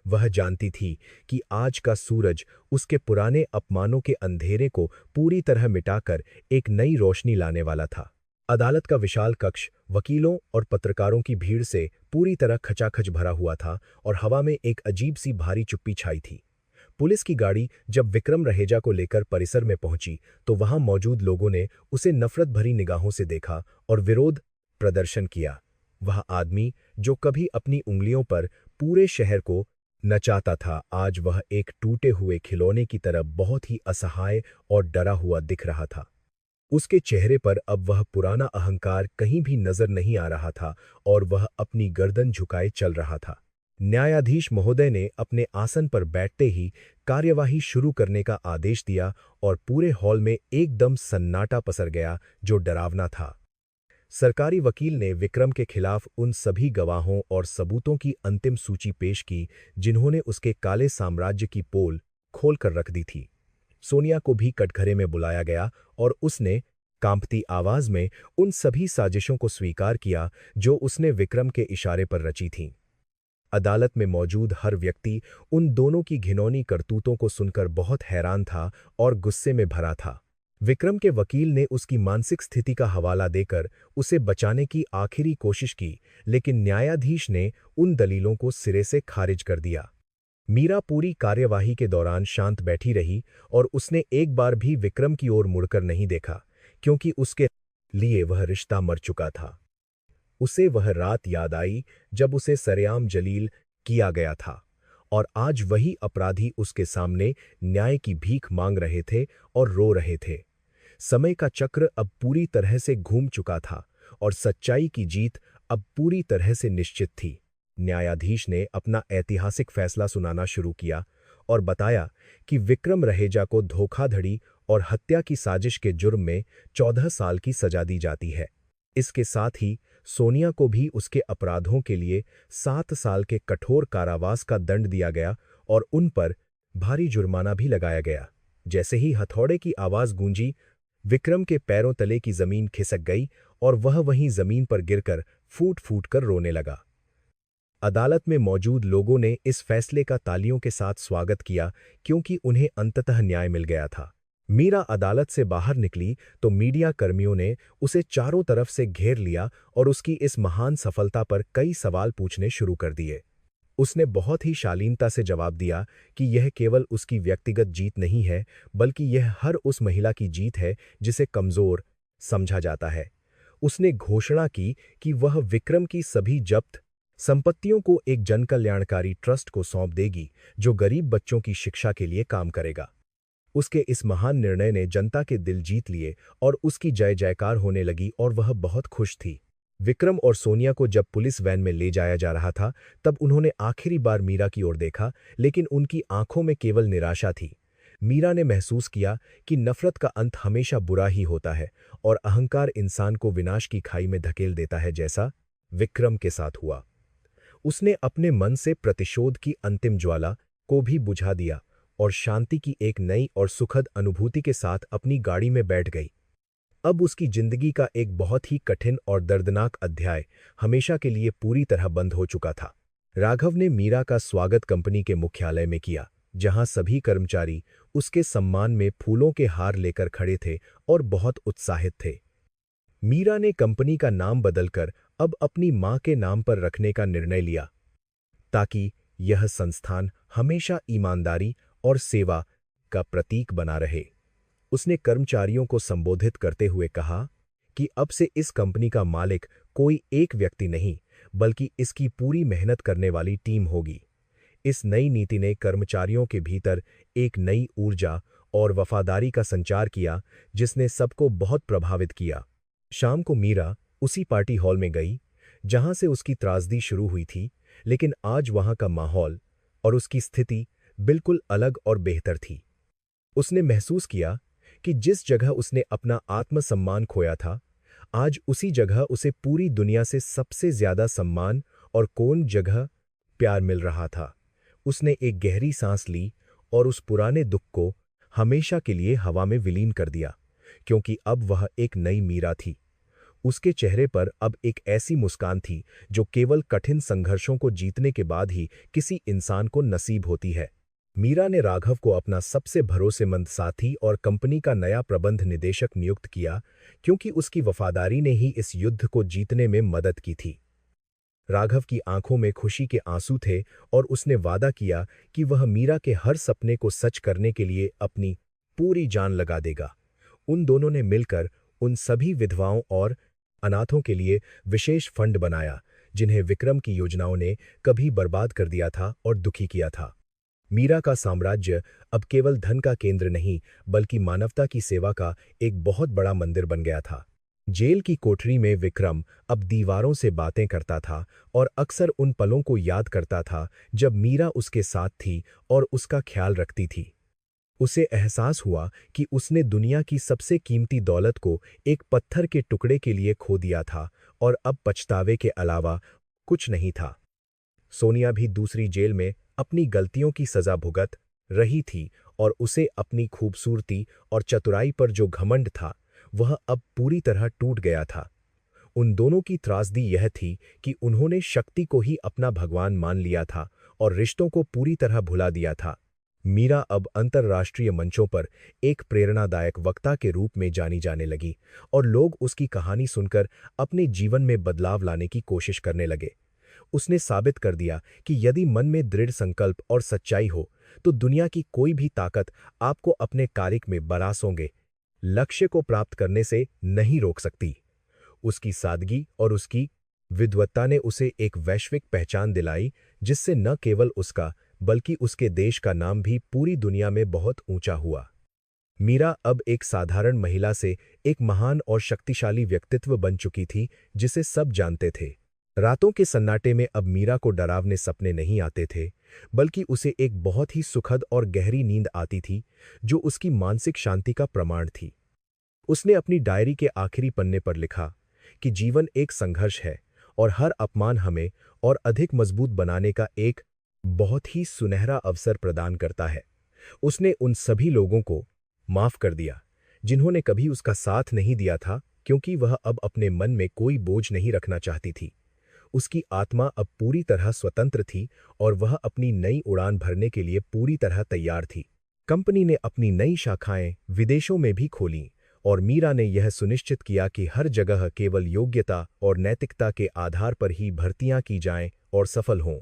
वह जानती थी कि आज का सूरज उसके पुराने अपमानों के अंधेरे को पूरी तरह मिटाकर एक नई रोशनी लाने वाला था। अदालत का विशाल कक्ष वकीलों और पत्रकारों की भीड़ से पूरी तरह खचाखच भरा हुआ था और हवा में एक अजीब सी भारी चुप्पी छाई थी। पुलिस की गाड़ी जब विक्रम रहेजा को लेकर परिसर में पहुंची तो वहां मौजूद लोगों ने उसे नफरत भरी निगाहों से देखा और विरोध प्रदर्शन किया। वह आदमी जो कभी अपनी उंगलियों पर पूरे शहर को नचाता था आज वह एक टूटे हुए खिलौने की तरह बहुत ही असहाय और डरा हुआ दिख रहा था। उसके चेहरे पर अब वह पुराना अहंकार कहीं भी नजर नहीं आ रहा था और वह अपनी गर्दन झुकाए चल रहा था। न्यायाधीश महोदय ने अपने आसन पर बैठते ही कार्यवाही शुरू करने का आदेश दिया और पूरे हॉल में एकदम सन्नाटा पसर गया जो डरावना था। सरकारी वकील ने विक्रम के खिलाफ उन सभी गवाहों और सबूतों की अंतिम सूची पेश की जिन्होंने उसके काले साम्राज्य की पोल खोलकर रख दी थी। सोनिया को भी कटघरे में बुलाया गया और उसने कांपती आवाज में उन सभी साजिशों को स्वीकार किया जो उसने विक्रम के इशारे पर रची थीं। अदालत में मौजूद हर व्यक्ति उन दोनों की घिनौनी करतूतों को सुनकर बहुत हैरान था और गुस्से में भरा था। विक्रम के वकील ने उसकी मानसिक स्थिति का हवाला देकर उसे बचाने की आखिरी कोशिश की लेकिन न्यायाधीश ने उन दलीलों को सिरे से खारिज कर दिया। मीरा पूरी कार्यवाही के दौरान शांत बैठी रही और उसने एक बार भी विक्रम की ओर मुड़कर नहीं देखा क्योंकि उसके लिए वह रिश्ता मर चुका था। उसे वह रात याद आई जब उसे सरेआम जलील किया गया था और आज वही अपराधी उसके सामने न्याय की भीख मांग रहे थे और रो रहे थे। समय का चक्र अब पूरी तरह से घूम चुका था और सच्चाई की जीत अब पूरी तरह से निश्चित थी। न्यायाधीश ने अपना ऐतिहासिक फैसला सुनाना शुरू किया और बताया कि विक्रम रहेजा को धोखाधड़ी और हत्या की साजिश के जुर्म में 14 साल की सजा दी जाती है। इसके साथ ही सोनिया को भी उसके अपराधों के लिए 7 साल के कठोर कारावास का दंड दिया गया और उन पर भारी जुर्माना भी लगाया गया। जैसे ही हथौड़े की आवाज गूंजी, विक्रम के पैरों तले की जमीन खिसक गई और वह वहीं जमीन पर गिरकर फूट-फूट कर रोने लगा। अदालत में मौजूद लोगों ने इस फैसले का तालियों के साथ स्वागत किया क्योंकि उन्हें अंततः न्याय मिल गया था। मीरा अदालत से बाहर निकली तो मीडिया कर्मियों ने उसे चारों तरफ से घेर लिया और उसकी इस महान सफलता पर कई सवाल पूछने शुरू कर दिए। उसने बहुत ही शालीनता से जवाब दिया कि यह केवल उसकी व्यक्तिगत जीत नहीं है बल्कि यह हर उस महिला की जीत है जिसे कमजोर समझा जाता है। उसने घोषणा की कि वह विक्रम की सभी जब्त संपत्तियों को एक जनकल्याणकारी ट्रस्ट को सौंप देगी जो गरीब बच्चों की शिक्षा के लिए काम करेगा। उसके इस महान निर्णय ने जनता के दिल जीत लिए और उसकी जय जयकार होने लगी और वह बहुत खुश थी। विक्रम और सोनिया को जब पुलिस वैन में ले जाया जा रहा था, तब उन्होंने आखिरी बार मीरा की ओर देखा, लेकिन उनकी आंखों में केवल निराशा थी। मीरा ने महसूस किया कि नफरत का अंत हमेशा बुरा ही होता है और अहंकार इंसान को विनाश की खाई में धकेल देता है, जैसा विक्रम के साथ हुआ। उसने अपने मन से प्रतिशोध की अंतिम ज्वाला को भी बुझा दिया और शांति की एक नई और सुखद अनुभूति के साथ अपनी गाड़ी में बैठ गई। अब उसकी जिंदगी का एक बहुत ही कठिन और दर्दनाक अध्याय हमेशा के लिए पूरी तरह बंद हो चुका था। राघव ने मीरा का स्वागत कंपनी के मुख्यालय में किया, जहां सभी कर्मचारी उसके सम्मान में फूलों के हार लेकर खड़े थे और बहुत उत्साहित थे। मीरा ने कंपनी का नाम बदलकर अब अपनी मां के नाम पर रखने का निर्णय लिया, ताकि यह संस्थान हमेशा ईमानदारी और सेवा का प्रतीक बना रहे। उसने कर्मचारियों को संबोधित करते हुए कहा कि अब से इस कंपनी का मालिक कोई एक व्यक्ति नहीं, बल्कि इसकी पूरी मेहनत करने वाली टीम होगी। इस नई नीति ने कर्मचारियों के भीतर एक नई ऊर्जा और वफादारी का संचार किया, जिसने सबको बहुत प्रभावित किया। शाम को मीरा उसी पार्टी हॉल में गई जहां से उसकी त्रासदी शुरू हुई थी, लेकिन आज वहां का माहौल और उसकी स्थिति बिल्कुल अलग और बेहतर थी। उसने महसूस किया कि जिस जगह उसने अपना आत्मसम्मान खोया था, आज उसी जगह उसे पूरी दुनिया से सबसे ज्यादा सम्मान और कौन जगह प्यार मिल रहा था। उसने एक गहरी सांस ली और उस पुराने दुख को हमेशा के लिए हवा में विलीन कर दिया, क्योंकि अब वह एक नई मीरा थी। उसके चेहरे पर अब एक ऐसी मुस्कान थी जो केवल कठिन संघर्षों को जीतने के बाद ही किसी इंसान को नसीब होती है। मीरा ने राघव को अपना सबसे भरोसेमंद साथी और कंपनी का नया प्रबंध निदेशक नियुक्त किया, क्योंकि उसकी वफादारी ने ही इस युद्ध को जीतने में मदद की थी। राघव की आंखों में खुशी के आंसू थे और उसने वादा किया कि वह मीरा के हर सपने को सच करने के लिए अपनी पूरी जान लगा देगा। उन दोनों ने मिलकर उन सभी विधवाओं और अनाथों के लिए विशेष फंड बनाया, जिन्हें विक्रम की योजनाओं ने कभी बर्बाद कर दिया था और दुखी किया था। मीरा का साम्राज्य अब केवल धन का केंद्र नहीं, बल्कि मानवता की सेवा का एक बहुत बड़ा मंदिर बन गया था। जेल की कोठरी में विक्रम अब दीवारों से बातें करता था और अक्सर उन पलों को याद करता था जब मीरा उसके साथ थी और उसका ख्याल रखती थी। उसे एहसास हुआ कि उसने दुनिया की सबसे कीमती दौलत को एक पत्थर के टुकड़े के लिए खो दिया था और अब पछतावे के अलावा कुछ नहीं था। सोनिया भी दूसरी जेल में अपनी गलतियों की सजा भुगत रही थी और उसे अपनी खूबसूरती और चतुराई पर जो घमंड था, वह अब पूरी तरह टूट गया था। उन दोनों की त्रासदी यह थी कि उन्होंने शक्ति को ही अपना भगवान मान लिया था और रिश्तों को पूरी तरह भुला दिया था। मीरा अब अंतर्राष्ट्रीय मंचों पर एक प्रेरणादायक वक्ता के रूप में जानी जाने लगी और लोग उसकी कहानी सुनकर अपने जीवन में बदलाव लाने की कोशिश करने लगे। उसने साबित कर दिया कि यदि मन में दृढ़ संकल्प और सच्चाई हो, तो दुनिया की कोई भी ताकत आपको अपने कार्य में बरासोंगे लक्ष्य को प्राप्त करने से नहीं रोक सकती। उसकी सादगी और उसकी विद्वत्ता ने उसे एक वैश्विक पहचान दिलाई, जिससे न केवल उसका बल्कि उसके देश का नाम भी पूरी दुनिया में बहुत ऊंचा हुआ। मीरा अब एक साधारण महिला से एक महान और शक्तिशाली व्यक्तित्व बन चुकी थी, जिसे सब जानते थे। रातों के सन्नाटे में अब मीरा को डरावने सपने नहीं आते थे, बल्कि उसे एक बहुत ही सुखद और गहरी नींद आती थी, जो उसकी मानसिक शांति का प्रमाण थी। उसने अपनी डायरी के आखिरी पन्ने पर लिखा कि जीवन एक संघर्ष है और हर अपमान हमें और अधिक मजबूत बनाने का एक बहुत ही सुनहरा अवसर प्रदान करता है। उसने उन सभी लोगों को माफ कर दिया जिन्होंने कभी उसका साथ नहीं दिया था, क्योंकि वह अब अपने मन में कोई बोझ नहीं रखना चाहती थी। उसकी आत्मा अब पूरी तरह स्वतंत्र थी और वह अपनी नई उड़ान भरने के लिए पूरी तरह तैयार थी। कंपनी ने अपनी नई शाखाएं विदेशों में भी खोलीं और मीरा ने यह सुनिश्चित किया कि हर जगह केवल योग्यता और नैतिकता के आधार पर ही भर्तियां की जाएं और सफल हों।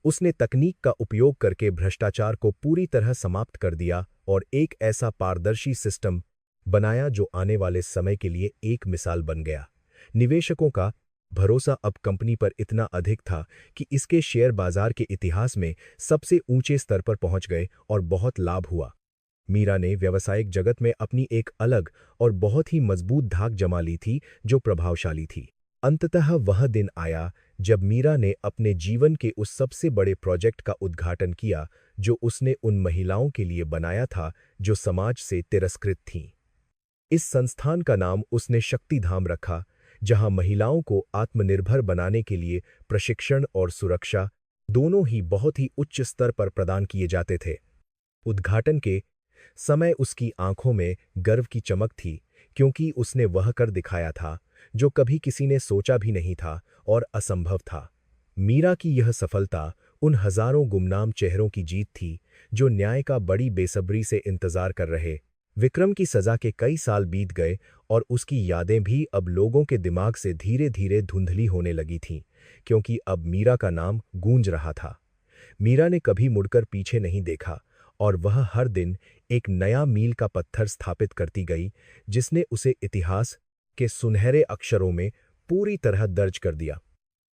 उसने तकनीक का उपयोग करके भ्रष्टाचार को पूरी तरह समाप्त कर दिया और एक ऐसा पारदर्शी सिस्टम बनाया जो आने वाले समय के लिए एक मिसाल बन गया। निवेशकों का भरोसा अब कंपनी पर इतना अधिक था कि इसके शेयर बाजार के इतिहास में सबसे ऊंचे स्तर पर पहुंच गए और बहुत लाभ हुआ। मीरा ने व्यावसायिक जगत में अपनी एक अलग और बहुत ही मजबूत धाक जमा ली थी जो प्रभावशाली थी। अंततः वह दिन आया जब मीरा ने अपने जीवन के उस सबसे बड़े प्रोजेक्ट का उद्घाटन किया जो उसने उन महिलाओं के लिए बनाया था जो समाज से तिरस्कृत थीं। इस संस्थान का नाम उसने शक्तिधाम रखा, जहां महिलाओं को आत्मनिर्भर बनाने के लिए प्रशिक्षण और सुरक्षा दोनों ही बहुत ही उच्च स्तर पर प्रदान किए जाते थे। उद्घाटन के समय उसकी आंखों में गर्व की चमक थी, क्योंकि उसने वह कर दिखाया था जो कभी किसी ने सोचा भी नहीं था और असंभव था। मीरा की यह सफलता उन हजारों गुमनाम चेहरों की जीत थी जो न्याय का बड़ी बेसब्री से इंतजार कर रहे। विक्रम की सजा के कई साल बीत गए और उसकी यादें भी अब लोगों के दिमाग से धीरे धीरे धुंधली होने लगी थीं, क्योंकि अब मीरा का नाम गूंज रहा था। मीरा ने कभी मुड़कर पीछे नहीं देखा और वह हर दिन एक नया मील का पत्थर स्थापित करती गई, जिसने उसे इतिहास के सुनहरे अक्षरों में पूरी तरह दर्ज कर दिया।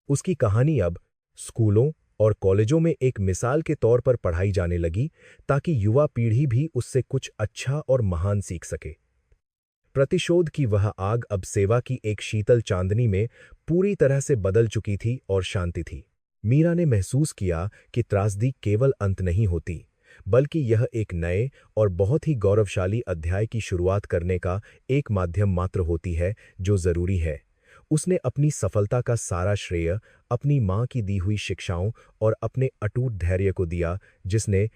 उसकी कहानी अब स्कूलों और कॉलेजों में एक मिसाल के तौर पर पढ़ाई जाने लगी, ताकि युवा पीढ़ी भी उससे कुछ अच्छा और महान सीख सके। प्रतिशोध की वह आग अब सेवा की एक शीतल चांदनी में पूरी तरह से बदल चुकी थी और शांति थी। मीरा ने महसूस किया कि त्रासदी केवल अंत नहीं होती, बल्कि यह एक नए और बहुत ही गौरवशाली अध्याय की शुरुआत करने का एक माध्यम मात्र होती है जो जरूरी है। उसने अपनी सफलता का सारा श्रेय अपनी मां की दी हुई शिक्षाओं और अपने अटूट धैर्य को दिया, जिसने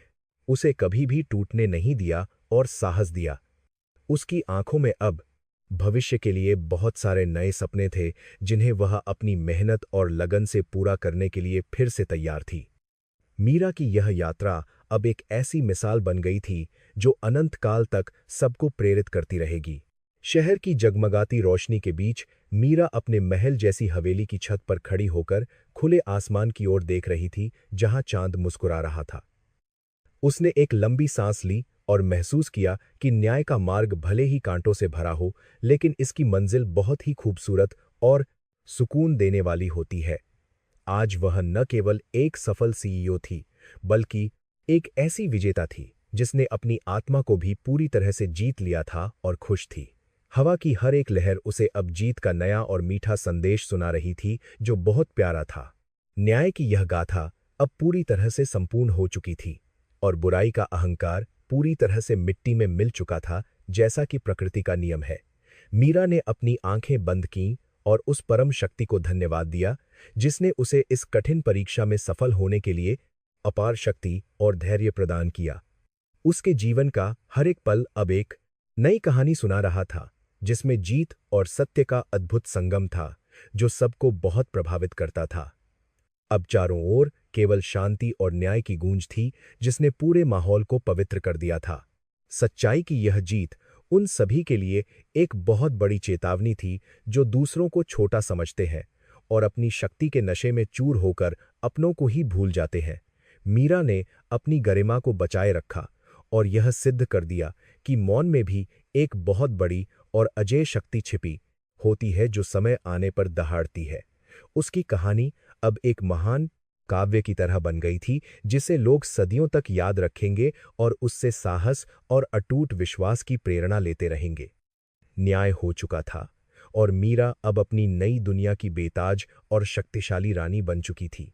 उसे कभी भी टूटने नहीं दिया और साहस दिया। उसकी आंखों में अब भविष्य के लिए बहुत सारे नए सपने थे, जिन्हें वह अपनी मेहनत और लगन से पूरा करने के लिए फिर से तैयार थी। मीरा की यह यात्रा अब एक ऐसी मिसाल बन गई थी जो अनंत काल तक सबको प्रेरित करती रहेगी। शहर की जगमगाती रोशनी के बीच मीरा अपने महल जैसी हवेली की छत पर खड़ी होकर खुले आसमान की ओर देख रही थी, जहां चांद मुस्कुरा रहा था। उसने एक लंबी सांस ली और महसूस किया कि न्याय का मार्ग भले ही कांटों से भरा हो, लेकिन इसकी मंजिल बहुत ही खूबसूरत और सुकून देने वाली होती है। आज वह न केवल एक सफल सीईओ थी, बल्कि एक ऐसी विजेता थी जिसने अपनी आत्मा को भी पूरी तरह से जीत लिया था और खुश थी। हवा की हर एक लहर उसे अब जीत का नया और मीठा संदेश सुना रही थी, जो बहुत प्यारा था। न्याय की यह गाथा अब पूरी तरह से संपूर्ण हो चुकी थी और बुराई का अहंकार पूरी तरह से मिट्टी में मिल चुका था, जैसा कि प्रकृति का नियम है। मीरा ने अपनी आंखें बंद कीं और उस परम शक्ति को धन्यवाद दिया, जिसने उसे इस कठिन परीक्षा में सफल होने के लिए अपार शक्ति और धैर्य प्रदान किया। उसके जीवन का हर एक पल अब एक नई कहानी सुना रहा था, जिसमें जीत और सत्य का अद्भुत संगम था, जो सबको बहुत प्रभावित करता था। अब चारों ओर केवल शांति और न्याय की गूंज थी, जिसने पूरे माहौल को पवित्र कर दिया था। सच्चाई की यह जीत उन सभी के लिए एक बहुत बड़ी चेतावनी थी जो दूसरों को छोटा समझते हैं और अपनी शक्ति के नशे में चूर होकर अपनों को ही भूल जाते हैं। मीरा ने अपनी गरिमा को बचाए रखा और यह सिद्ध कर दिया कि मौन में भी एक बहुत बड़ी और अजेय शक्ति छिपी होती है, जो समय आने पर दहाड़ती है। उसकी कहानी अब एक महान काव्य की तरह बन गई थी, जिसे लोग सदियों तक याद रखेंगे और उससे साहस और अटूट विश्वास की प्रेरणा लेते रहेंगे। न्याय हो चुका था और मीरा अब अपनी नई दुनिया की बेताज और शक्तिशाली रानी बन चुकी थी।